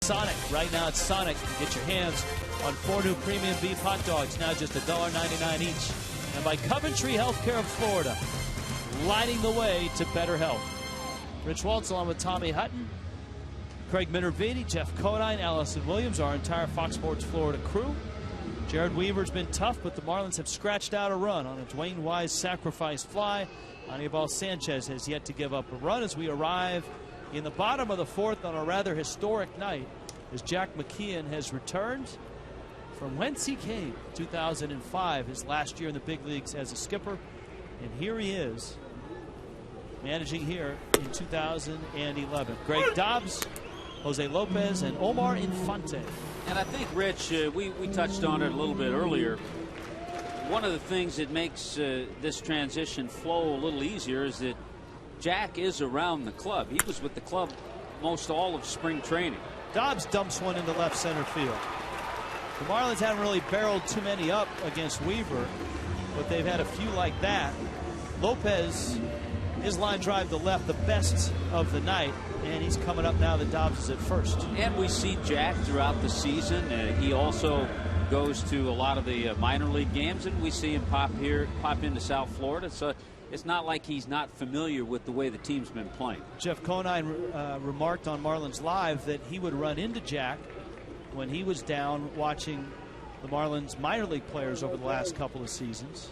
Sonic. Right now it's Sonic. Get your hands on 4 new premium beef hot dogs, now just $1.99 each. And by Coventry Healthcare of Florida, lighting the way to better health. Rich Waltz along with Tommy Hutton, Craig Minervini, Jeff Conine, Allison Williams, our entire Fox Sports Florida crew. Jared Weaver's been tough, but the Marlins have scratched out a run on a Dwayne Wise sacrifice fly. Anibal Sanchez has yet to give up a run as we arrive in the bottom of the 4th on a rather historic night as Jack McKeon has returned from whence he came, 2005, his last year in the big leagues as a skipper. And here he is, managing here in 2011. Greg Dobbs, Jose Lopez, and Omar Infante. And I think, Rich, we touched on it a little bit earlier. One of the things that makes this transition flow a little easier is that Jack is around the club. He was with the club most all of spring training. Dobbs dumps one into left center field. The Marlins haven't really barreled too many up against Weaver, but they've had a few like that. Lopez, his line drive to left, the best of the night, and he's coming up now that Dobbs is at first. And we see Jack throughout the season. He also goes to a lot of the minor league games, and we see him pop into South Florida. So it's not like he's not familiar with the way the team's been playing. Jeff Conine remarked on Marlins Live that he would run into Jack when he was down watching the Marlins minor league players over the last couple of seasons.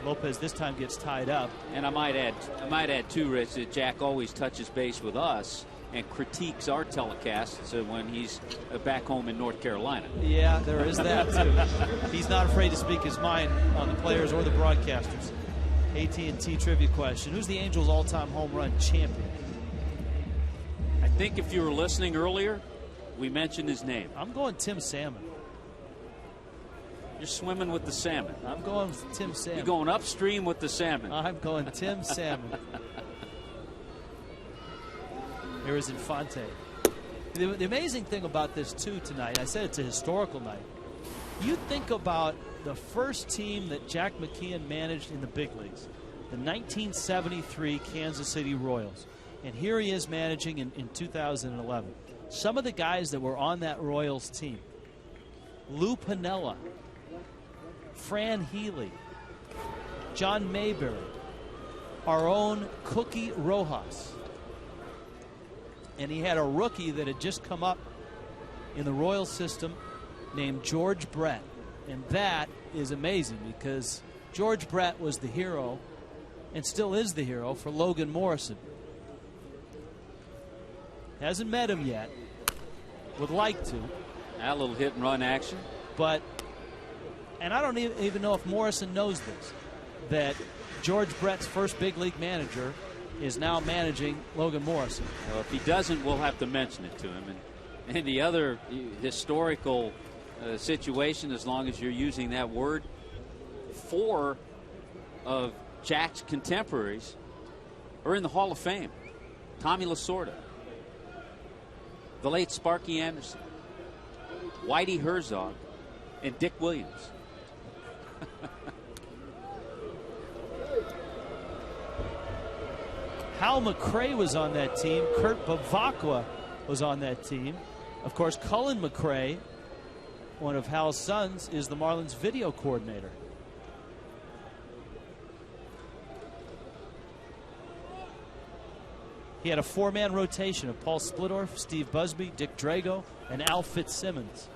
Lopez this time gets tied up. And I might add too, Rich, that Jack always touches base with us and critiques our telecasts when he's back home in North Carolina. Yeah, there is that too. He's not afraid to speak his mind on the players or the broadcasters. AT&T trivia question: who's the Angels' all-time home run champion? I think if you were listening earlier, we mentioned his name. I'm going Tim Salmon. You're swimming with the salmon. I'm going with Tim Salmon. You're going upstream with the salmon. I'm going Tim Salmon. Here is Infante. The amazing thing about this, too, tonight, I said it's a historical night. You think about the first team that Jack McKeon managed in the big leagues, the 1973 Kansas City Royals. And here he is managing in 2011. Some of the guys that were on that Royals team: Lou Piniella, Fran Healy, John Mayberry, our own Cookie Rojas. And he had a rookie that had just come up in the Royal system named George Brett. And that is amazing because George Brett was the hero and still is the hero for Logan Morrison. Hasn't met him yet. Would like to. A little hit and run action. But, and I don't even know if Morrison knows this, that George Brett's first big league manager is now managing Logan Morrison. Well, if he doesn't, we'll have to mention it to him. And the other historical situation, as long as you're using that word, 4 of Jack's contemporaries are in the Hall of Fame. Tommy Lasorda, the late Sparky Anderson, Whitey Herzog, and Dick Williams. Hal McRae was on that team. Kurt Bavacqua was on that team. Of course, Cullen McRae, one of Hal's sons, is the Marlins video coordinator. He had a 4-man rotation of Paul Splittorff, Steve Busby, Dick Drago, and Al Fitzsimmons.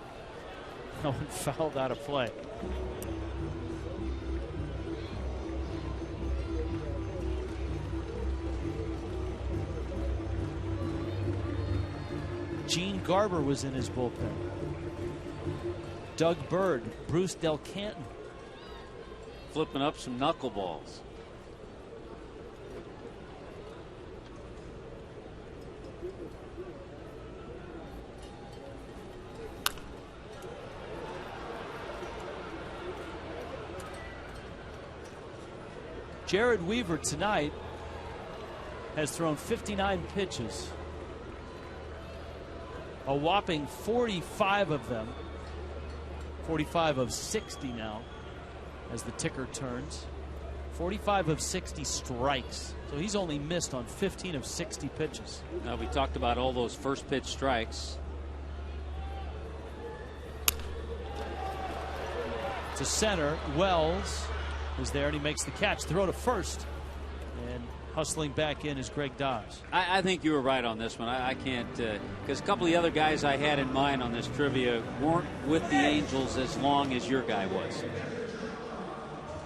No one fouled out of play. Gene Garber was in his bullpen. Doug Bird, Bruce Del Canton. Flipping up some knuckleballs. Jared Weaver tonight has thrown 59 pitches. A whopping 45 of them, 45 of 60 now, as the ticker turns. 45 of 60 strikes. So he's only missed on 15 of 60 pitches. Now, we talked about all those first pitch strikes. To center, Wells is there, and he makes the catch. Throw to first, and hustling back in is Greg Dodds. I think you were right on this one. I can't, because a couple of the other guys I had in mind on this trivia weren't with the Angels as long as your guy was.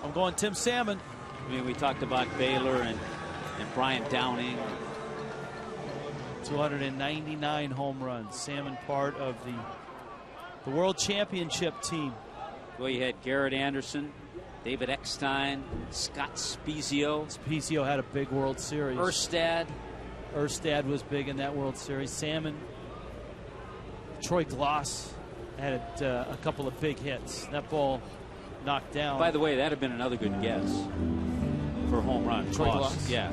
I'm going Tim Salmon. I mean, we talked about Baylor and Brian Downing. 299 home runs. Salmon part of the World Championship team. Well, you had Garrett Anderson, David Eckstein, Scott Spezio. Spezio had a big World Series. Erstad was big in that World Series. Salmon. Troy Gloss had a couple of big hits. That ball knocked down. By the way, that'd have been another good guess for home run. Troy Gloss. Yeah.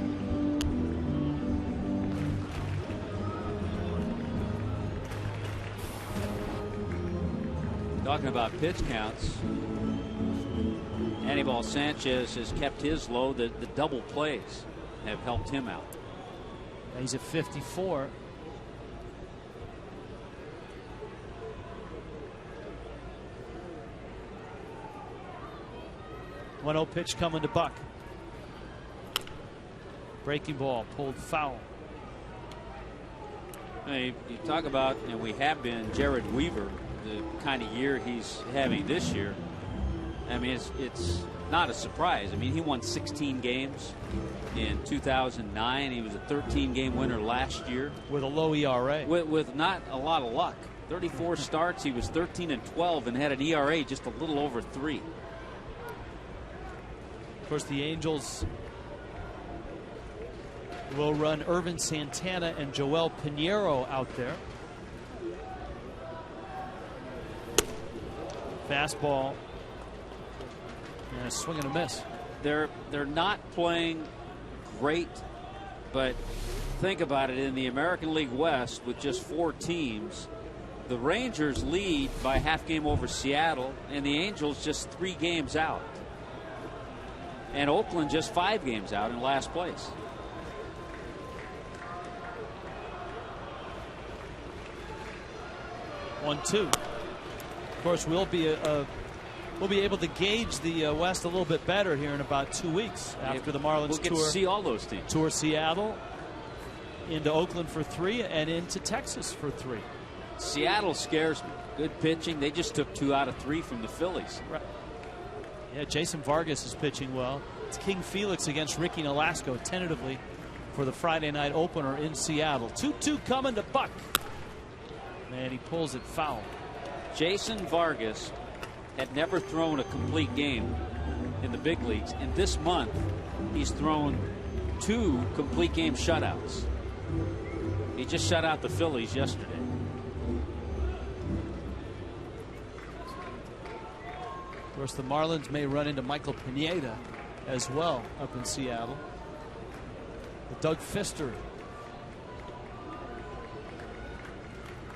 Talking about pitch counts, Anibal Sanchez has kept his low. The double plays have helped him out. He's at 54. One 0 pitch coming to Buck. Breaking ball pulled foul. You talk about, and we have been, Jared Weaver, the kind of year he's having this year. I mean, it's not a surprise. I mean, he won 16 games in 2009. He was a 13-game winner last year with a low ERA. With not a lot of luck. 34 starts. He was 13-12 and had an ERA just a little over 3. Of course, the Angels will run Irvin Santana and Joel Pinheiro out there. Fastball and a swing and a miss. They're not playing great, but think about it. In the American League West, with just 4 teams, the Rangers lead by half game over Seattle, and the Angels just 3 games out, and Oakland just 5 games out in last place. One, two. Of course, we'll be able to gauge the West a little bit better here in about 2 weeks after the Marlins we'll get to see all those teams. Tour Seattle, into Oakland for 3, and into Texas for 3. Seattle scares me. Good pitching. They just took 2 out of 3 from the Phillies. Right. Yeah, Jason Vargas is pitching well. It's King Felix against Ricky Nolasco tentatively for the Friday night opener in Seattle. 2-2 coming to Buck. And he pulls it foul. Jason Vargas had never thrown a complete game in the big leagues, and this month he's thrown 2 complete game shutouts. He just shut out the Phillies yesterday. Of course, the Marlins may run into Michael Pineda as well up in Seattle. Doug Fister,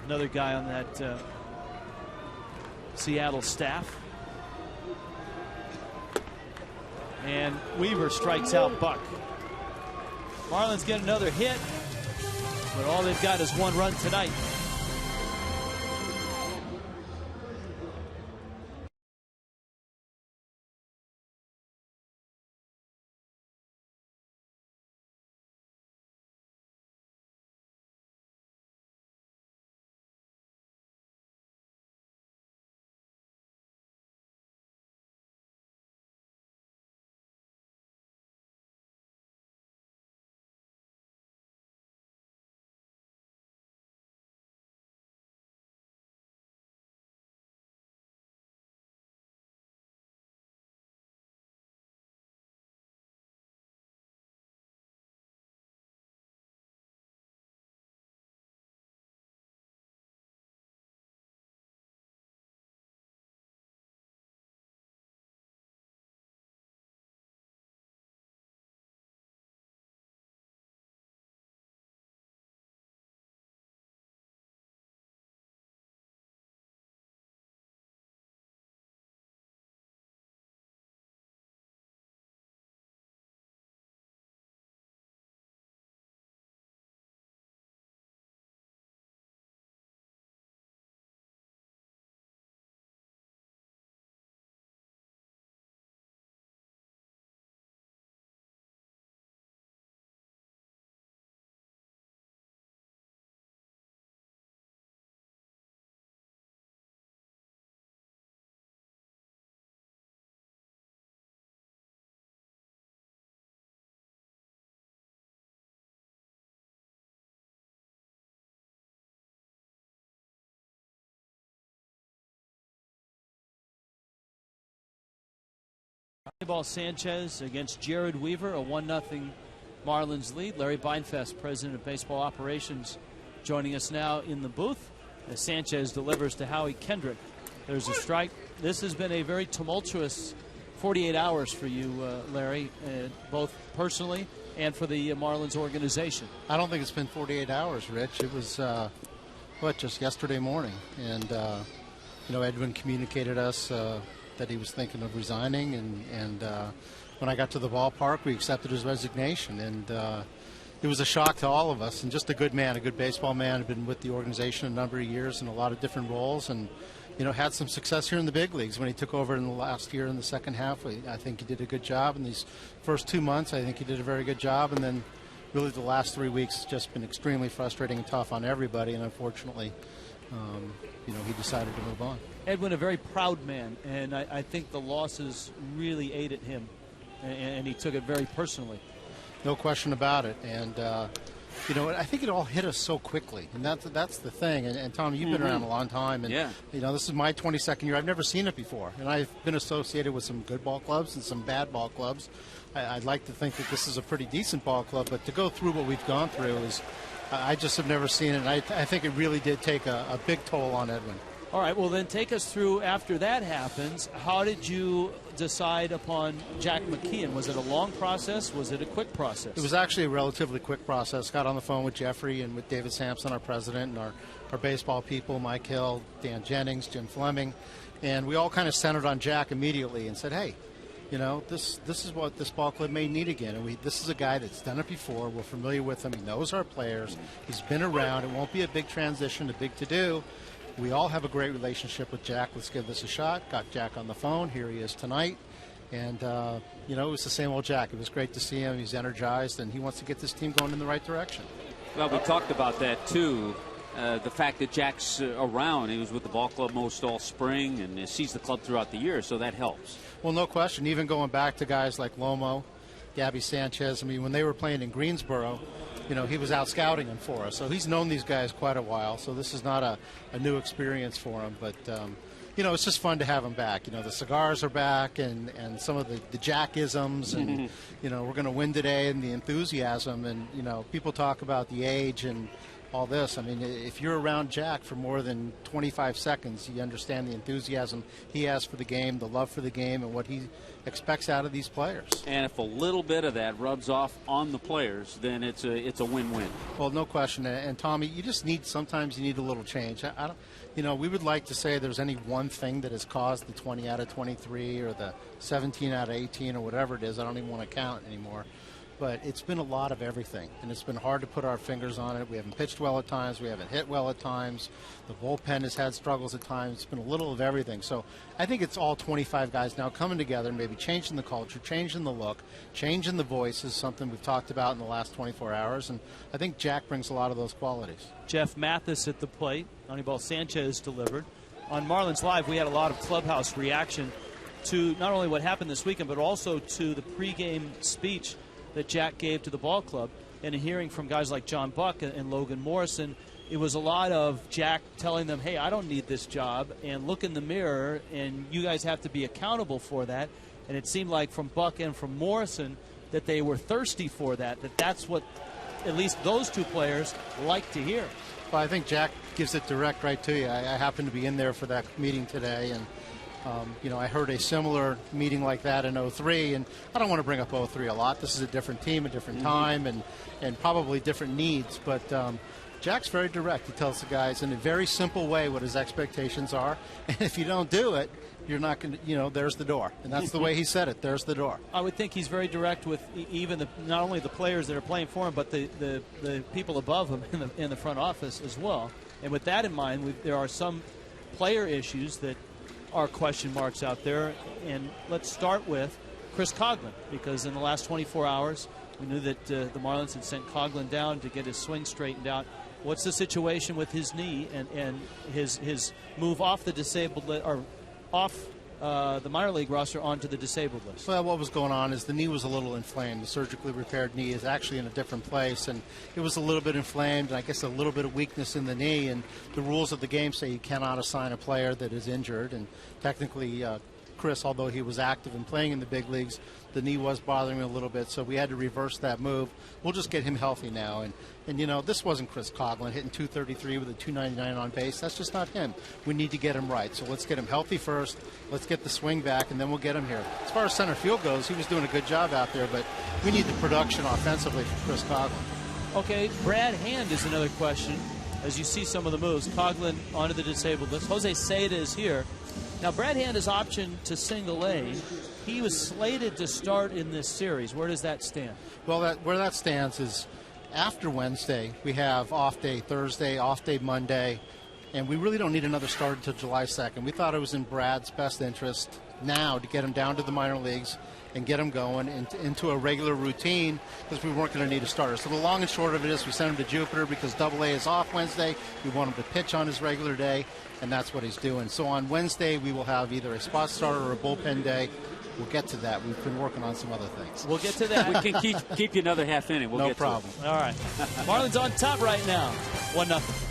another guy on that Seattle staff. And Weaver strikes out Buck. Marlins get another hit, but all they've got is 1 run tonight. Ball Sanchez against Jared Weaver, a 1-0 Marlins lead. Larry Beinfest, president of baseball operations, joining us now in the booth as Sanchez delivers to Howie Kendrick. There's a strike. This has been a very tumultuous 48 hours for you, Larry, both personally and for the Marlins organization. I don't think it's been 48 hours, Rich. It was, just yesterday morning. And, Edwin communicated us that he was thinking of resigning. And when I got to the ballpark, we accepted his resignation. And it was a shock to all of us. And just a good man, a good baseball man, had been with the organization a number of years in a lot of different roles. And had some success here in the big leagues when he took over in the last year in the second half. I think he did a good job in these first 2 months. I think he did a very good job. And then really the last 3 weeks has just been extremely frustrating and tough on everybody. And unfortunately, he decided to move on. Edwin, a very proud man, and I think the losses really ate at him, and he took it very personally. No question about it. And, I think it all hit us so quickly, and that's the thing. And Tom, you've been around a long time, and this is my 22nd year. I've never seen it before, and I've been associated with some good ball clubs and some bad ball clubs. I'd like to think that this is a pretty decent ball club, but to go through what we've gone through is, I just have never seen it. And I think it really did take a big toll on Edwin. All right, well then take us through, after that happens, how did you decide upon Jack McKeon? Was it a long process? Was it a quick process? It was actually a relatively quick process. Got on the phone with Jeffrey and with David Sampson, our president, and our baseball people, Mike Hill, Dan Jennings, Jim Fleming, and we all kind of centered on Jack immediately and said, hey, this is what this ball club may need again. And this is a guy that's done it before. We're familiar with him. He knows our players. He's been around. It won't be a big transition, a big to-do. We all have a great relationship with Jack. Let's give this a shot. Got Jack on the phone. Here he is tonight. And, it was the same old Jack. It was great to see him. He's energized, and he wants to get this team going in the right direction. Well, we talked about that, too. The fact that Jack's around. He was with the ball club most all spring and sees the club throughout the year, so that helps. Well, no question. Even going back to guys like Lomo, Gabby Sanchez, when they were playing in Greensboro, he was out scouting them for us. So he's known these guys quite a while. So this is not a new experience for him. But, it's just fun to have him back. The cigars are back and some of the Jack-isms. And, we're going to win today and the enthusiasm. And, people talk about the age and all this. If you're around Jack for more than 25 seconds, you understand the enthusiasm he has for the game, the love for the game, and what he expects out of these players. And if a little bit of that rubs off on the players, then it's a win-win. Well, no question. And Tommy, sometimes you need a little change. We would like to say there's any one thing that has caused the 20 out of 23 or the 17 out of 18 or whatever it is. I don't even want to count anymore. But it's been a lot of everything, and it's been hard to put our fingers on it. We haven't pitched well at times. We haven't hit well at times. The bullpen has had struggles at times. It's been a little of everything. So I think it's all 25 guys now coming together, maybe changing the culture, changing the look, changing the voice is something we've talked about in the last 24 hours, and I think Jack brings a lot of those qualities. Jeff Mathis at the plate. Anibal Sanchez delivered. On Marlins Live, we had a lot of clubhouse reaction to not only what happened this weekend, but also to the pregame speech that Jack gave to the ball club. And hearing from guys like John Buck and Logan Morrison, it was a lot of Jack telling them, hey, I don't need this job, and look in the mirror, and you guys have to be accountable for that. And it seemed like from Buck and from Morrison that they were thirsty for that's what at least those two players like to hear. Well, I think Jack gives it direct right to you. I happened to be in there for that meeting today, and I heard a similar meeting like that in 03, and I don't want to bring up 03 a lot. This is a different team, a different time, and probably different needs. But Jack's very direct. He tells the guys in a very simple way what his expectations are, and if you don't do it, you're not going to, there's the door. And that's the way he said it. There's the door. I would think he's very direct with even not only the players that are playing for him, but the people above him in the front office as well. And with that in mind, there are some player issues that are question marks out there. And let's start with Chris Coughlin, because in the last 24 hours, we knew that the Marlins had sent Coughlin down to get his swing straightened out. What's the situation with his knee and his move off the disabled or off the minor league roster onto the disabled list? Well, what was going on is the knee was a little inflamed. The surgically repaired knee is actually in a different place, and it was a little bit inflamed, and I guess a little bit of weakness in the knee. And the rules of the game say you cannot assign a player that is injured, and technically Chris, although he was active and playing in the big leagues, the knee was bothering him a little bit, so we had to reverse that move. We'll just get him healthy now. And you know, this wasn't Chris Coughlin hitting 233 with a 299 on base. That's just not him. We need to get him right. So let's get him healthy first. Let's get the swing back, and then we'll get him here. As far as center field goes, he was doing a good job out there, but we need the production offensively from Chris Coughlin. Okay, Brad Hand is another question. As you see some of the moves, Coughlin onto the disabled list. Jose Seda is here. Now, Brad Hand is optioned to single A. He was slated to start in this series. Where does that stand? Well, where that stands is after Wednesday, we have off day Thursday, off day Monday, and we really don't need another start until July 2nd. We thought it was in Brad's best interest now to get him down to the minor leagues and get him going into a regular routine because we weren't going to need a starter. So the long and short of it is we sent him to Jupiter because AA is off Wednesday. We want him to pitch on his regular day, and that's what he's doing. So on Wednesday, we will have either a spot starter or a bullpen day. We'll get to that. We've been working on some other things. We'll get to that. We can keep you another half inning. We'll no get problem. To it. All right. Marlins on top right now. 1-0.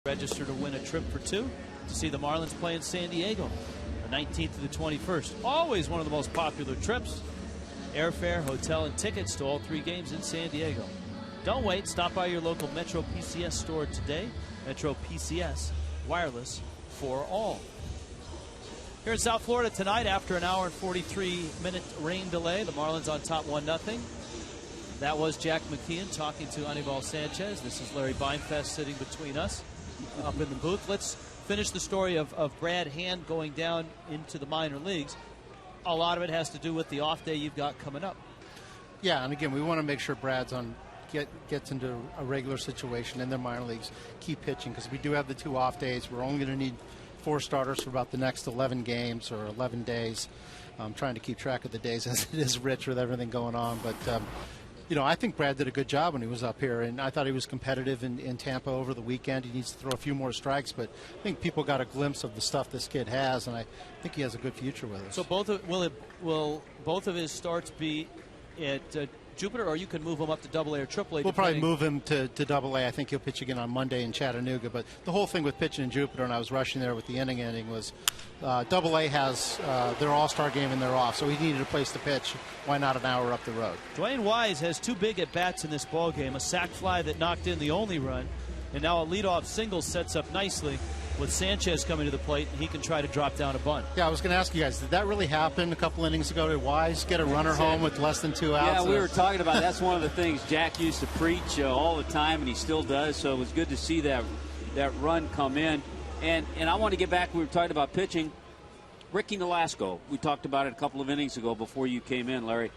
Register to win a trip for two to see the Marlins play in San Diego, the 19th to the 21st. Always one of the most popular trips. Airfare, hotel, and tickets to all three games in San Diego. Don't wait. Stop by your local Metro PCS store today. Metro PCS, wireless for all. Here in South Florida tonight, after an hour and 43-minute rain delay, the Marlins on top 1-0. That was Jack McKeon talking to Anibal Sanchez. This is Larry Beinfest sitting between us up in the booth. Let's finish the story of Brad Hand going down into the minor leagues. A lot of it has to do with the off day you've got coming up. Yeah, and again, we want to make sure Brad's gets into a regular situation in their minor leagues, keep pitching, because we do have the 2 off days. We're only going to need 4 starters for about the next 11 games or 11 days. I'm trying to keep track of the days as it is rich with everything going on, but you know, I think Brad did a good job when he was up here, and I thought he was competitive in Tampa over the weekend. He needs to throw a few more strikes, but I think people got a glimpse of the stuff this kid has, and I think he has a good future with us. So will both of his starts be at Jupiter, or you can move him up to AA or AAA? We'll probably move him to AA. I think he'll pitch again on Monday in Chattanooga. But the whole thing with pitching in Jupiter, and I was rushing there with the inning ending, was AA has their all-star game and they're off, so he needed a place to pitch. Why not an hour up the road? Dwayne Wise has 2 big at-bats in this ball game, a sac fly that knocked in the only run, and now a leadoff single sets up nicely with Sanchez coming to the plate, and he can try to drop down a bunt. Yeah, I was going to ask you guys, did that really happen a couple innings ago? Did Wise get a runner home with less than 2 outs? Yeah, we were talking about that's one of the things Jack used to preach all the time, and he still does, so it was good to see that run come in. And I want to get back, we were talking about pitching. Ricky Nolasco, we talked about it a couple of innings ago before you came in, Larry,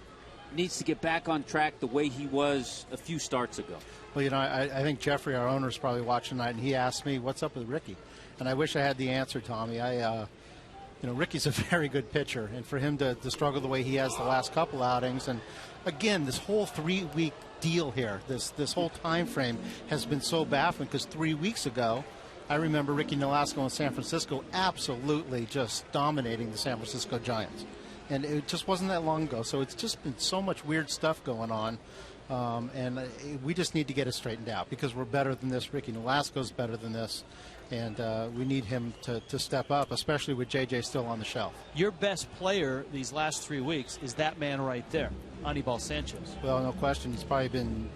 needs to get back on track the way he was a few starts ago. Well, you know, I think Jeffrey, our owner, is probably watching tonight, and he asked me, what's up with Ricky? And I wish I had the answer, Tommy. You know, Ricky's a very good pitcher, and for him to struggle the way he has the last couple outings, and again, this whole 3-week deal here. This whole time frame has been so baffling because 3 weeks ago, I remember Ricky Nolasco in San Francisco absolutely just dominating the San Francisco Giants. And it just wasn't that long ago. So it's just been so much weird stuff going on. And we just need to get it straightened out because we're better than this. Ricky Nolasco's better than this. And we need him to step up, especially with J.J. still on the shelf. Your best player these last 3 weeks is that man right there, Anibal Sanchez. Well, no question. He's probably been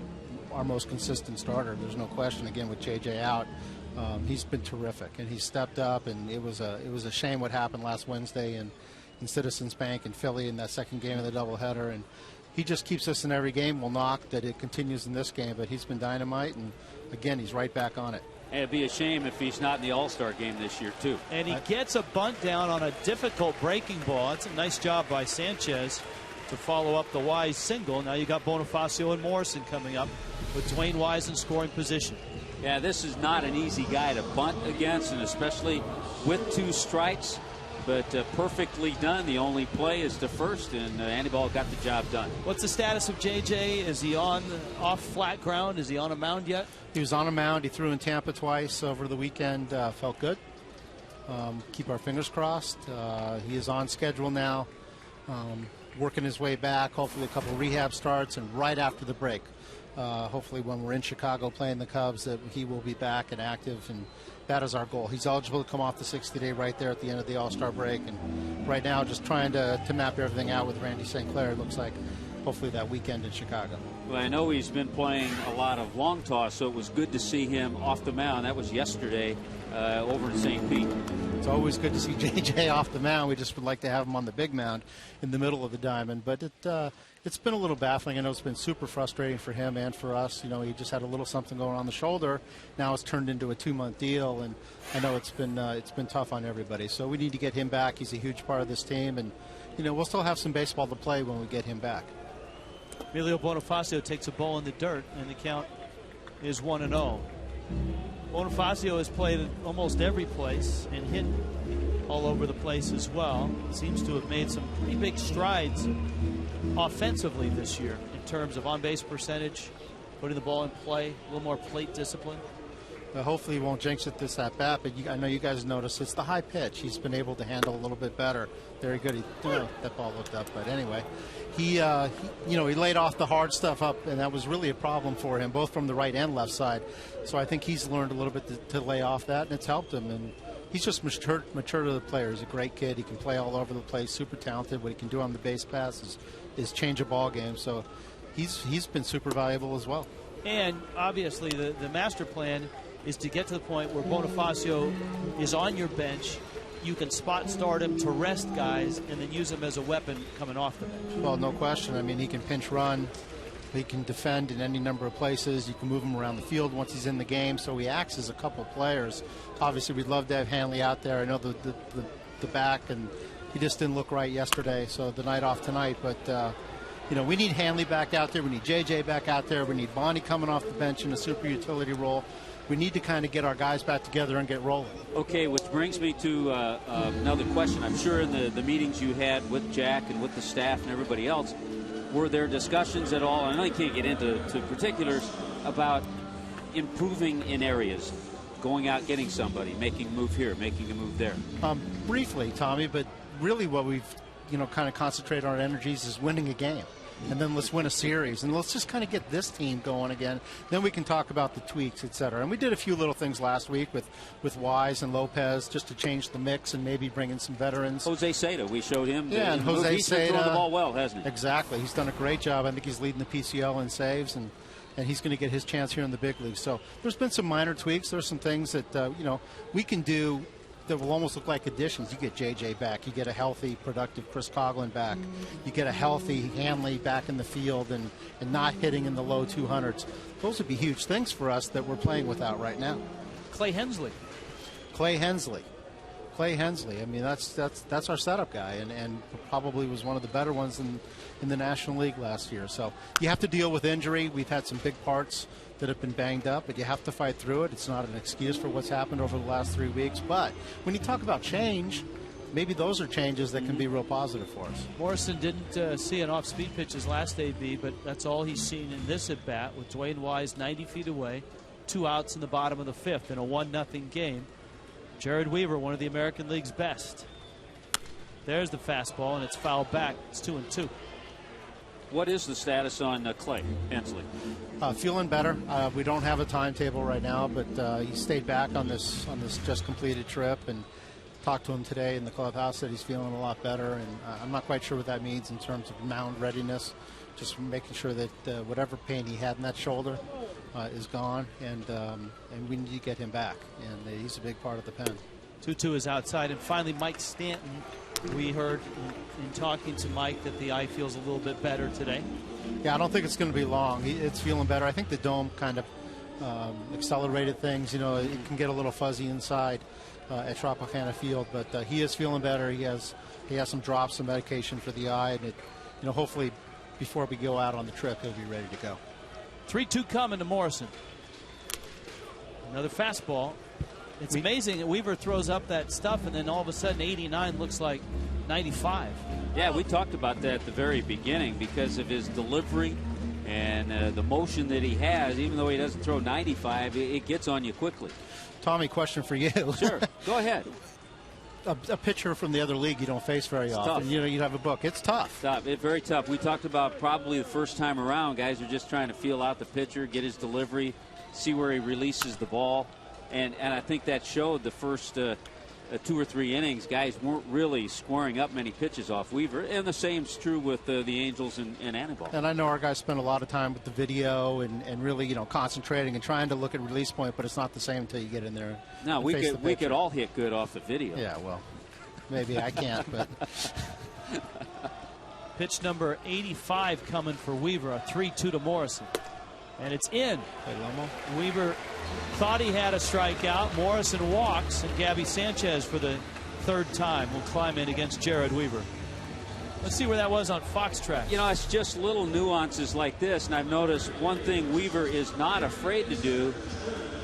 our most consistent starter. There's no question. Again, with J.J. out, he's been terrific, and he's stepped up. And it was a shame what happened last Wednesday in Citizens Bank in Philly in that second game of the doubleheader. And he just keeps us in every game. We'll knock that it continues in this game, but he's been dynamite. And again, he's right back on it. And it'd be a shame if he's not in the All-Star game this year, too. And he gets a bunt down on a difficult breaking ball. That's a nice job by Sanchez to follow up the Wise single. Now you got Bonifacio and Morrison coming up with Dwayne Wise in scoring position. Yeah, this is not an easy guy to bunt against, and especially with 2 strikes. But perfectly done. The only play is to first, and Anibal got the job done. What's the status of J.J.? Is he off flat ground? Is he on a mound yet? He was on a mound. He threw in Tampa twice over the weekend. Felt good. Keep our fingers crossed. He is on schedule now, working his way back. Hopefully a couple of rehab starts, and right after the break, hopefully when we're in Chicago playing the Cubs, that he will be back and active, and that is our goal. He's eligible to come off the 60-day right there at the end of the All-Star break, and right now just trying to map everything out with Randy St. Clair. It looks like hopefully that weekend in Chicago. Well, I know he's been playing a lot of long toss, so it was good to see him off the mound. That was yesterday over in St. Pete. It's always good to see J.J. off the mound. We just would like to have him on the big mound in the middle of the diamond. But it's been a little baffling. I know it's been super frustrating for him and for us. You know, he just had a little something going on the shoulder. Now it's turned into a 2-month deal, and I know it's been tough on everybody. So we need to get him back. He's a huge part of this team, and you know we'll still have some baseball to play when we get him back. Emilio Bonifacio takes a ball in the dirt, and the count is 1-0. Bonifacio has played at almost every place and hit all over the place as well. Seems to have made some pretty big strides offensively this year in terms of on-base percentage, putting the ball in play, a little more plate discipline. Hopefully he won't jinx it this at bat, but I know you guys noticed it's the high pitch. He's been able to handle a little bit better. Very good. That ball looked up, but anyway, he laid off the hard stuff up, and that was really a problem for him, both from the right and left side. So I think he's learned a little bit to lay off that, and it's helped him. And he's just mature to the player. He's a great kid. He can play all over the place. Super talented. What he can do on the base pass is change a ball game. So he's been super valuable as well. And obviously the master plan is to get to the point where Bonifacio is on your bench. You can spot start him to rest guys and then use him as a weapon coming off the bench. Well, no question. I mean, he can pinch run. He can defend in any number of places. You can move him around the field once he's in the game. So he acts as a couple players. Obviously, we'd love to have Hanley out there. I know the back, and he just didn't look right yesterday. So the night off tonight. But, we need Hanley back out there. We need J.J. back out there. We need Bonnie coming off the bench in a super utility role. We need to kind of get our guys back together and get rolling. Okay, which brings me to another question. I'm sure in the meetings you had with Jack and with the staff and everybody else, were there discussions at all? I know you can't get into particulars about improving in areas, going out, getting somebody, making a move here, making a move there. Briefly, Tommy, but really what we've kind of concentrated our energies is winning a game. And then let's win a series, and let's just kind of get this team going again. Then we can talk about the tweaks, et cetera. And we did a few little things last week with Wise and Lopez just to change the mix and maybe bring in some veterans. Jose Seda, we showed him. Yeah, and Jose He's been throwing the ball well, hasn't he? Exactly. He's done a great job. I think he's leading the PCL in saves, and he's going to get his chance here in the big leagues. So there's been some minor tweaks. There's some things that, we can do that will almost look like additions. You get J.J. back. You get a healthy, productive Chris Coughlin back. You get a healthy Hanley back in the field and not hitting in the low 200s. Those would be huge things for us that we're playing without right now. Clay Hensley. I mean, that's our setup guy, and probably was one of the better ones in the National League last year. So you have to deal with injury. We've had some big parts that have been banged up, but you have to fight through it. It's not an excuse for what's happened over the last 3 weeks. But when you talk about change, maybe those are changes that can be real positive for us. Morrison didn't see an off-speed pitch his last AB, but that's all he's seen in this at-bat with Dwayne Wise 90 feet away, 2 outs in the bottom of the 5th in a 1-0 game. Jared Weaver, one of the American League's best. There's the fastball, and it's fouled back. It's 2-2. What is the status on Clay Hensley? Feeling better. We don't have a timetable right now, but he stayed back on this just completed trip, and talked to him today in the clubhouse. Said he's feeling a lot better, and I'm not quite sure what that means in terms of mound readiness. Just making sure that whatever pain he had in that shoulder is gone, and we need to get him back, and he's a big part of the pen. 2-2 is outside, and finally Mike Stanton. We heard in talking to Mike that the eye feels a little bit better today. Yeah, I don't think it's going to be long. It's feeling better. I think the dome kind of accelerated things. You know, it can get a little fuzzy inside at Tropicana Field, but he is feeling better. He has some drops, some medication for the eye, and hopefully before we go out on the trip, he'll be ready to go. 3-2 coming to Morrison. Another fastball. It's amazing that Weaver throws up that stuff, and then all of a sudden 89 looks like 95. Yeah, we talked about that at the very beginning because of his delivery and the motion that he has. Even though he doesn't throw 95, it gets on you quickly. Tommy, question for you. Sure, go ahead. A pitcher from the other league you don't face very often. Tough. You have a book. It's tough. It's very tough. We talked about probably the first time around, guys are just trying to feel out the pitcher, get his delivery, see where he releases the ball. And I think that showed the first 2 or 3 innings. Guys weren't really scoring up many pitches off Weaver. And the same's true with the Angels and Anibal. And I know our guys spend a lot of time with the video and really, concentrating and trying to look at release point, but it's not the same until you get in there. No, we could all hit good off the video. Yeah, well, maybe I can't, but. Pitch number 85 coming for Weaver, a 3-2 to Morrison. And it's in. Weaver thought he had a strikeout. Morrison walks, and Gabby Sanchez for the 3rd time will climb in against Jared Weaver. Let's see where that was on Fox Track. It's just little nuances like this, and I've noticed one thing Weaver is not afraid to do,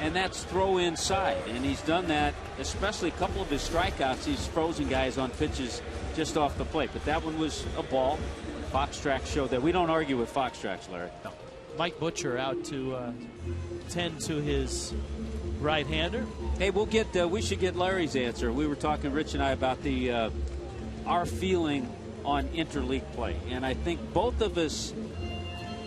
and that's throw inside. And he's done that, especially a couple of his strikeouts. He's frozen guys on pitches just off the plate. But that one was a ball. Fox Track showed that. We don't argue with Fox Tracks, Larry. No. Mike Butcher out to tend to his right-hander. Hey, we should get Larry's answer. We were talking, Rich and I, about our feeling on interleague play, and I think both of us,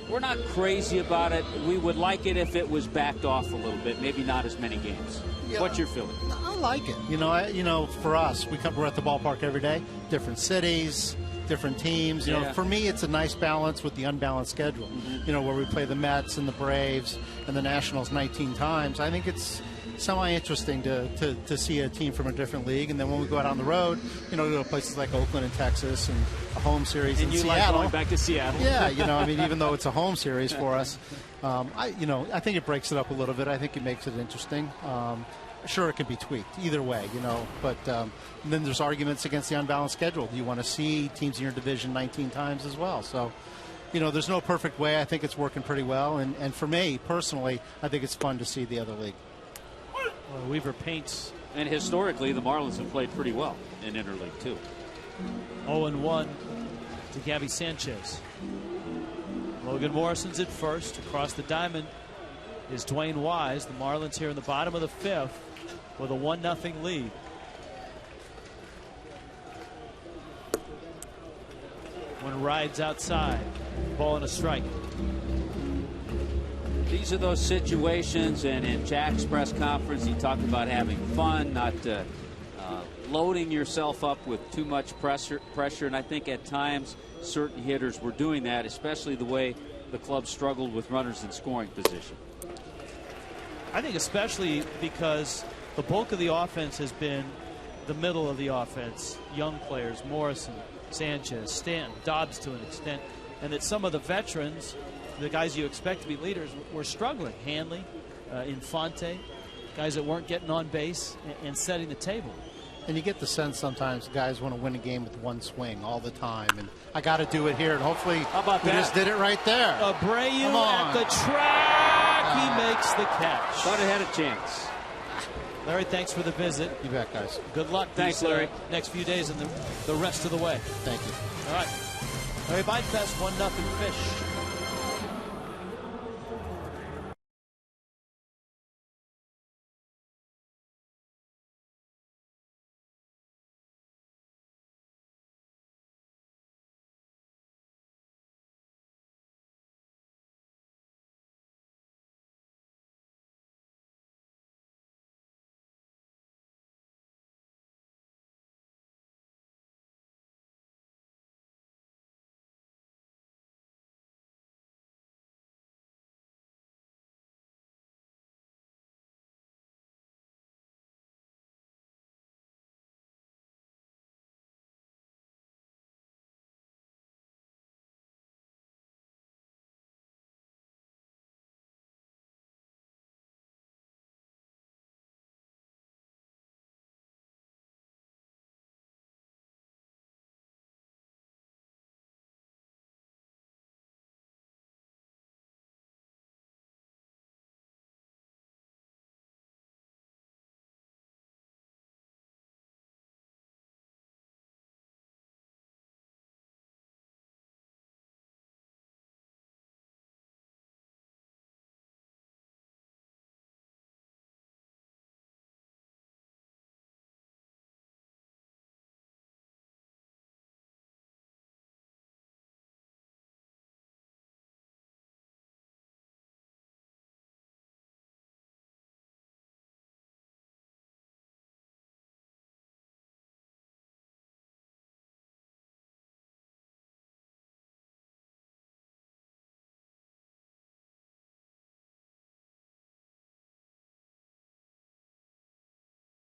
we're not crazy about it. We would like it if it was backed off a little bit, maybe not as many games. Yeah, what's your feeling? I like it. For us, we're at the ballpark every day, different cities, different teams. For me, it's a nice balance with the unbalanced schedule. Where we play the Mets and the Braves and the Nationals 19 times. I think it's semi-interesting to see a team from a different league. And then when we go out on the road, to places like Oakland and Texas and a home series in Seattle. Like going back to Seattle. Yeah, even though it's a home series for us, I think it breaks it up a little bit. I think it makes it interesting. Sure, it can be tweaked either way, but then there's arguments against the unbalanced schedule. Do you want to see teams in your division 19 times as well? So, there's no perfect way. I think it's working pretty well. And for me, personally, I think it's fun to see the other league. Well, Weaver paints. And historically, the Marlins have played pretty well in interleague, too. 0-1 to Gabby Sanchez. Logan Morrison's at first. Across the diamond is Dwayne Wise. The Marlins here in the bottom of the 5th with a 1-0 lead. One rides outside. Ball and a strike. These are those situations, and in Jack's press conference, he talked about having fun, not loading yourself up with too much pressure. And I think at times certain hitters were doing that, especially the way the club struggled with runners in scoring position. I think especially because the bulk of the offense has been the middle of the offense. Young players, Morrison, Sanchez, Stanton, Dobbs to an extent. And that some of the veterans, the guys you expect to be leaders, were struggling. Hanley, Infante, guys that weren't getting on base and setting the table. And you get the sense sometimes guys want to win a game with one swing all the time. And I got to do it here. And hopefully he just did it right there. Abreu at the track. He makes the catch. Thought it had a chance. Larry, thanks for the visit. You bet, guys. Good luck. Thanks, these, Larry. Next few days and the rest of the way. Thank you. All right. Larry Beinfest, 1-0 Fish.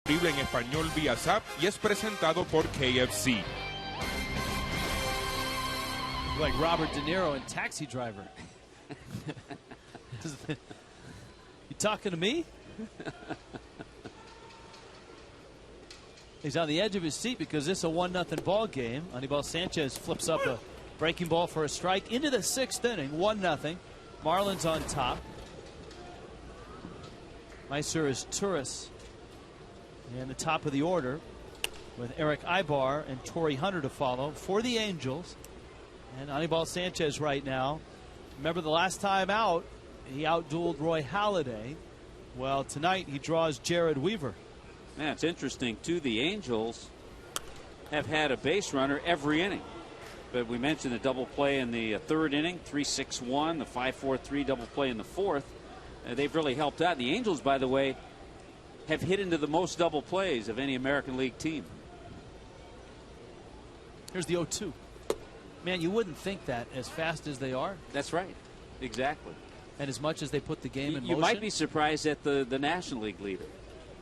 En español vía Zap y es presentado por KFC. Like Robert De Niro in Taxi Driver. You talking to me? He's on the edge of his seat because this is a 1-0 ball game. Anibal Sanchez flips up a breaking ball for a strike into the 6th inning. 1-0. Marlins on top. Meister is Turris in the top of the order with Eric Ibar and Torrey Hunter to follow for the Angels. And Anibal Sanchez right now. Remember the last time out, he outdueled Roy Halladay. Well, tonight he draws Jared Weaver. Man, it's interesting, too. The Angels have had a base runner every inning. But we mentioned the double play in the 3rd inning, 3-6-1, the 5-4-3 double play in the 4th. They've really helped out. The Angels, by the way, have hit into the most double plays of any American League team. Here's the 0-2. Man, you wouldn't think that as fast as they are. That's right. Exactly. And as much as they put the game in motion. You might be surprised at the National League leader,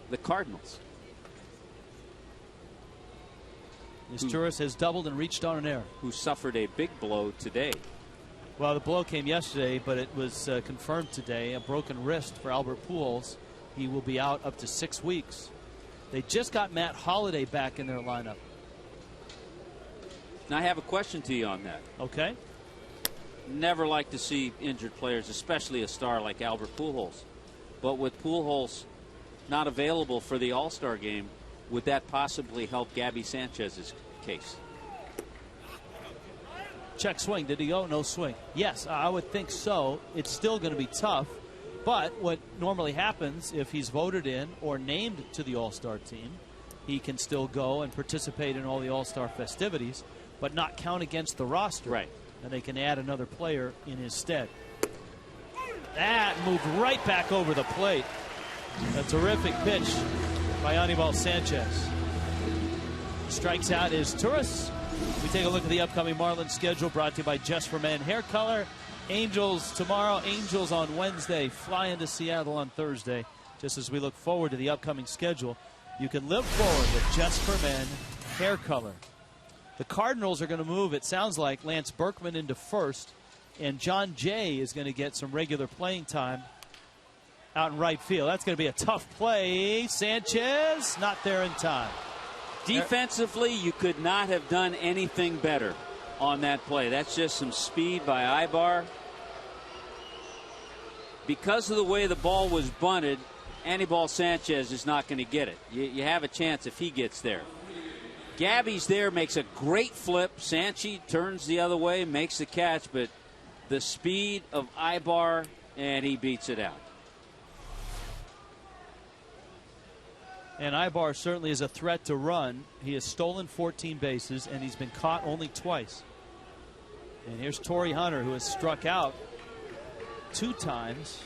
the Cardinals. Turris has doubled and reached on an error. Who suffered a big blow today. Well, the blow came yesterday, but it was confirmed today. A broken wrist for Albert Pujols. He will be out up to 6 weeks. They just got Matt Holliday back in their lineup. Now, I have a question to you on that. Okay. Never like to see injured players, especially a star like Albert Pujols. But with Pujols not available for the All-Star game, would that possibly help Gabby Sanchez's case? Check swing. Did he go? No swing. Yes, I would think so. It's still going to be tough. But what normally happens if he's voted in or named to the All-Star team, he can still go and participate in all the All-Star festivities, but not count against the roster. Right. And they can add another player in his stead. That moved right back over the plate. A terrific pitch by Anibal Sanchez. Strikes out is Turris. We take a look at the upcoming Marlins schedule brought to you by Just for Men Hair Color. Angels tomorrow, Angels on Wednesday, fly into Seattle on Thursday. Just as we look forward to the upcoming schedule, you can live forward with Just for Men Hair Color. The Cardinals are going to move, it sounds like, Lance Berkman into first, and John Jay is going to get some regular playing time out in right field. That's going to be a tough play. Sanchez not there in time. Defensively, you could not have done anything better on that play. That's just some speed by Ibar. Because of the way the ball was bunted, Anibal Sanchez is not going to get it. You have a chance if he gets there. Gabby's there, makes a great flip. Sanchi turns the other way, makes the catch, but the speed of Ibar, and he beats it out. And Ibar certainly is a threat to run. He has stolen 14 bases, and he's been caught only twice. And here's Torrey Hunter, who has struck out 2 times.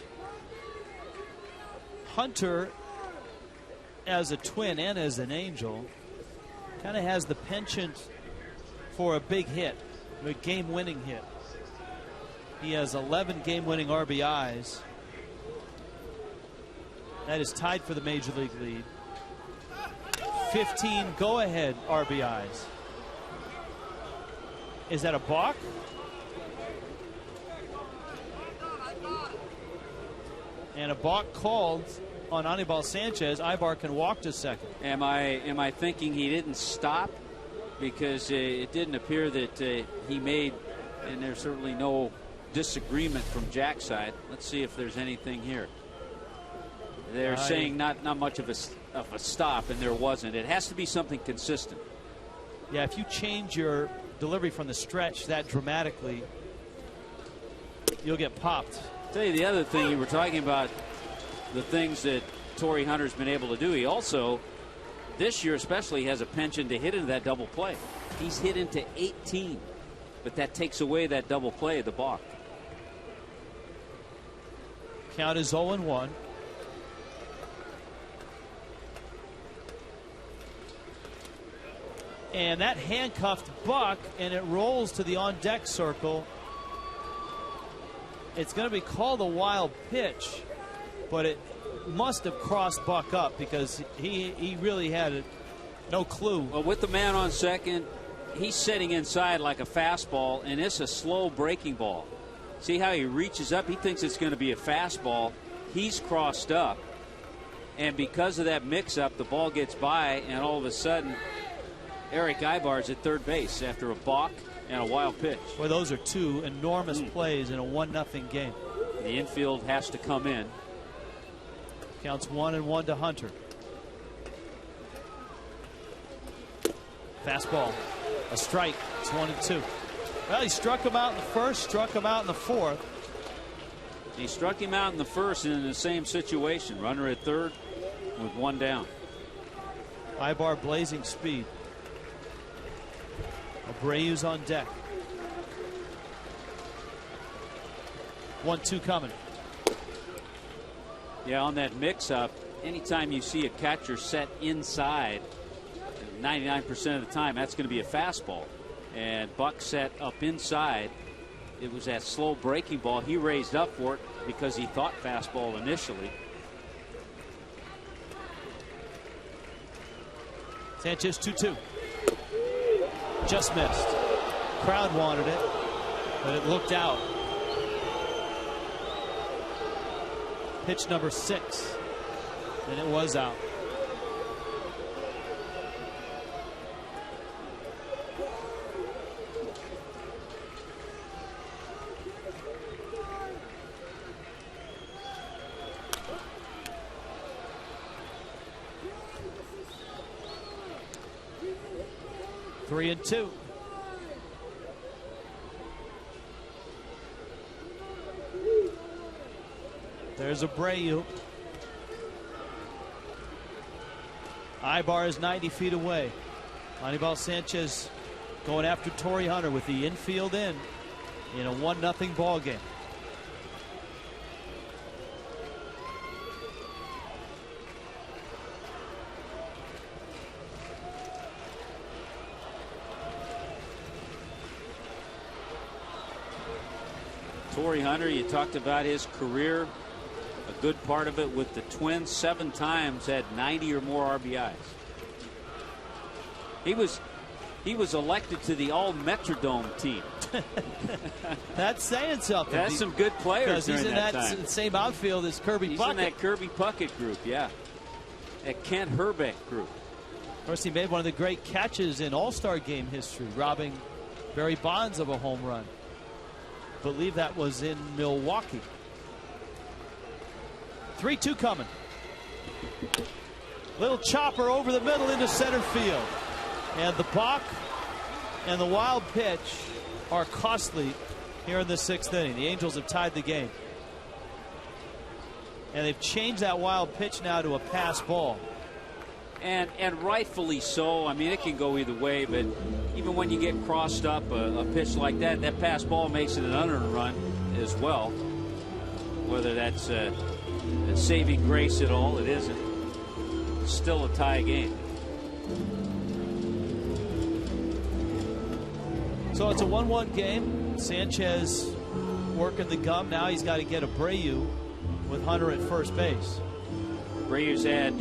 Hunter, as a twin and as an angel, kind of has the penchant for a big hit, a game-winning hit. He has 11 game-winning RBIs. That is tied for the Major League lead. 15 go-ahead RBIs. Is that a balk? And a balk called on Anibal Sanchez. Ibar can walk to second. Am I thinking he didn't stop? Because it didn't appear that he made, and there's certainly no disagreement from Jack's side. Let's see if there's anything here. They're saying not much of a stop, and there wasn't. It has to be something consistent. Yeah, if you change your delivery from the stretch that dramatically, you'll get popped. I'll tell you the other thing, you were talking about the things that Torrey Hunter's been able to do. He also, this year especially, has a penchant to hit into that double play. He's hit into 18, but that takes away that double play, the balk. Count is 0-1. And that handcuffed Buck, and it rolls to the on-deck circle. It's going to be called a wild pitch, but it must have crossed Buck up because he really had no clue. Well, with the man on second, he's sitting inside like a fastball, and it's a slow breaking ball. See how he reaches up? He thinks it's going to be a fastball. He's crossed up, and because of that mix-up, the ball gets by, and all of a sudden, Eric Ibar's at third base after a balk and a wild pitch. Well, those are 2 enormous plays in a 1-0 game. The infield has to come in. Counts 1-1 to Hunter. Fastball, a strike. It's 1-2. Well, he struck him out in the first, struck him out in the fourth. He struck him out in the first and in the same situation. Runner at third with 1 down. Ibar blazing speed. Abreu's on deck. 1-2 coming. Yeah, on that mix-up, anytime you see a catcher set inside, 99% of the time, that's going to be a fastball. And Buck set up inside. It was that slow breaking ball. He raised up for it because he thought fastball initially. Sanchez 2-2. Just missed. Crowd wanted it, but it looked out. Pitch number 6, and it was out. Three and 2. There's Abreu. Ibar is 90 feet away. Anibal Sanchez going after Torrey Hunter with the infield in a 1-0 ball game. Torrey Hunter, you talked about his career, a good part of it with the Twins, 7 times had 90 or more RBIs. He was elected to the All-Metrodome team. That's saying something. That's some good players because he's in that time. Same outfield as Kirby Puckett. He's in that Kirby Puckett group, yeah. That Kent Herbeck group. Of course, he made one of the great catches in All-Star game history, robbing Barry Bonds of a home run. Believe that was in Milwaukee. 3-2 coming. Little chopper over the middle into center field. And the balk and the wild pitch are costly here in the 6th inning. The Angels have tied the game. And they've changed that wild pitch now to a pass ball. And rightfully so. I mean, it can go either way, but even when you get crossed up a pitch like that, that pass ball makes it an unearned run as well. Whether that's a saving grace at all, it isn't. It's still a tie game. So it's a 1-1 game. Sanchez working the gum. Now he's got to get Abreu with Hunter at first base. Abreu's had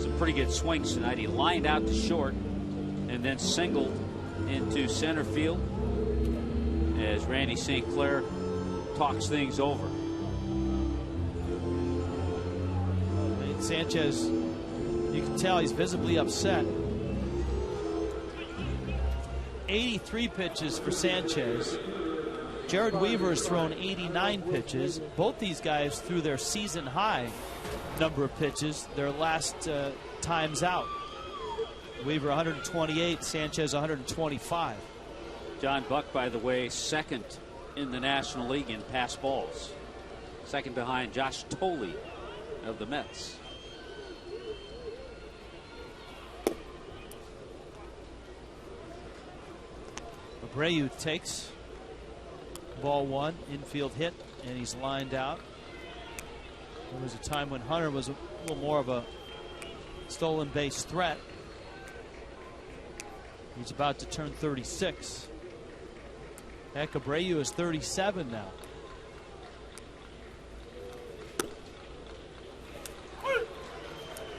some pretty good swings tonight. He lined out to short and then singled into center field as Randy St. Clair talks things over. Sanchez, you can tell he's visibly upset. 83 pitches for Sanchez. Jared Weaver has thrown 89 pitches. Both these guys threw their season high number of pitches their last times out. Weaver 128, Sanchez 125. John Buck, by the way, second in the National League in pass balls. Second behind Josh Tolley of the Mets. Abreu takes ball 1, infield hit, and he's lined out. There was a time when Hunter was a little more of a stolen base threat. He's about to turn 36. Heck, Abreu is 37 now.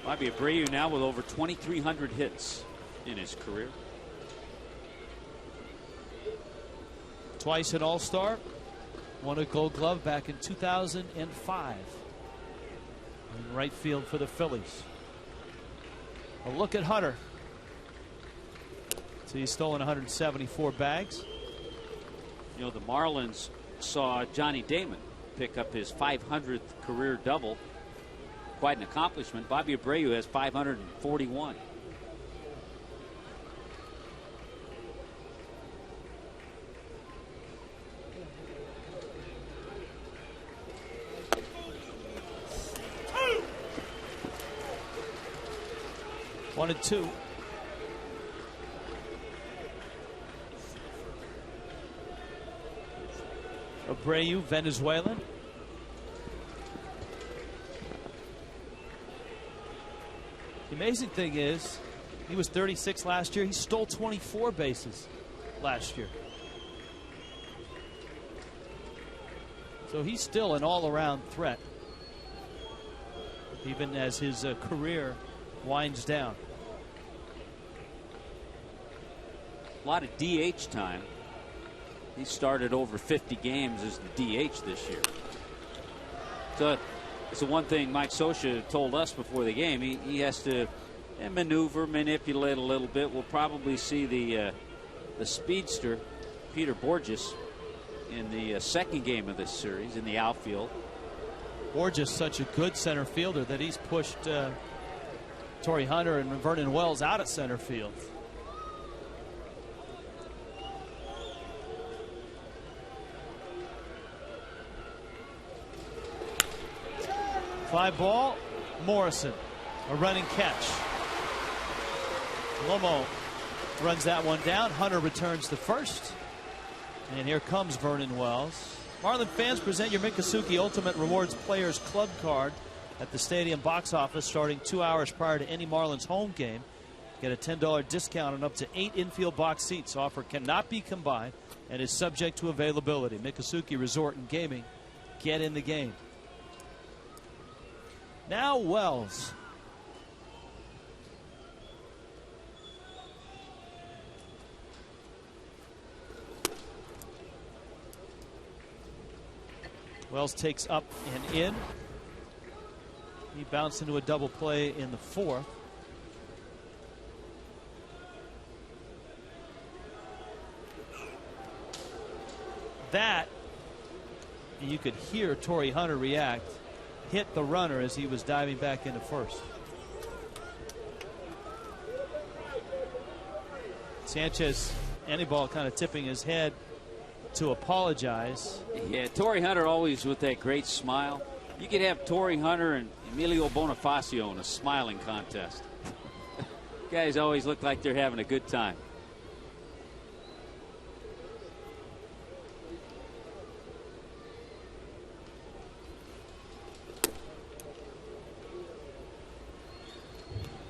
Might be Abreu now with over 2,300 hits in his career. Twice an All-Star. Won a Gold Glove back in 2005. In right field for the Phillies. A look at Hunter. So he's stolen 174 bags. You know, the Marlins saw Johnny Damon pick up his 500th career double. Quite an accomplishment. Bobby Abreu has 541. One and two. Abreu, Venezuelan. The amazing thing is, he was 36 last year. He stole 24 bases last year. So he's still an all-around threat, even as his career winds down. A lot of DH time. He started over 50 games as the DH this year. So it's the one thing Mike Scioscia told us before the game. He has to maneuver, manipulate a little bit. We'll probably see the speedster, Peter Borges, in the second game of this series in the outfield. Borges such a good center fielder that he's pushed Torrey Hunter and Vernon Wells out at center field. Fly ball, Morrison, a running catch. Lomo runs that one down. Hunter returns to first. And here comes Vernon Wells. Marlin fans, present your Miccosukee Ultimate Rewards Players Club card at the stadium box office starting 2 hours prior to any Marlins home game. Get a $10 discount on up to 8 infield box seats. Offer cannot be combined and is subject to availability. Miccosukee Resort and Gaming. Get in the game. Now Wells. Wells takes up and in. He bounced into a double play in the fourth. That, you could hear Torrey Hunter react, hit the runner as he was diving back into first. Sanchez, Anibal kind of tipping his head to apologize. Yeah, Torrey Hunter always with that great smile. You could have Torrey Hunter and Emilio Bonifacio in a smiling contest. Guys always look like they're having a good time.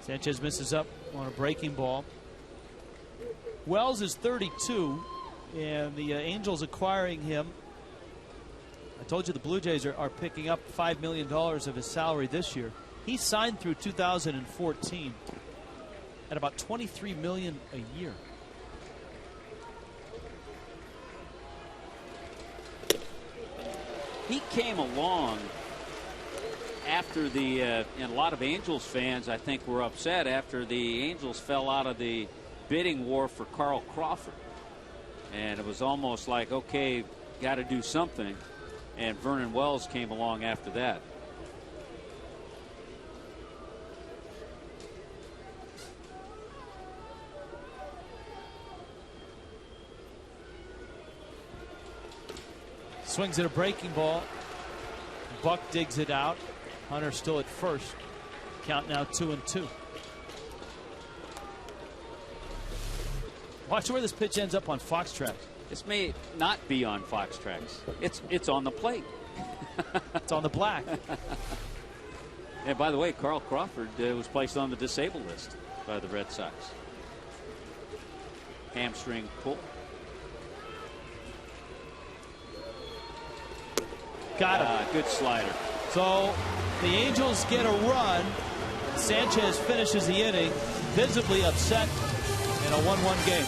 Sanchez misses up on a breaking ball. Wells is 32, and the Angels acquiring him. I told you the Blue Jays are picking up $5 million of his salary this year. He signed through 2014 at about $23 million a year. He came along after the, and a lot of Angels fans, I think, were upset after the Angels fell out of the bidding war for Carl Crawford. And it was almost like, okay, got to do something. And Vernon Wells came along after that. Swings at a breaking ball. Buck digs it out. Hunter still at first. Count now 2-2. Watch where this pitch ends up on Fox Tracks. This may not be on Fox Tracks. It's on the plate. It's on the black. And by the way, Carl Crawford was placed on the disabled list by the Red Sox. Hamstring pull. Got him. Good slider. So the Angels get a run. Sanchez finishes the inning, visibly upset in a 1-1 game.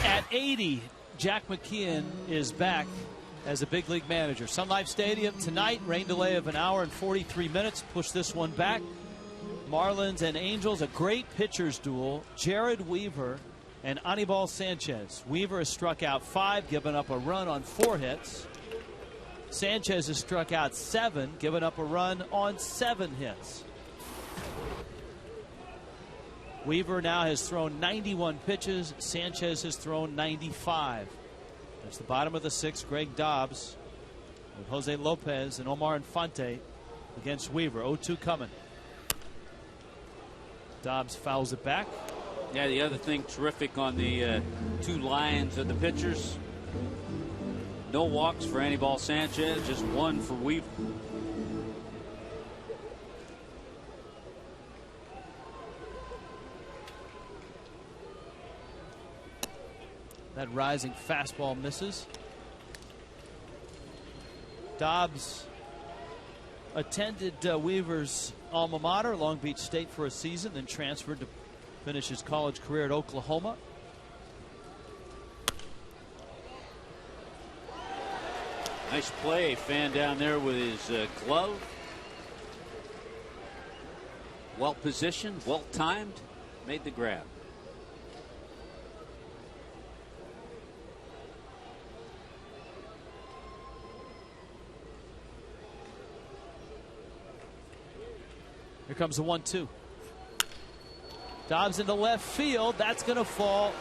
At 80, Jack McKeon is back as a big league manager. Sun Life Stadium tonight, rain delay of 1 hour and 43 minutes. Push this one back. Marlins and Angels, a great pitchers duel. Jared Weaver and Anibal Sanchez. Weaver has struck out 5, given up a run on 4 hits. Sanchez has struck out 7, given up a run on 7 hits. Weaver now has thrown 91 pitches. Sanchez has thrown 95. That's the bottom of the 6th. Greg Dobbs with Jose Lopez and Omar Infante against Weaver. 0-2 coming. Dobbs fouls it back. Yeah, the other thing terrific on the 2 lines of the pitchers. No walks for Anibal Sanchez, just 1 for Weaver. That rising fastball misses. Dobbs attended Weaver's alma mater, Long Beach State, for a season, then transferred to finish his college career at Oklahoma. Nice play. Fan down there with his glove. Well positioned, well timed, made the grab. Here comes the 1-2. Dobbs into left field. That's going to fall.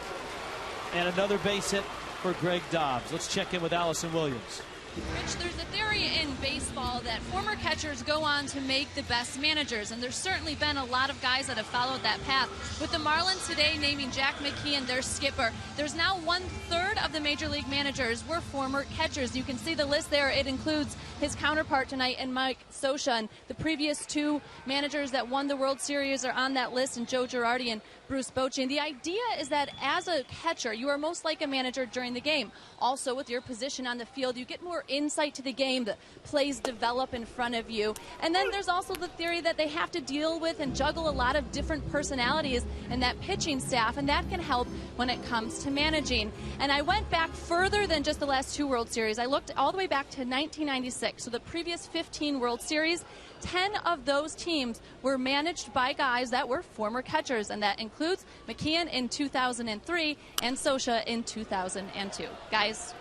And another base hit for Greg Dobbs. Let's check in with Allison Williams. Rich, there's a theory in baseball that former catchers go on to make the best managers, and there's certainly been a lot of guys that have followed that path. With the Marlins today naming Jack McKeon their skipper, there's now 1/3 of the major league managers were former catchers. You can see the list there. It includes his counterpart tonight and Mike Scioscia, and the previous 2 managers that won the World Series are on that list, and Joe Girardi and Bruce Bochy. And the idea is that as a catcher, you are most like a manager during the game. Also, with your position on the field, you get more insight to the game. The plays develop in front of you. And then there's also the theory that they have to deal with and juggle a lot of different personalities in that pitching staff, and that can help when it comes to managing. And I went back further than just the last 2 World Series. I looked all the way back to 1996. So the previous 15 World Series, 10 of those teams were managed by guys that were former catchers, and that includes McKeon in 2003 and Scioscia in 2002. Guys.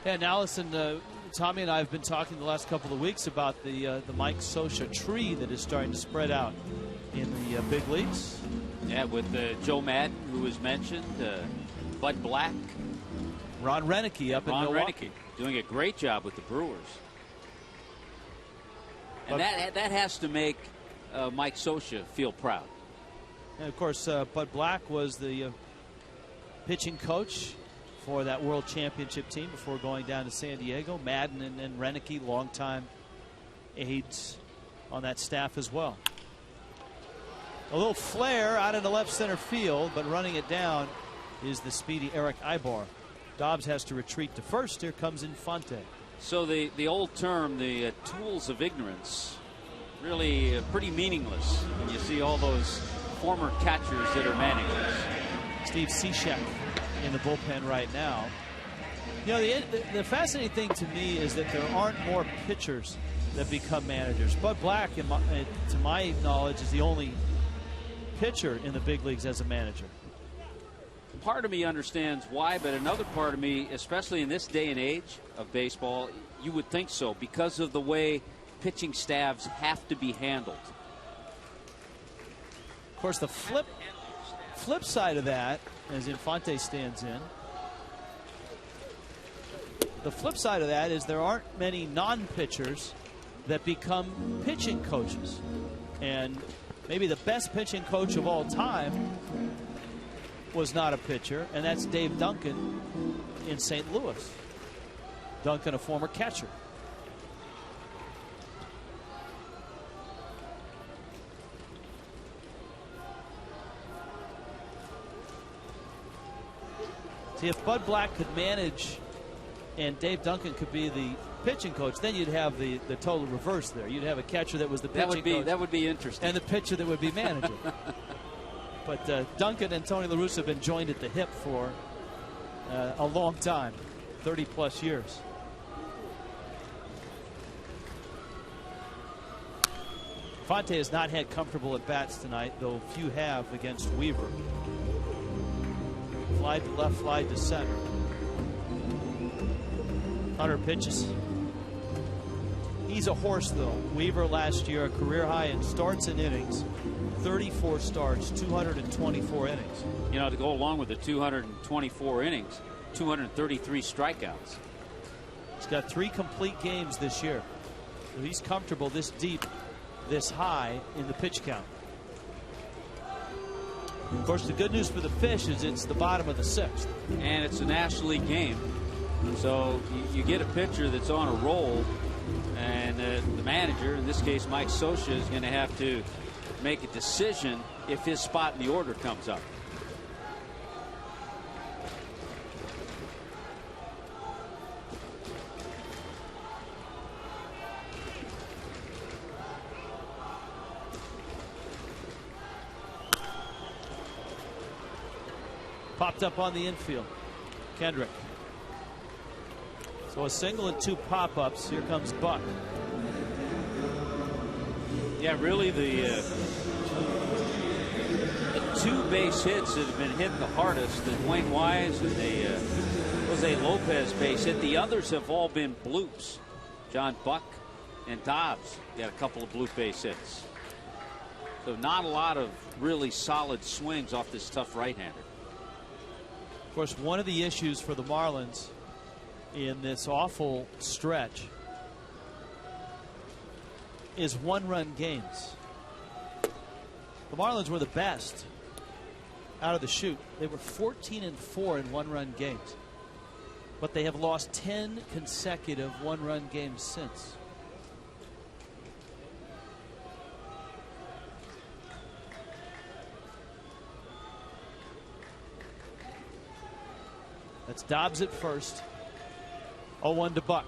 And Allison, Tommy and I have been talking the last couple of weeks about the Mike Scioscia tree that is starting to spread out in the big leagues. Yeah, with Joe Madden, who was mentioned, Bud Black. Ron Renicky up in Milwaukee. Ron Renicky doing a great job with the Brewers. And that has to make Mike Scioscia feel proud. And, of course, Bud Black was the pitching coach for that World Championship team before going down to San Diego. Madden and Renicky, longtime aides on that staff as well. A little flare out into left center field, but running it down is the speedy Eric Ibar. Dobbs has to retreat to first. Here comes Infante. So the old term, the tools of ignorance, really pretty meaningless when you see all those former catchers that are managers. Steve Cishek in the bullpen right now. You know, the fascinating thing to me is that there aren't more pitchers that become managers. Bud Black, to my knowledge, is the only pitcher in the big leagues as a manager. Part of me understands why, but another part of me, especially in this day and age of baseball, you would think so because of the way pitching staffs have to be handled. Of course, the flip side of that, as Infante stands in, the flip side of that is there aren't many non-pitchers that become pitching coaches. And maybe the best pitching coach of all time was not a pitcher, and that's Dave Duncan in St. Louis. Duncan, a former catcher. See, if Bud Black could manage and Dave Duncan could be the pitching coach, then you'd have the total reverse there. You'd have a catcher that was the pitching coach. That would be interesting. And the pitcher that would be manager. But Duncan and Tony La Russa have been joined at the hip for a long time, 30-plus years. Fonte has not had comfortable at-bats tonight, though few have against Weaver. Fly to left, fly to center. 100 pitches. He's a horse, though. Weaver last year, a career high in starts and innings. 34 starts, 224 innings. You know, to go along with the 224 innings, 233 strikeouts. He's got 3 complete games this year. So he's comfortable this deep, this high in the pitch count. Of course, the good news for the Fish is it's the bottom of the 6th. And it's a National League game. So you get a pitcher that's on a roll, and the manager, in this case Mike Scioscia, is going to have to make a decision if his spot in the order comes up. Popped up on the infield. Kendrick. So a single and 2 pop-ups. Here comes Buck. Yeah, really the 2 base hits that have been hit the hardest, the Dwayne Wise and the Jose Lopez base hit. The others have all been bloops. John Buck and Dobbs got a couple of bloop base hits. So not a lot of really solid swings off this tough right-hander. Of course, one of the issues for the Marlins in this awful stretch is one-run games. The Marlins were the best out of the chute. They were 14-4 in one-run games, but they have lost 10 consecutive one-run games since. That's Dobbs at first. 0-1 to Buck.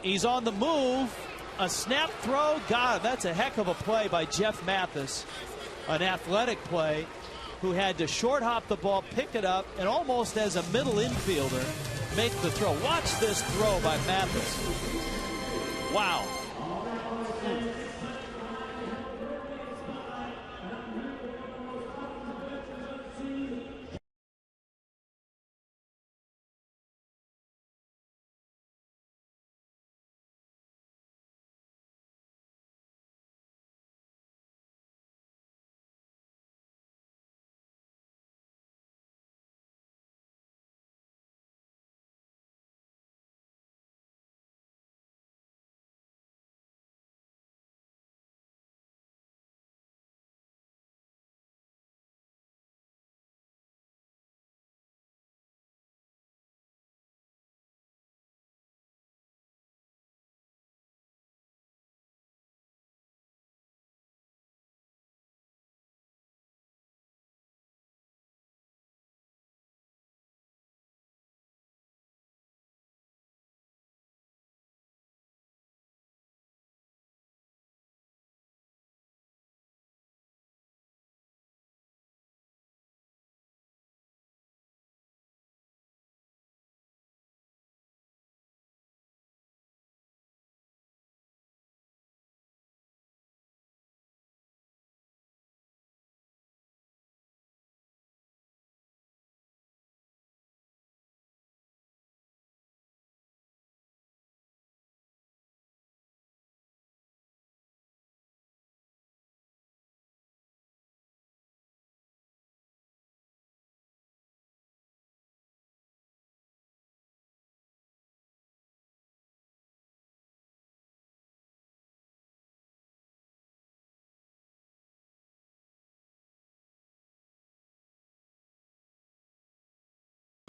He's on the move. A snap throw. God, that's a heck of a play by Jeff Mathis. An athletic play who had to short hop the ball, pick it up, and almost as a middle infielder make the throw. Watch this throw by Mathis. Wow.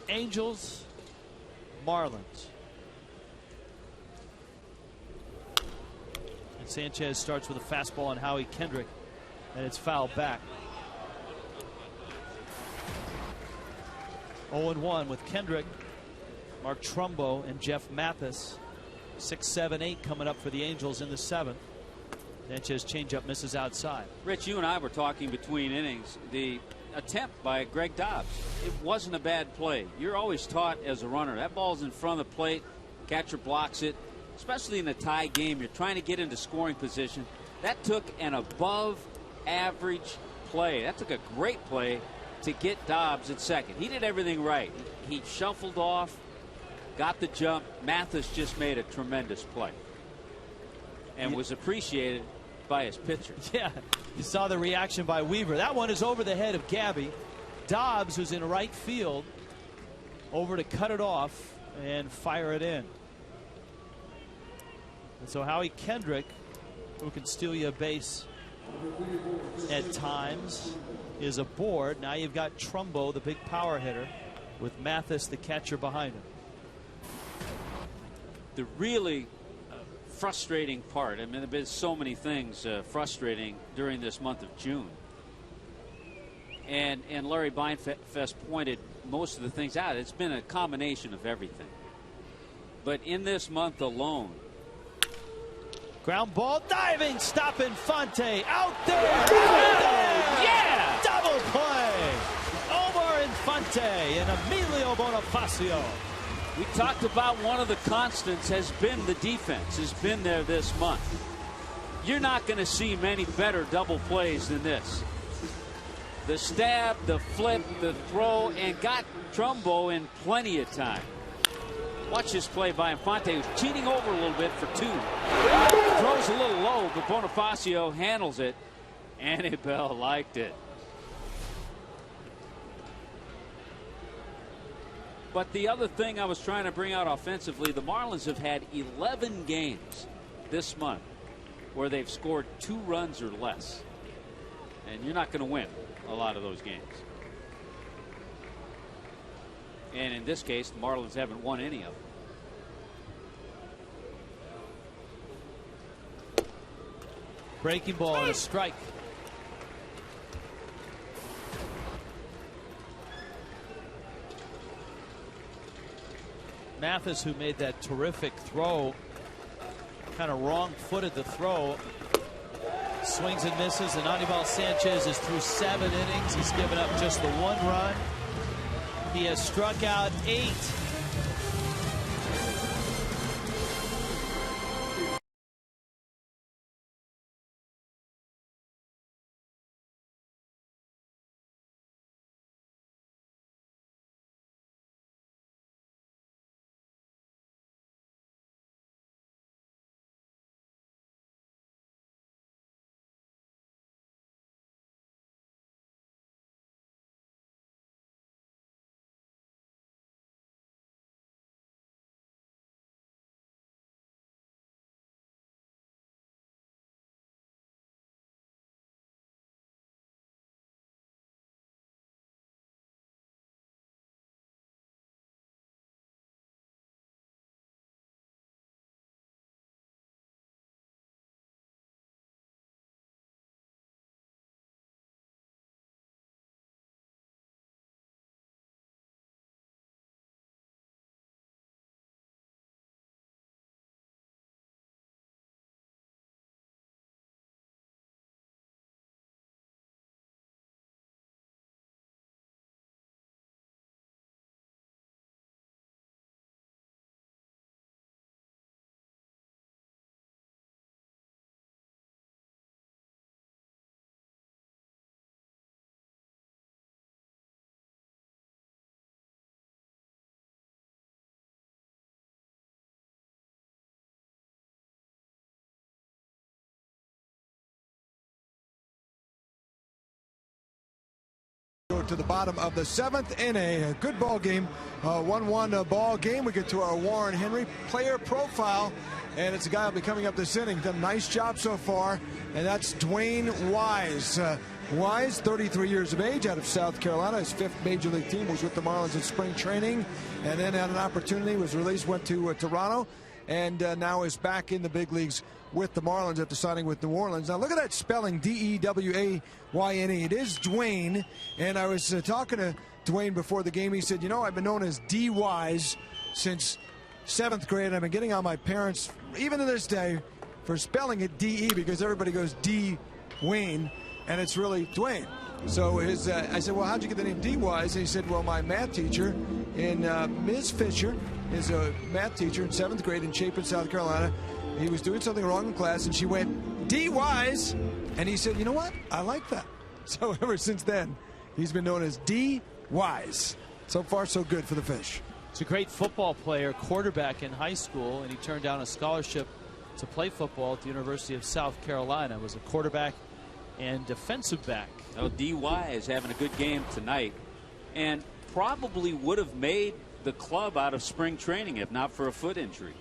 Angels, Marlins. And Sanchez starts with a fastball on Howie Kendrick, and it's fouled back. 0-1 with Kendrick, Mark Trumbo, and Jeff Mathis. 6, 7, 8 coming up for the Angels in the 7th. Sanchez changeup misses outside. Rich, you and I were talking between innings. The attempt by Greg Dobbs, it wasn't a bad play. You're always taught as a runner, that ball's in front of the plate, catcher blocks it, especially in a tie game. You're trying to get into scoring position. That took an above average play. That took a great play to get Dobbs at second. He did everything right. He shuffled off, got the jump. Mathis just made a tremendous play and was appreciated by his pitcher. Yeah, you saw the reaction by Weaver. That one is over the head of Gabby. Dobbs, who's in right field, over to cut it off and fire it in. And so Howie Kendrick, who can steal you a base at times, is aboard. Now you've got Trumbo, the big power hitter, with Mathis, the catcher, behind him. The really frustrating part, I mean, there have been so many things frustrating during this month of June. And Larry Beinfest pointed most of the things out. It's been a combination of everything. But in this month alone, ground ball, diving, stop Infante, out there! Yeah! Double play! Infante and Emilio Bonifacio. We talked about one of the constants has been the defense, has been there this month. You're not going to see many better double plays than this. The stab, the flip, the throw, and got Trumbo in plenty of time. Watch this play by Infante, who's cheating over a little bit for 2. Throws a little low, but Bonifacio handles it. Annabelle liked it. But the other thing I was trying to bring out offensively, the Marlins have had 11 games this month where they've scored 2 runs or less. And you're not going to win a lot of those games. And in this case, the Marlins haven't won any of them. Breaking ball and a strike. Mathis, who made that terrific throw, kind of wrong-footed the throw. Swings and misses, and Anibal Sanchez is through 7 innings. He's given up just the 1 run. He has struck out 8. To the bottom of the 7th inning. A good ball game, 1-1 ball game. We get to our Warren Henry player profile, and it's a guy who'll be coming up this inning. Done a nice job so far, and that's Dwayne Wise. Wise, 33 years of age, out of South Carolina. His 5th major league team was with the Marlins in spring training, and then had an opportunity, was released, went to Toronto, and now is back in the big leagues with the Marlins after signing with New Orleans. Now look at that spelling, D-E-W-A-Y-N-E. It is Dwayne, and I was talking to Dwayne before the game. He said, you know, I've been known as D Wise since 7th grade. I've been getting on my parents, even to this day, for spelling it D-E because everybody goes D Wayne, and it's really Dwayne. So I said, well, how'd you get the name D Wise? And he said, well, my math teacher in Ms. Fisher is a math teacher in 7th grade in Chapin, South Carolina. He was doing something wrong in class, and she went, D Wise. And he said, you know what? I like that. So ever since then, he's been known as D Wise. So far, so good for the Fish. He's a great football player, quarterback in high school, and he turned down a scholarship to play football at the University of South Carolina. Was a quarterback and defensive back. Oh, D.Y. is having a good game tonight, and probably would have made the club out of spring training if not for a foot injury.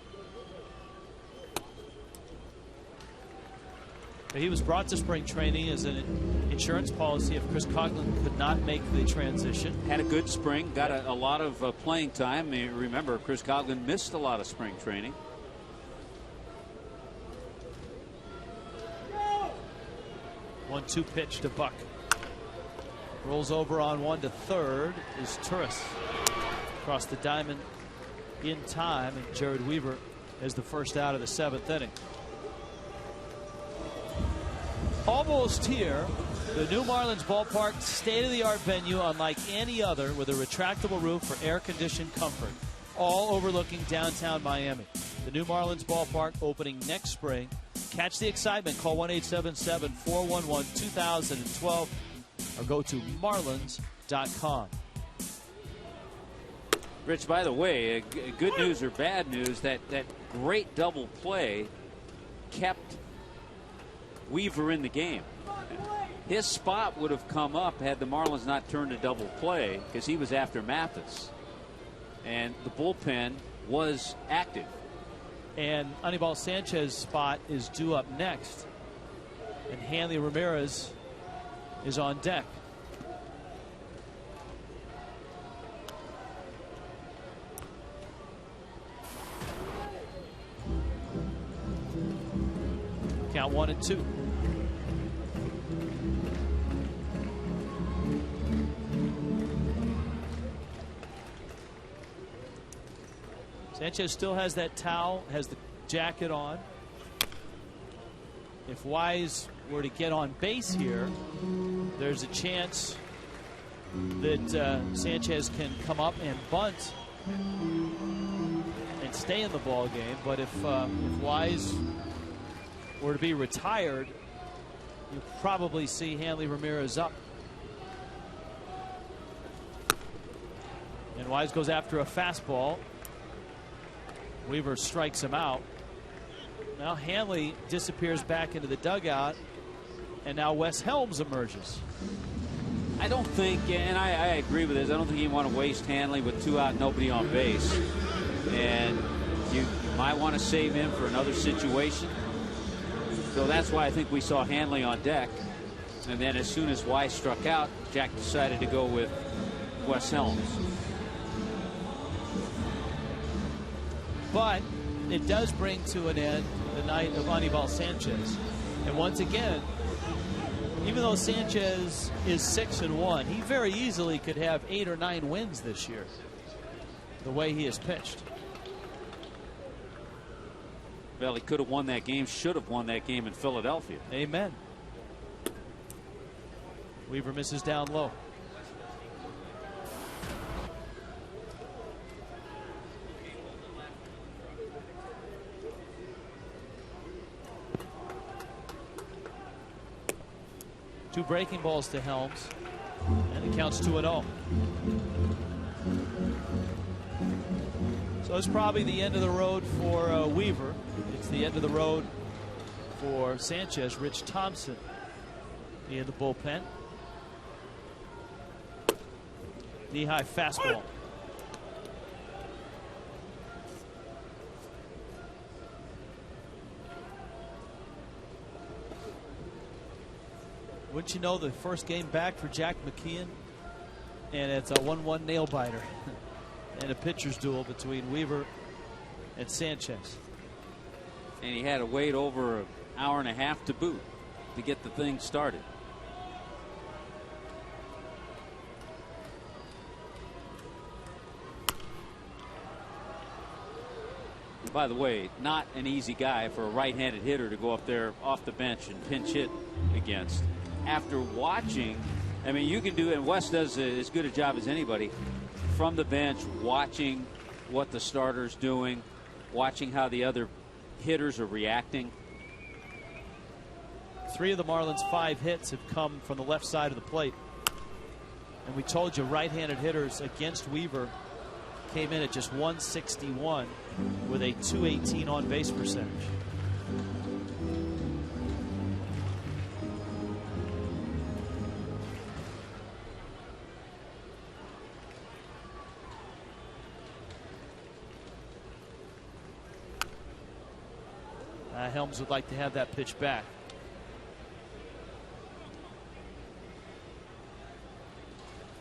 He was brought to spring training as an insurance policy if Chris Coughlin could not make the transition. Had a good spring, got a lot of playing time. Remember, Chris Coughlin missed a lot of spring training. No. 1-2 pitch to Buck. Rolls over on 1 to third is Turris. Across the diamond in time, and Jared Weaver is the first out of the 7th inning. Almost here The new Marlins ballpark, state-of-the-art venue unlike any other, with a retractable roof for air-conditioned comfort, all overlooking downtown Miami. The new Marlins ballpark opening next spring. Catch the excitement. Call 1-877-411-2012 or go to marlins.com. Rich, by the way, good news or bad news, that great double play kept Weaver in the game. His spot would have come up had the Marlins not turned a double play, because he was after Mathis. And the bullpen was active. And Anibal Sanchez's spot is due up next. And Hanley Ramirez is on deck. Count 1-2. Sanchez still has that towel, has the jacket on. If Wise were to get on base here, there's a chance that Sanchez can come up and bunt and stay in the ball game. But if Wise were to be retired, you'll probably see Hanley Ramirez up. And Wise goes after a fastball. Weaver strikes him out. Now Hanley disappears back into the dugout, and now Wes Helms emerges. I don't think, and I agree with this, I don't think you want to waste Hanley with 2 out, nobody on base. And you might want to save him for another situation. So that's why I think we saw Hanley on deck. And then as soon as Wise struck out, Jack decided to go with Wes Helms. But it does bring to an end the night of Anibal Sanchez. And once again, even though Sanchez is 6-1, he very easily could have 8 or 9 wins this year, the way he has pitched. Well, he could have won that game, should have won that game in Philadelphia. Amen. Weaver misses down low. Two breaking balls to Helms, and it counts 2-0. So it's probably the end of the road for Weaver. It's the end of the road for Sanchez. Rich Thompson in the bullpen. Knee-high fastball. Wouldn't you know, the first game back for Jack McKeon, and it's a 1-1 nail biter and a pitcher's duel between Weaver and Sanchez. And he had to wait over an hour and a half to boot to get the thing started. And by the way, not an easy guy for a right-handed hitter to go up there off the bench and pinch hit against. After watching, I mean, you can do it, and Wes does as good a job as anybody from the bench, watching what the starter's doing, watching how the other hitters are reacting. 3 of the Marlins' 5 hits have come from the left side of the plate. And we told you right-handed hitters against Weaver came in at just 161 with a 218 on-base percentage. Helms would like to have that pitch back.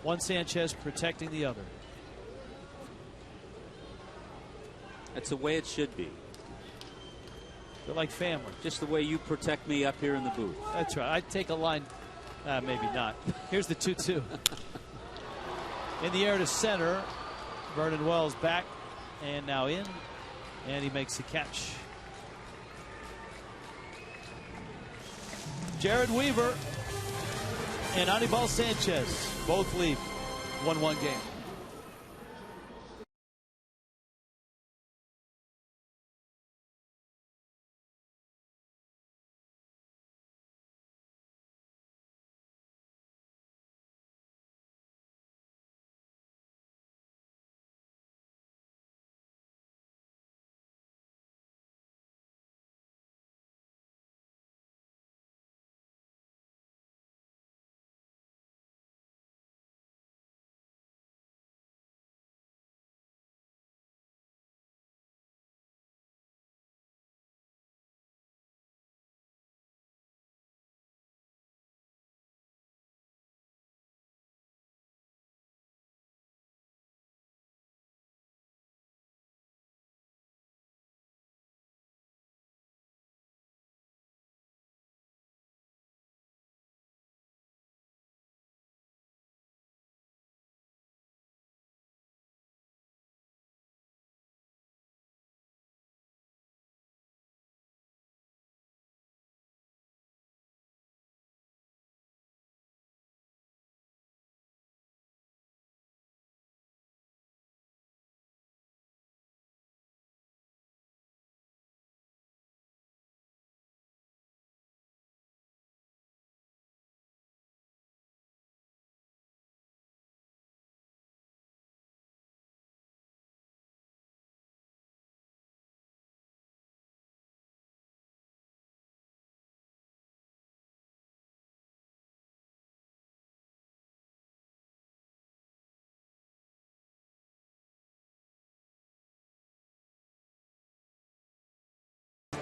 One Sanchez protecting the other. That's the way it should be. They're like family. Just the way you protect me up here in the booth. That's right. I'd take a line. Maybe not. Here's the 2-2. In the air to center. Vernon Wells back and now in. And he makes the catch. Jared Weaver and Anibal Sanchez both leave 1-1 game.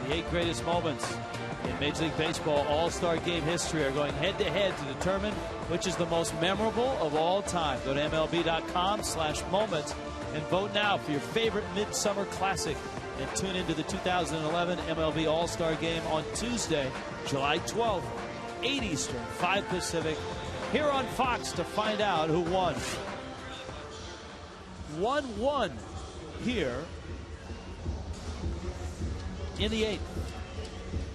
The 8 greatest moments in Major League Baseball All-Star Game history are going head-to-head to determine which is the most memorable of all time. Go to MLB.com/moments and vote now for your favorite midsummer classic. And tune into the 2011 MLB All-Star Game on Tuesday, July 12th, 8 Eastern, 5 Pacific, here on Fox to find out who won. 1-1 here in the 8th.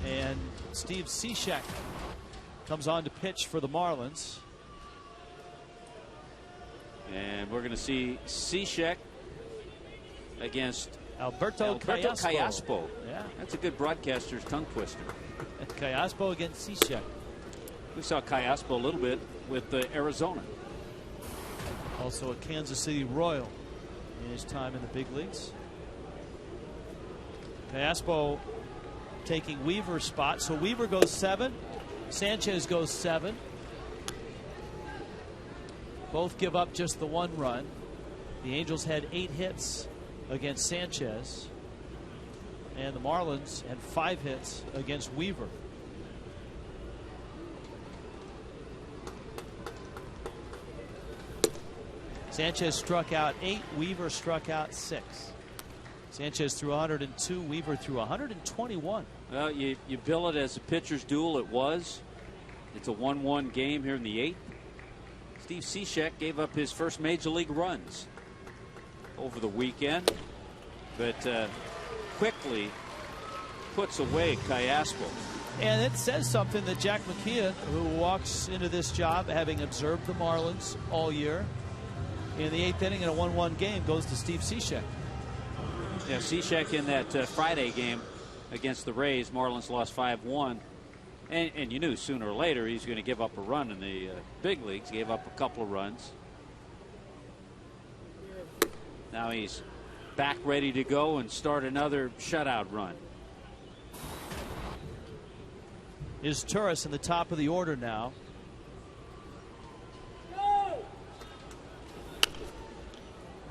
And Steve Cishek comes on to pitch for the Marlins. And we're going to see Cishek against Alberto Callaspo. Yeah, that's a good broadcaster's tongue twister. Callaspo against Cishek. We saw Callaspo a little bit with Arizona. Also a Kansas City Royal in his time in the big leagues. Callaspo taking Weaver's spot. So Weaver goes 7. Sanchez goes 7. Both give up just the 1 run. The Angels had 8 hits against Sanchez. And the Marlins had 5 hits against Weaver. Sanchez struck out 8. Weaver struck out 6. Sanchez threw 102. Weaver threw 121. Well, you bill it as a pitcher's duel. It was. It's a 1-1 game here in the 8th. Steve Cishek gave up his first major league runs over the weekend, but quickly puts away Callaspo. And it says something that Jack McKeon, who walks into this job having observed the Marlins all year, in the 8th inning in a 1-1 game, goes to Steve Cishek. Yeah, Cishek in that Friday game against the Rays, Marlins lost 5-1. And you knew sooner or later he's going to give up a run in the big leagues. Gave up a couple of runs. Now he's back ready to go and start another shutout run. Is Turris in the top of the order now.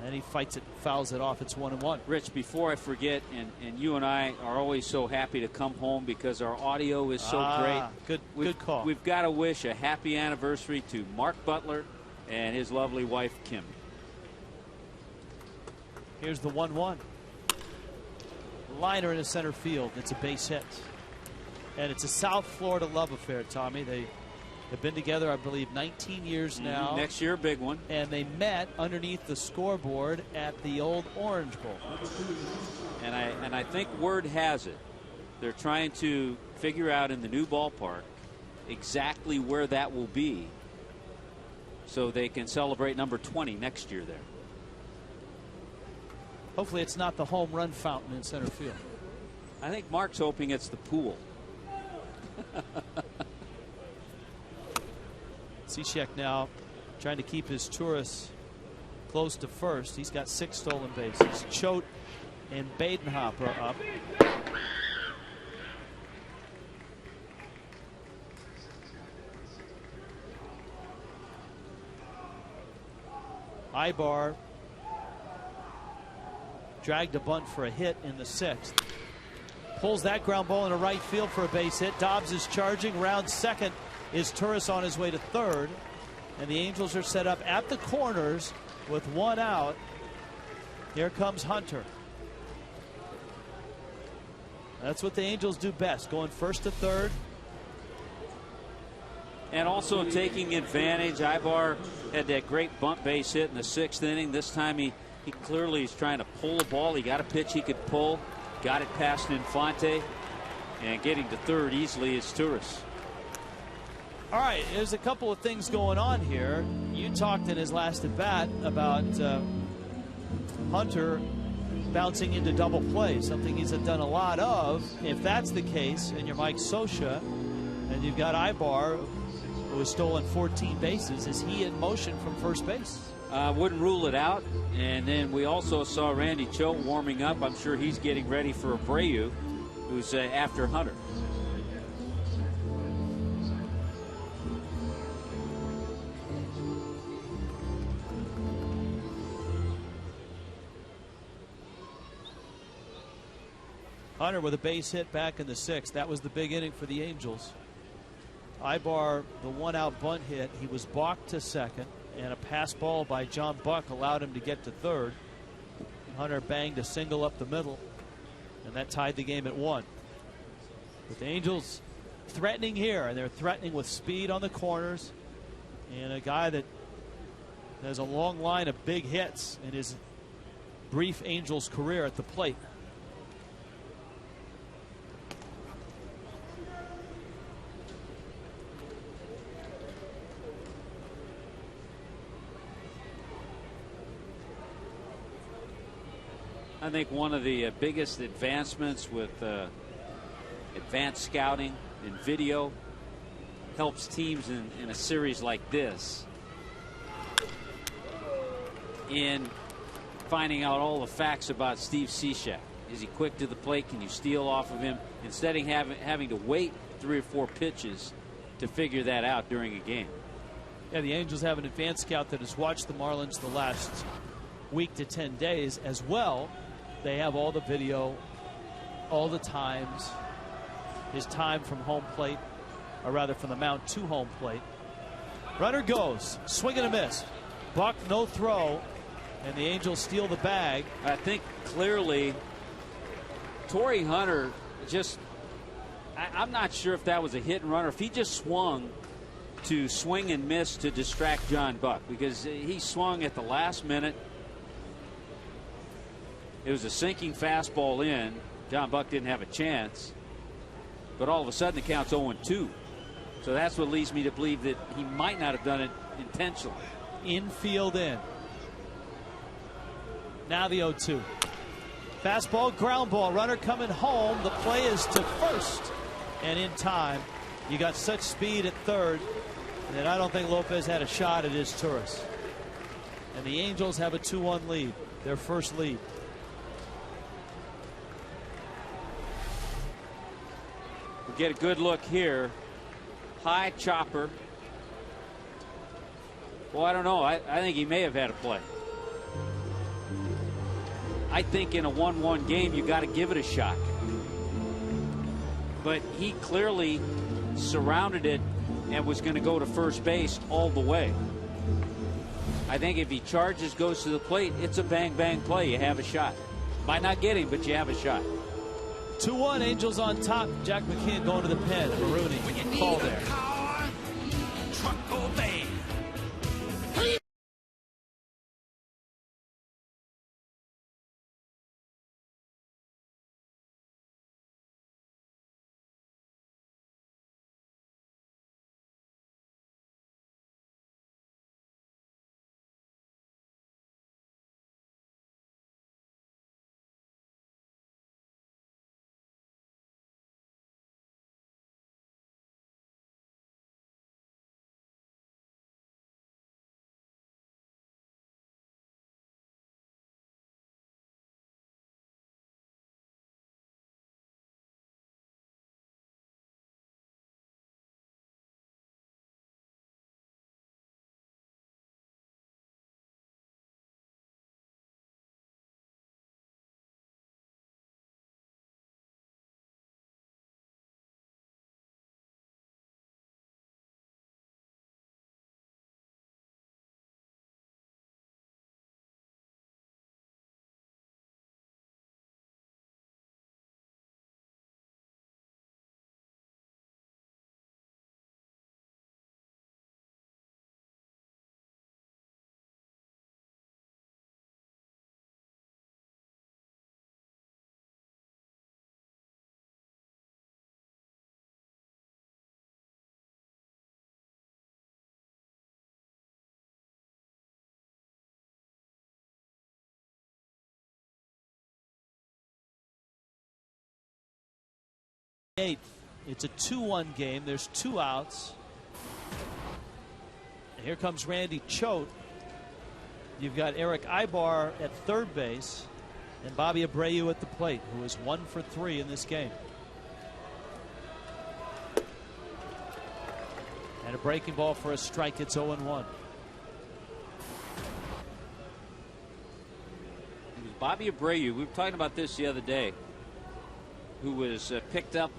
And he fights it, fouls it off. It's 1-1. Rich, before I forget, and you and I are always so happy to come home because our audio is so great. Good call. We've got to wish a happy anniversary to Mark Butler and his lovely wife, Kim. Here's the 1-1. Liner into center field. It's a base hit. And it's a South Florida love affair, Tommy. They have been together, I believe, 19 years now. Next year, big one. And they met underneath the scoreboard at the old Orange Bowl. And I think word has it, they're trying to figure out in the new ballpark exactly where that will be. so they can celebrate number 20 next year there. Hopefully it's not the home run fountain in center field. I think Mark's hoping it's the pool. Cishek now trying to keep his Turris close to first. He's got 6 stolen bases. Choate and Badenhop are up. Ibar dragged a bunt for a hit in the 6th. Pulls that ground ball into right field for a base hit. Dobbs is charging. Round second is Turris on his way to third. And the Angels are set up at the corners with 1 out. Here comes Hunter. That's what the Angels do best, going first to third. And also taking advantage. Ibar had that great bunt base hit in the 6th inning. This time he clearly is trying to pull the ball. He got a pitch he could pull. Got it past Infante. And getting to third easily is Turris. All right, there's a couple of things going on here. You talked in his last at bat about Hunter bouncing into double play, something he's done a lot of. If that's the case, and you're Mike Scioscia, and you've got Ibar, who has stolen 14 bases, is he in motion from first base? Wouldn't rule it out. And then we also saw Randy Choate warming up. I'm sure he's getting ready for Abreu, who's after Hunter. Hunter with a base hit back in the 6th. That was the big inning for the Angels. Ibar, the 1-out bunt hit. He was balked to second, and a pass ball by John Buck allowed him to get to third. Hunter banged a single up the middle, and that tied the game at 1. But the Angels threatening here, and they're threatening with speed on the corners, and a guy that has a long line of big hits in his brief Angels career at the plate. I think one of the biggest advancements with advanced scouting and video helps teams in a series like this in finding out all the facts about Steve Cishek. Is he quick to the plate? Can you steal off of him? Instead of having to wait 3 or 4 pitches to figure that out during a game. Yeah, the Angels have an advanced scout that has watched the Marlins the last week to 10 days as well. They have all the video, all the times, his time from home plate, or rather from the mound to home plate. Runner goes, swing and a miss. Buck, no throw, and the Angels steal the bag. I think clearly Torrey Hunter just, I'm not sure if that was a hit and run or if he just swung to swing and miss to distract John Buck, because he swung at the last minute. It was a sinking fastball in. John Buck didn't have a chance. But all of a sudden the count's 0-2. So that's what leads me to believe that he might not have done it intentionally. Infield in. Now the 0-2. Fastball, ground ball. Runner coming home. The play is to first. And in time, you got such speed at third that I don't think Lopez had a shot at his Turris. And the Angels have a 2-1 lead. Their first lead. We get a good look here. High chopper. Well, I don't know. I think he may have had a play. I think in a 1-1 game, you got to give it a shot. But he clearly surrounded it and was going to go to first base all the way. I think if he charges, goes to the plate, it's a bang-bang play. You have a shot. Might not get him, but you have a shot. 2-1, Angels on top. Jack McKeon going to the pen. Marooney, call there. 8th. It's a 2-1 game. There's 2 outs. And here comes Randy Choate. You've got Eric Ibar at third base and Bobby Abreu at the plate, who is 1 for 3 in this game. And a breaking ball for a strike. It's 0-1. It was Bobby Abreu. We were talking about this the other day, who was picked up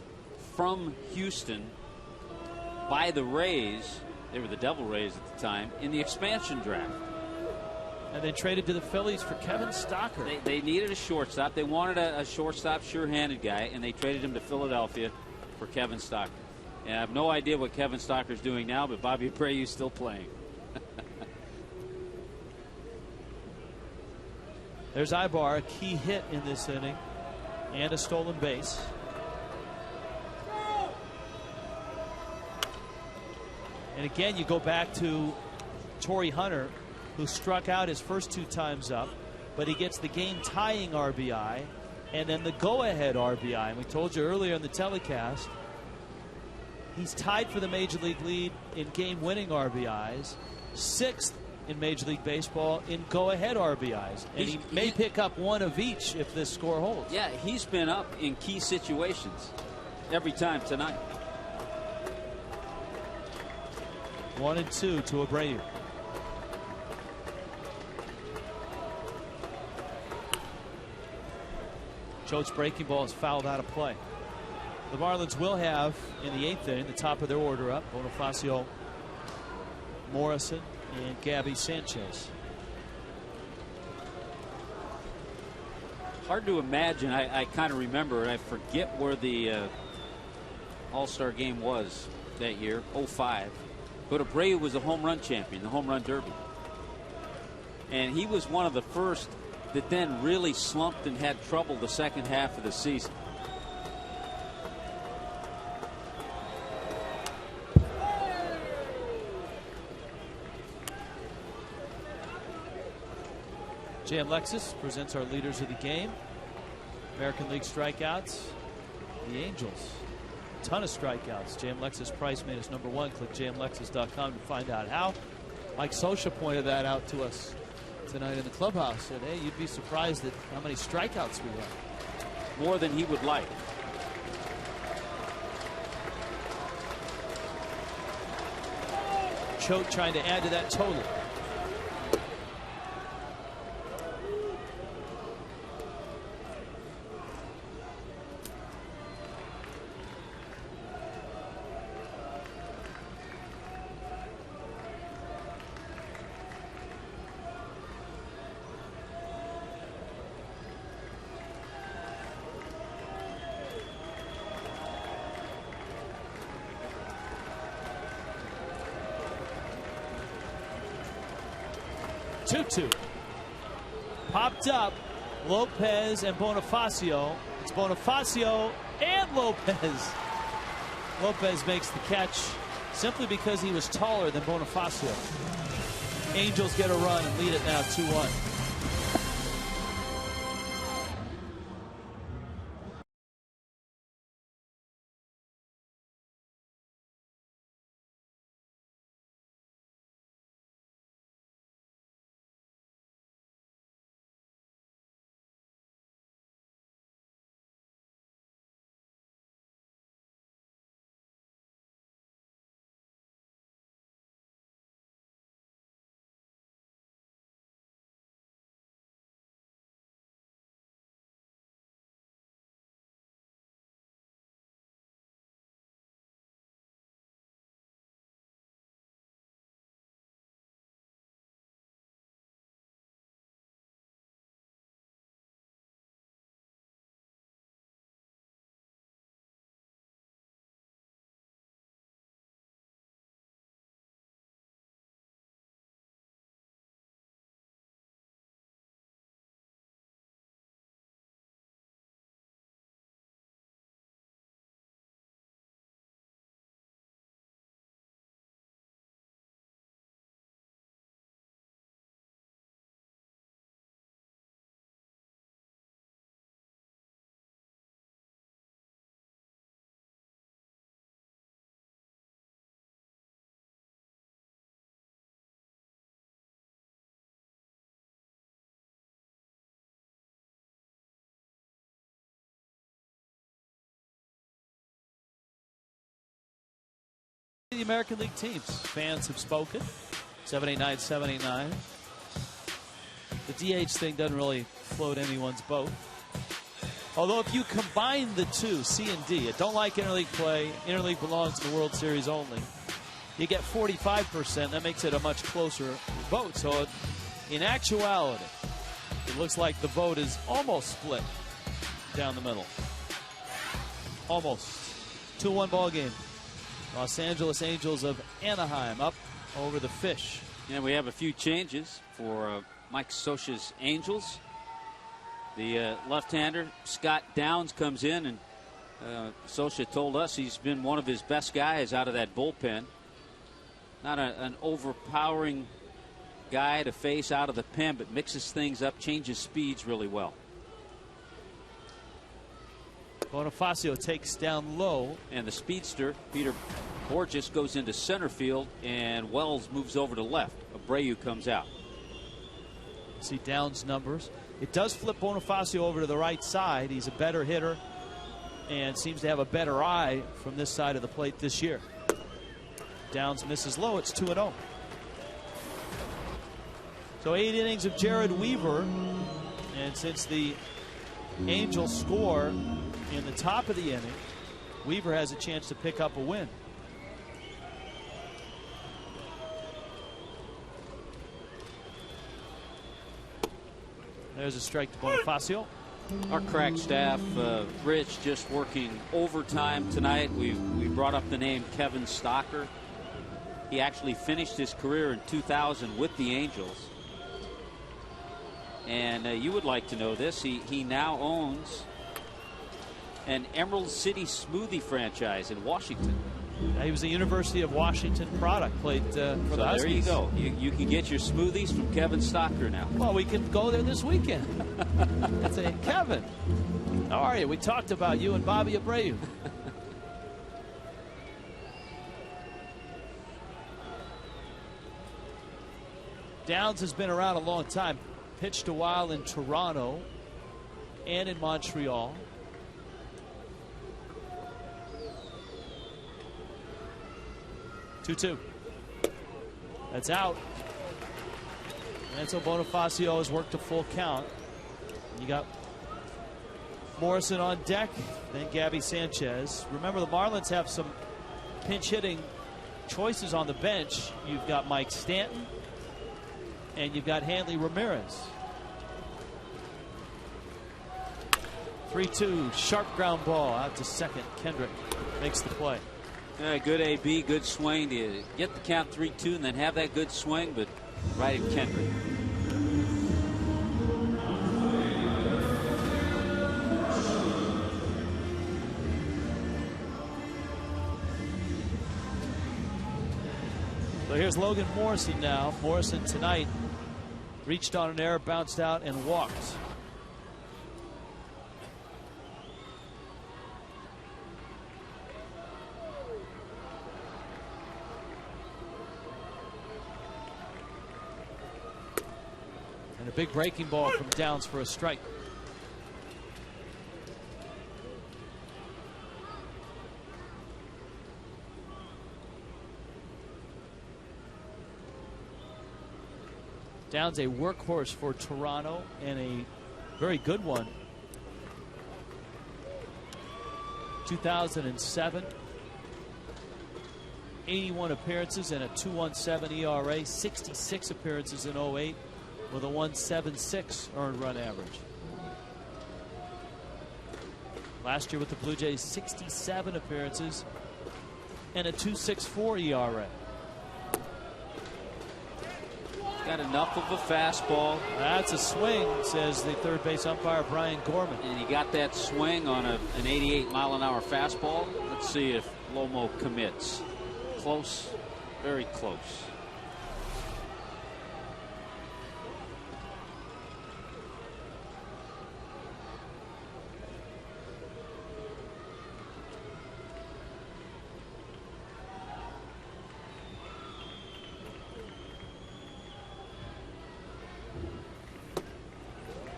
from Houston by the Rays. They were the Devil Rays at the time in the expansion draft. And they traded to the Phillies for Kevin Stocker. They needed a shortstop. They wanted a shortstop, sure-handed guy, and they traded him to Philadelphia for Kevin Stocker. And I have no idea what Kevin Stocker's doing now, but Bobby Abreu's still playing. There's Ibar, a key hit in this inning, and a stolen base. And again, you go back to Torrey Hunter, who struck out his first 2 times up, but he gets the game-tying RBI and then the go-ahead RBI. And we told you earlier in the telecast, he's tied for the Major League lead in game-winning RBIs, 6th in Major League Baseball in go-ahead RBIs. And he may pick up 1 of each if this score holds. Yeah, he's been up in key situations every time tonight. 1-2 to Abreu. Choate's breaking ball is fouled out of play. The Marlins will have in the 8th inning the top of their order up: Bonifacio, Morrison, and Gabby Sanchez. Hard to imagine. I kind of remember, and I forget where the All-Star game was that year, 05. But Abreu was a home run champion, the home run derby. And he was one of the first that then really slumped and had trouble the second half of the season. JM Lexus presents our leaders of the game. American League strikeouts, the Angels. A ton of strikeouts. JM Lexus price made us #1. Click jmlexus.com to find out how. Mike Scioscia pointed that out to us tonight in the clubhouse. Said, hey, you'd be surprised at how many strikeouts we have. More than he would like. Choate trying to add to that total. Popped up, Lopez and Bonifacio. It's Bonifacio and Lopez. Lopez makes the catch simply because he was taller than Bonifacio. Angels get a run and lead it now 2-1. The American League teams. Fans have spoken. 789-789. The DH thing doesn't really float anyone's boat. Although if you combine the two, C and D, I don't like interleague play. Interleague belongs to the World Series only. You get 45%. That makes it a much closer vote. So in actuality, it looks like the vote is almost split down the middle. Almost. 2-1 ball game. Los Angeles Angels of Anaheim up over the Fish. And we have a few changes for Mike Scioscia's Angels. The left-hander, Scott Downs, comes in, and Scioscia told us he's been one of his best guys out of that bullpen. Not an overpowering guy to face out of the pen, but mixes things up, changes speeds really well. Bonifacio takes down low. And the speedster, Peter Borges, goes into center field, and Wells moves over to left. Abreu comes out. See Downs' numbers. It does flip Bonifacio over to the right side. He's a better hitter and seems to have a better eye from this side of the plate this year. Downs misses low. It's 2-0. So 8 innings of Jared Weaver. And since the Angels score in the top of the inning, Weaver has a chance to pick up a win. There's a strike to Bonifacio. Our crack staff, Rich, just working overtime tonight. We brought up the name Kevin Stocker. He actually finished his career in 2000 with the Angels. And you would like to know this. He now owns an Emerald City smoothie franchise in Washington. He was a University of Washington product, played for the Huskies. There you go. You can get your smoothies from Kevin Stocker now. Well, we can go there this weekend. It's a Kevin. How are you? We talked about you and Bobby Abreu. Downs has been around a long time. Pitched a while in Toronto and in Montreal. Two. That's out. And so Bonifacio has worked a full count. You got Morrison on deck, then Gabby Sanchez. Remember, the Marlins have some pinch hitting choices on the bench. You've got Mike Stanton and you've got Hanley Ramirez. 3-2, sharp ground ball out to second. Kendrick makes the play. Good AB, good swing to get the count 3-2 and then have that good swing, but right at Kendrick. So here's Logan Morrison now. Morrison tonight reached on an error, bounced out, and walked. And a big breaking ball from Downs for a strike. Downs, a workhorse for Toronto and a very good one. 2007, 81 appearances and a 2.17 ERA, 66 appearances in 08 with a 1.76 earned run average. Last year with the Blue Jays, 67 appearances and a 2.64 ERA. Got enough of a fastball. That's a swing, says the third base umpire Brian Gorman. And he got that swing on an 88-mile-an-hour fastball. Let's see if Lomo commits. Close, very close.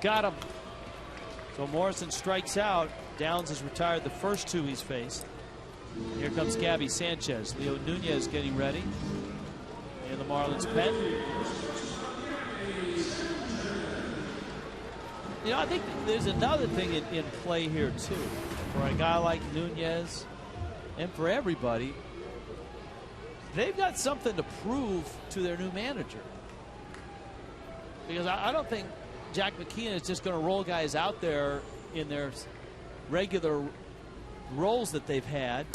Got him. So Morrison strikes out. Downs has retired the first two he's faced. Here comes Gabby Sanchez. Leo Nunez getting ready in the Marlins pen. You know, I think there's another thing in play here, too. For a guy like Nunez and for everybody, they've got something to prove to their new manager. Because I don't think Jack McKeon is just going to roll guys out there in their regular roles that they've had.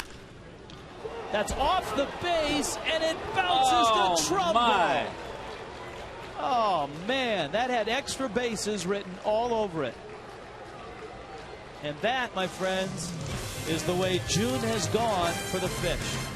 That's off the base, and it bounces to Trumbo. My. Oh, man, that had extra bases written all over it. And that, my friends, is the way June has gone for the Fish.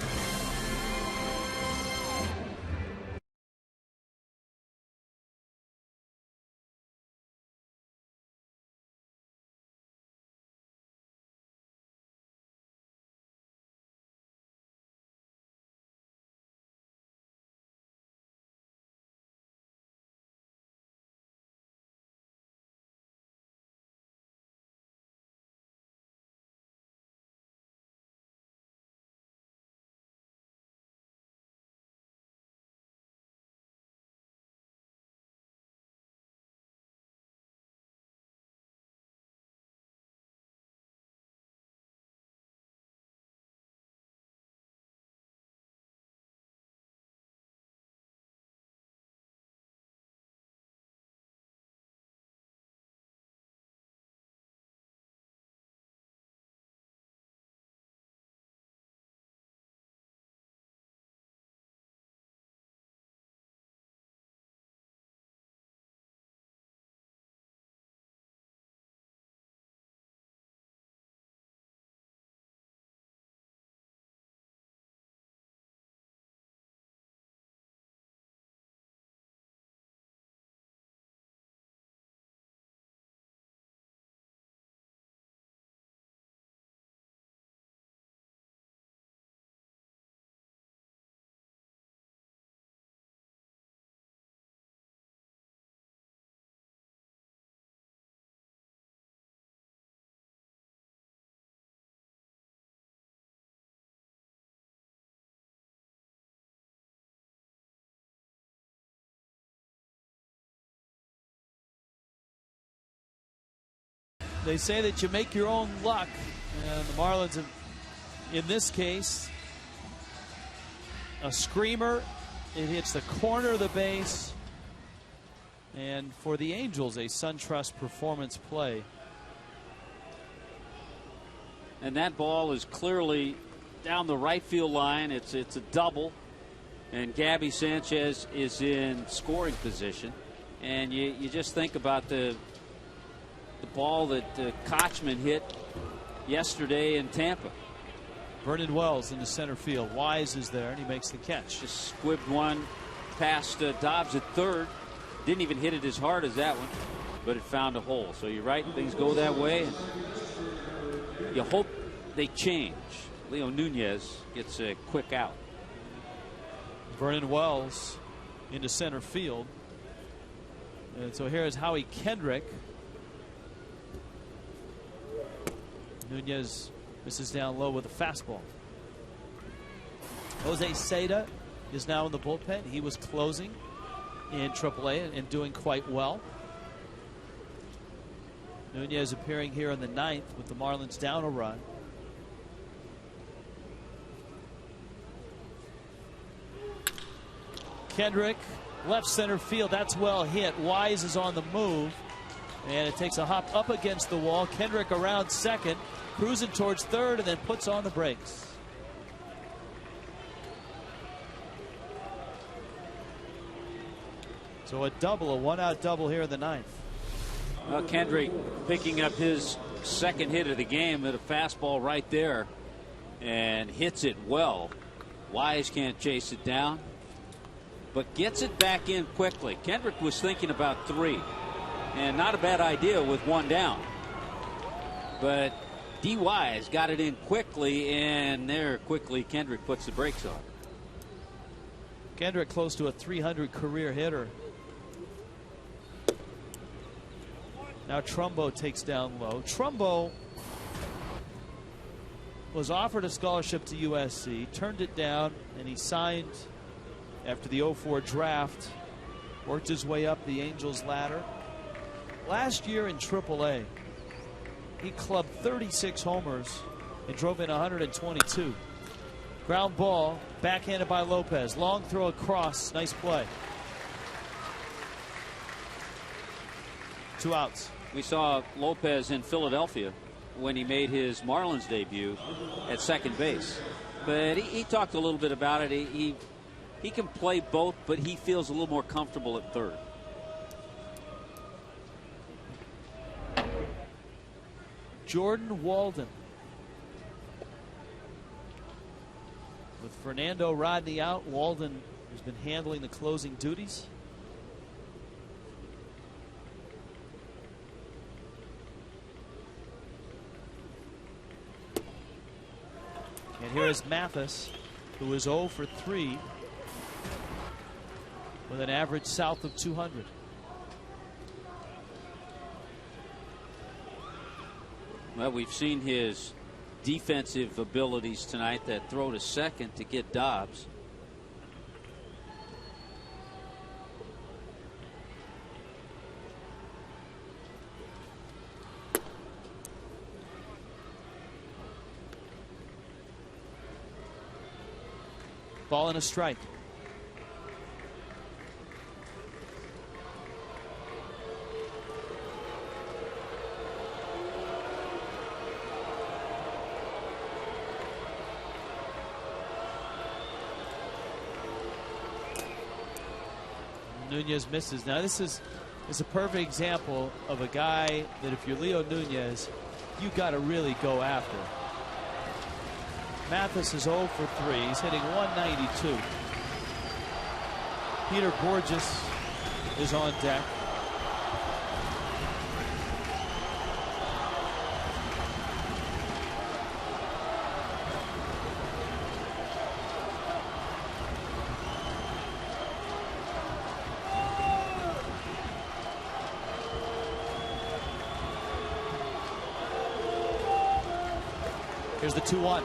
They say that you make your own luck, and the Marlins have, in this case, a screamer. It hits the corner of the base, and for the Angels, a SunTrust performance play. And that ball is clearly down the right field line. It's a double, and Gabby Sanchez is in scoring position. And you just think about the ball that Kochman hit yesterday in Tampa. Vernon Wells in the center field. Wise is there, and he makes the catch. Just squibbed one past Dobbs at third. Didn't even hit it as hard as that one, but it found a hole. So you're right, things go that way. And you hope they change. Leo Nunez gets a quick out. Vernon Wells into center field. And so here is Howie Kendrick. Nunez misses down low with a fastball. Jose Seda is now in the bullpen. He was closing in AAA and doing quite well. Nunez appearing here in the ninth with the Marlins down a run. Kendrick, left center field. That's well hit. Wise is on the move. And it takes a hop up against the wall. Kendrick around second, cruising towards third, and then puts on the brakes. So a double, a one-out double here in the ninth. Well, Kendrick picking up his second hit of the game at a fastball right there and hits it well. Wise can't chase it down, but gets it back in quickly. Kendrick was thinking about three. And not a bad idea with one down. But D. Wise got it in quickly, and there quickly Kendrick puts the brakes on. Kendrick close to a 300 career hitter. Now Trumbo takes down low. Trumbo was offered a scholarship to USC, turned it down, and he signed after the 04 draft, worked his way up the Angels ladder. Last year in AAA, he clubbed 36 homers and drove in 122. Ground ball, backhanded by Lopez. Long throw across, nice play. 2 outs. We saw Lopez in Philadelphia when he made his Marlins debut at second base. But he talked a little bit about it. He can play both, but he feels a little more comfortable at third. Jordan Walden. With Fernando Rodney out, Walden has been handling the closing duties. And here is Mathis, who is 0 for 3 with an average south of 200. Well, we've seen his defensive abilities tonight, that throw to second to get Dobbs. Ball and a strike. Nunez misses. Now this is a perfect example of a guy that if you're Leo Nunez, you got to really go after. Mathis is 0 for 3. He's hitting 192. Peter Borges is on deck. Here's the 2-1.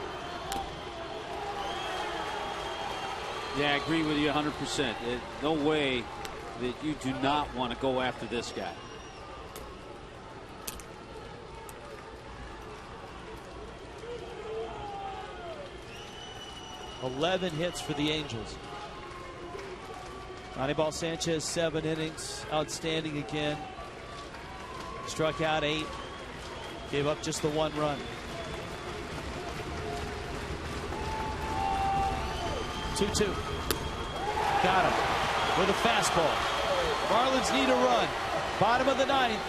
Yeah, I agree with you 100%. No way that you do not want to go after this guy. $11 hits for the Angels. Anibal Sanchez, 7 innings, outstanding again. Struck out 8, gave up just the 1 run. 2-2. Got him with a fastball. Marlins need a run. Bottom of the 9th.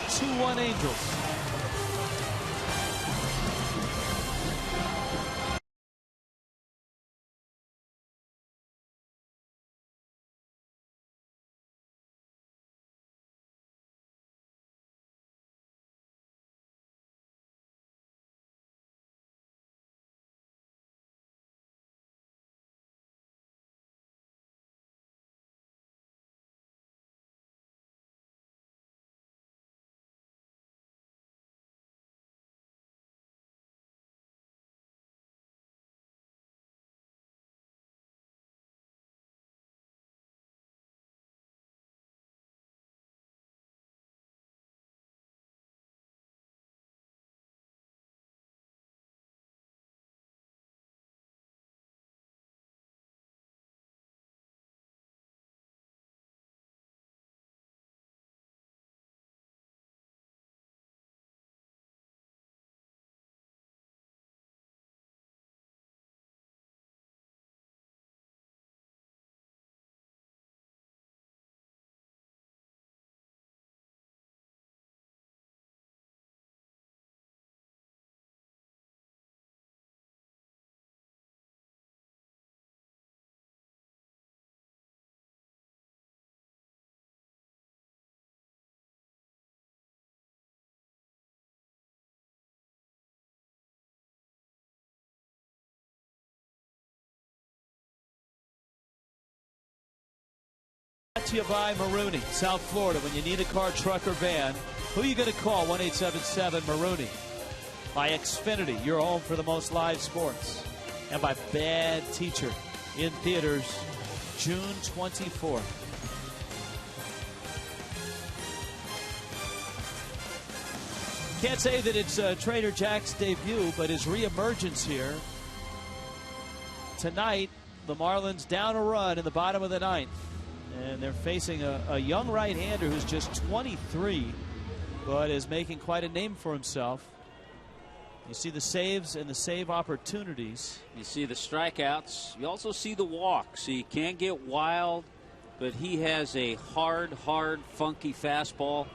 2-1 Angels. Brought to you by Marooney, South Florida. When you need a car, truck, or van, who are you going to call? 1-877-MAROONEY. by Xfinity, your home for the most live sports, and by Bad Teacher, in theaters June 24th. Can't say that it's Trader Jack's debut, but his reemergence here. Tonight, the Marlins down a run in the bottom of the ninth. And they're facing a young right-hander who's just 23, but is making quite a name for himself. You see the saves and the save opportunities. You see the strikeouts. You also see the walks. He can get wild, but he has a hard, funky fastball.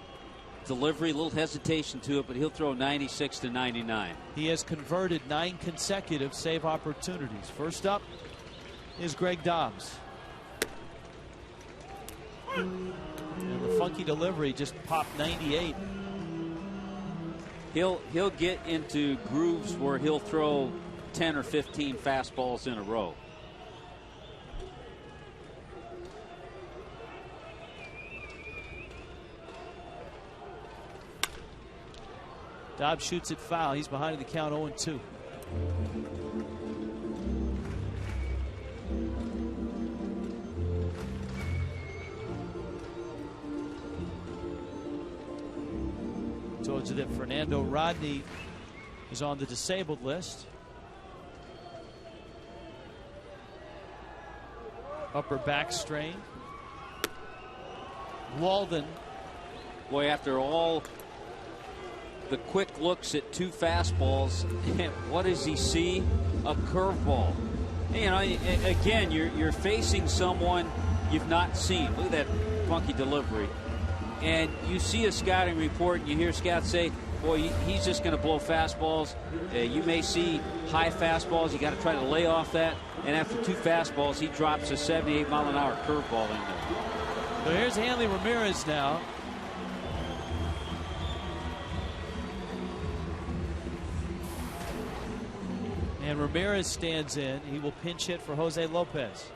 Delivery, a little hesitation to it, but he'll throw 96 to 99. He has converted 9 consecutive save opportunities. First up is Greg Dobbs. And the funky delivery just popped 98. He'll get into grooves where he'll throw 10 or 15 fastballs in a row. Dobbs shoots it foul. He's behind in the count 0-2. Told you that Fernando Rodney is on the disabled list. Upper back strain. Walden. Boy, after all the quick looks at 2 fastballs, what does he see? A curveball. You know, again, you're facing someone you've not seen. Look at that funky delivery. And you see a scouting report, and you hear scouts say, boy, he's just going to blow fastballs. You may see high fastballs. You got to try to lay off that. And after 2 fastballs, he drops a 78-mile-an-hour curveball in there. So here's Hanley Ramirez now. And Ramirez stands in. He will pinch hit for Jose Lopez.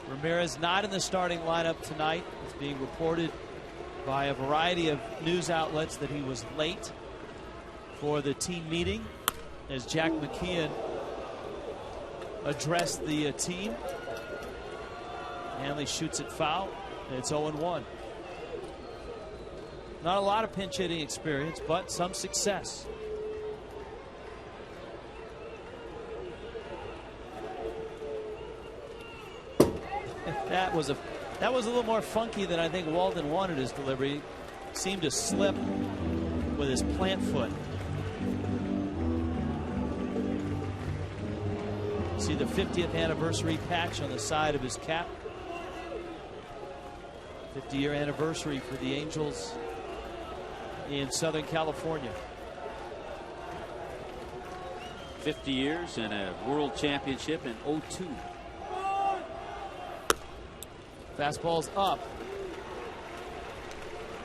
Ramirez not in the starting lineup tonight. It's being reported by a variety of news outlets that he was late for the team meeting as Jack McKeon addressed the team. Hanley shoots it foul. And it's 0-1. Not a lot of pinch hitting experience, but some success. That was a little more funky than I think Walden wanted his delivery. Seemed to slip with his plant foot. See the 50th anniversary patch on the side of his cap. 50-year anniversary for the Angels in Southern California. 50 years and a world championship in 2002. Fastball's up.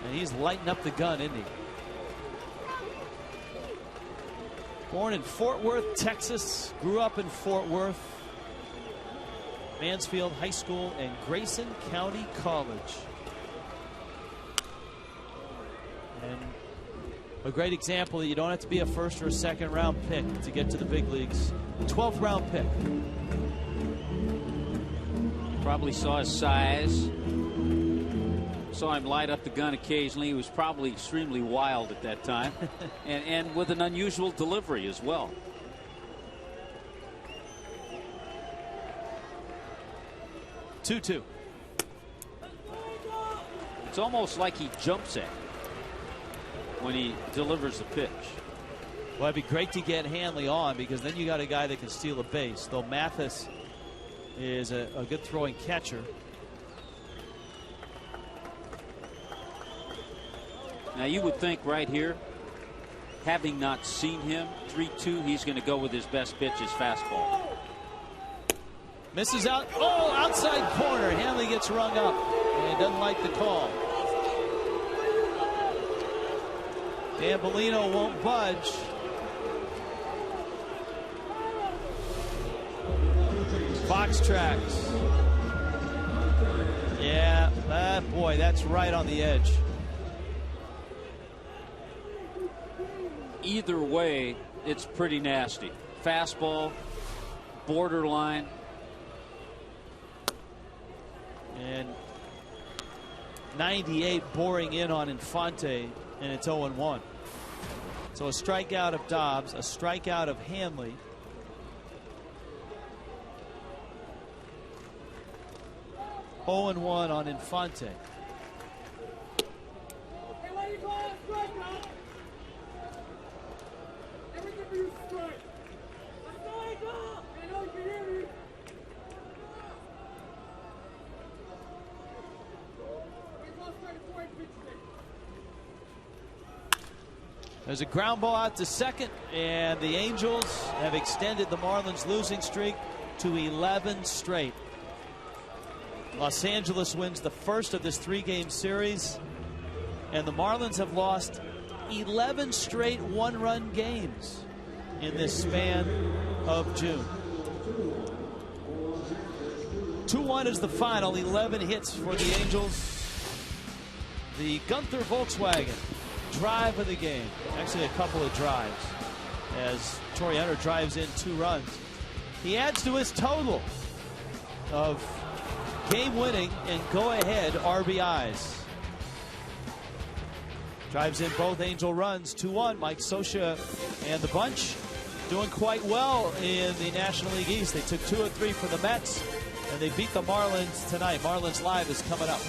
And he's lighting up the gun, isn't he? Born in Fort Worth, Texas. Grew up in Fort Worth. Mansfield High School and Grayson County College. And a great example that you don't have to be a first or a second round pick to get to the big leagues. 12th round pick. Probably saw his size. Saw him light up the gun occasionally. He was probably extremely wild at that time. and with an unusual delivery as well. Two. It's almost like he jumps at when he delivers the pitch. Well, it'd be great to get Hanley on, because then you got a guy that can steal a base. Though Mathis is a good throwing catcher. Now you would think right here, having not seen him, 3-2, he's going to go with his best pitch, his fastball. Misses out. Oh, outside corner. Hanley gets rung up, and he doesn't like the call. Gambolino won't budge. Box tracks. Yeah, Boy, that's right on the edge. Either way, it's pretty nasty. Fastball, borderline. And 98 boring in on Infante, and it's 0-1. So a strikeout of Dobbs, a strikeout of Hanley. Oh and 1 on Infante. There's a ground ball out to second, and the Angels have extended the Marlins' losing streak to 11 straight. Los Angeles wins the first of this 3-game series, and the Marlins have lost 11 straight one-run games in this span of June. 2-1 is the final. 11 hits for the Angels. The Gunther Volkswagen drive of the game. Actually, a couple of drives as Torrey Hunter drives in 2 runs. He adds to his total of game-winning and go-ahead RBIs. Drives in both Angel runs. 2-1. Mike Scioscia and the bunch doing quite well in the National League East. They took 2 of 3 for the Mets, and they beat the Marlins tonight. Marlins Live is coming up.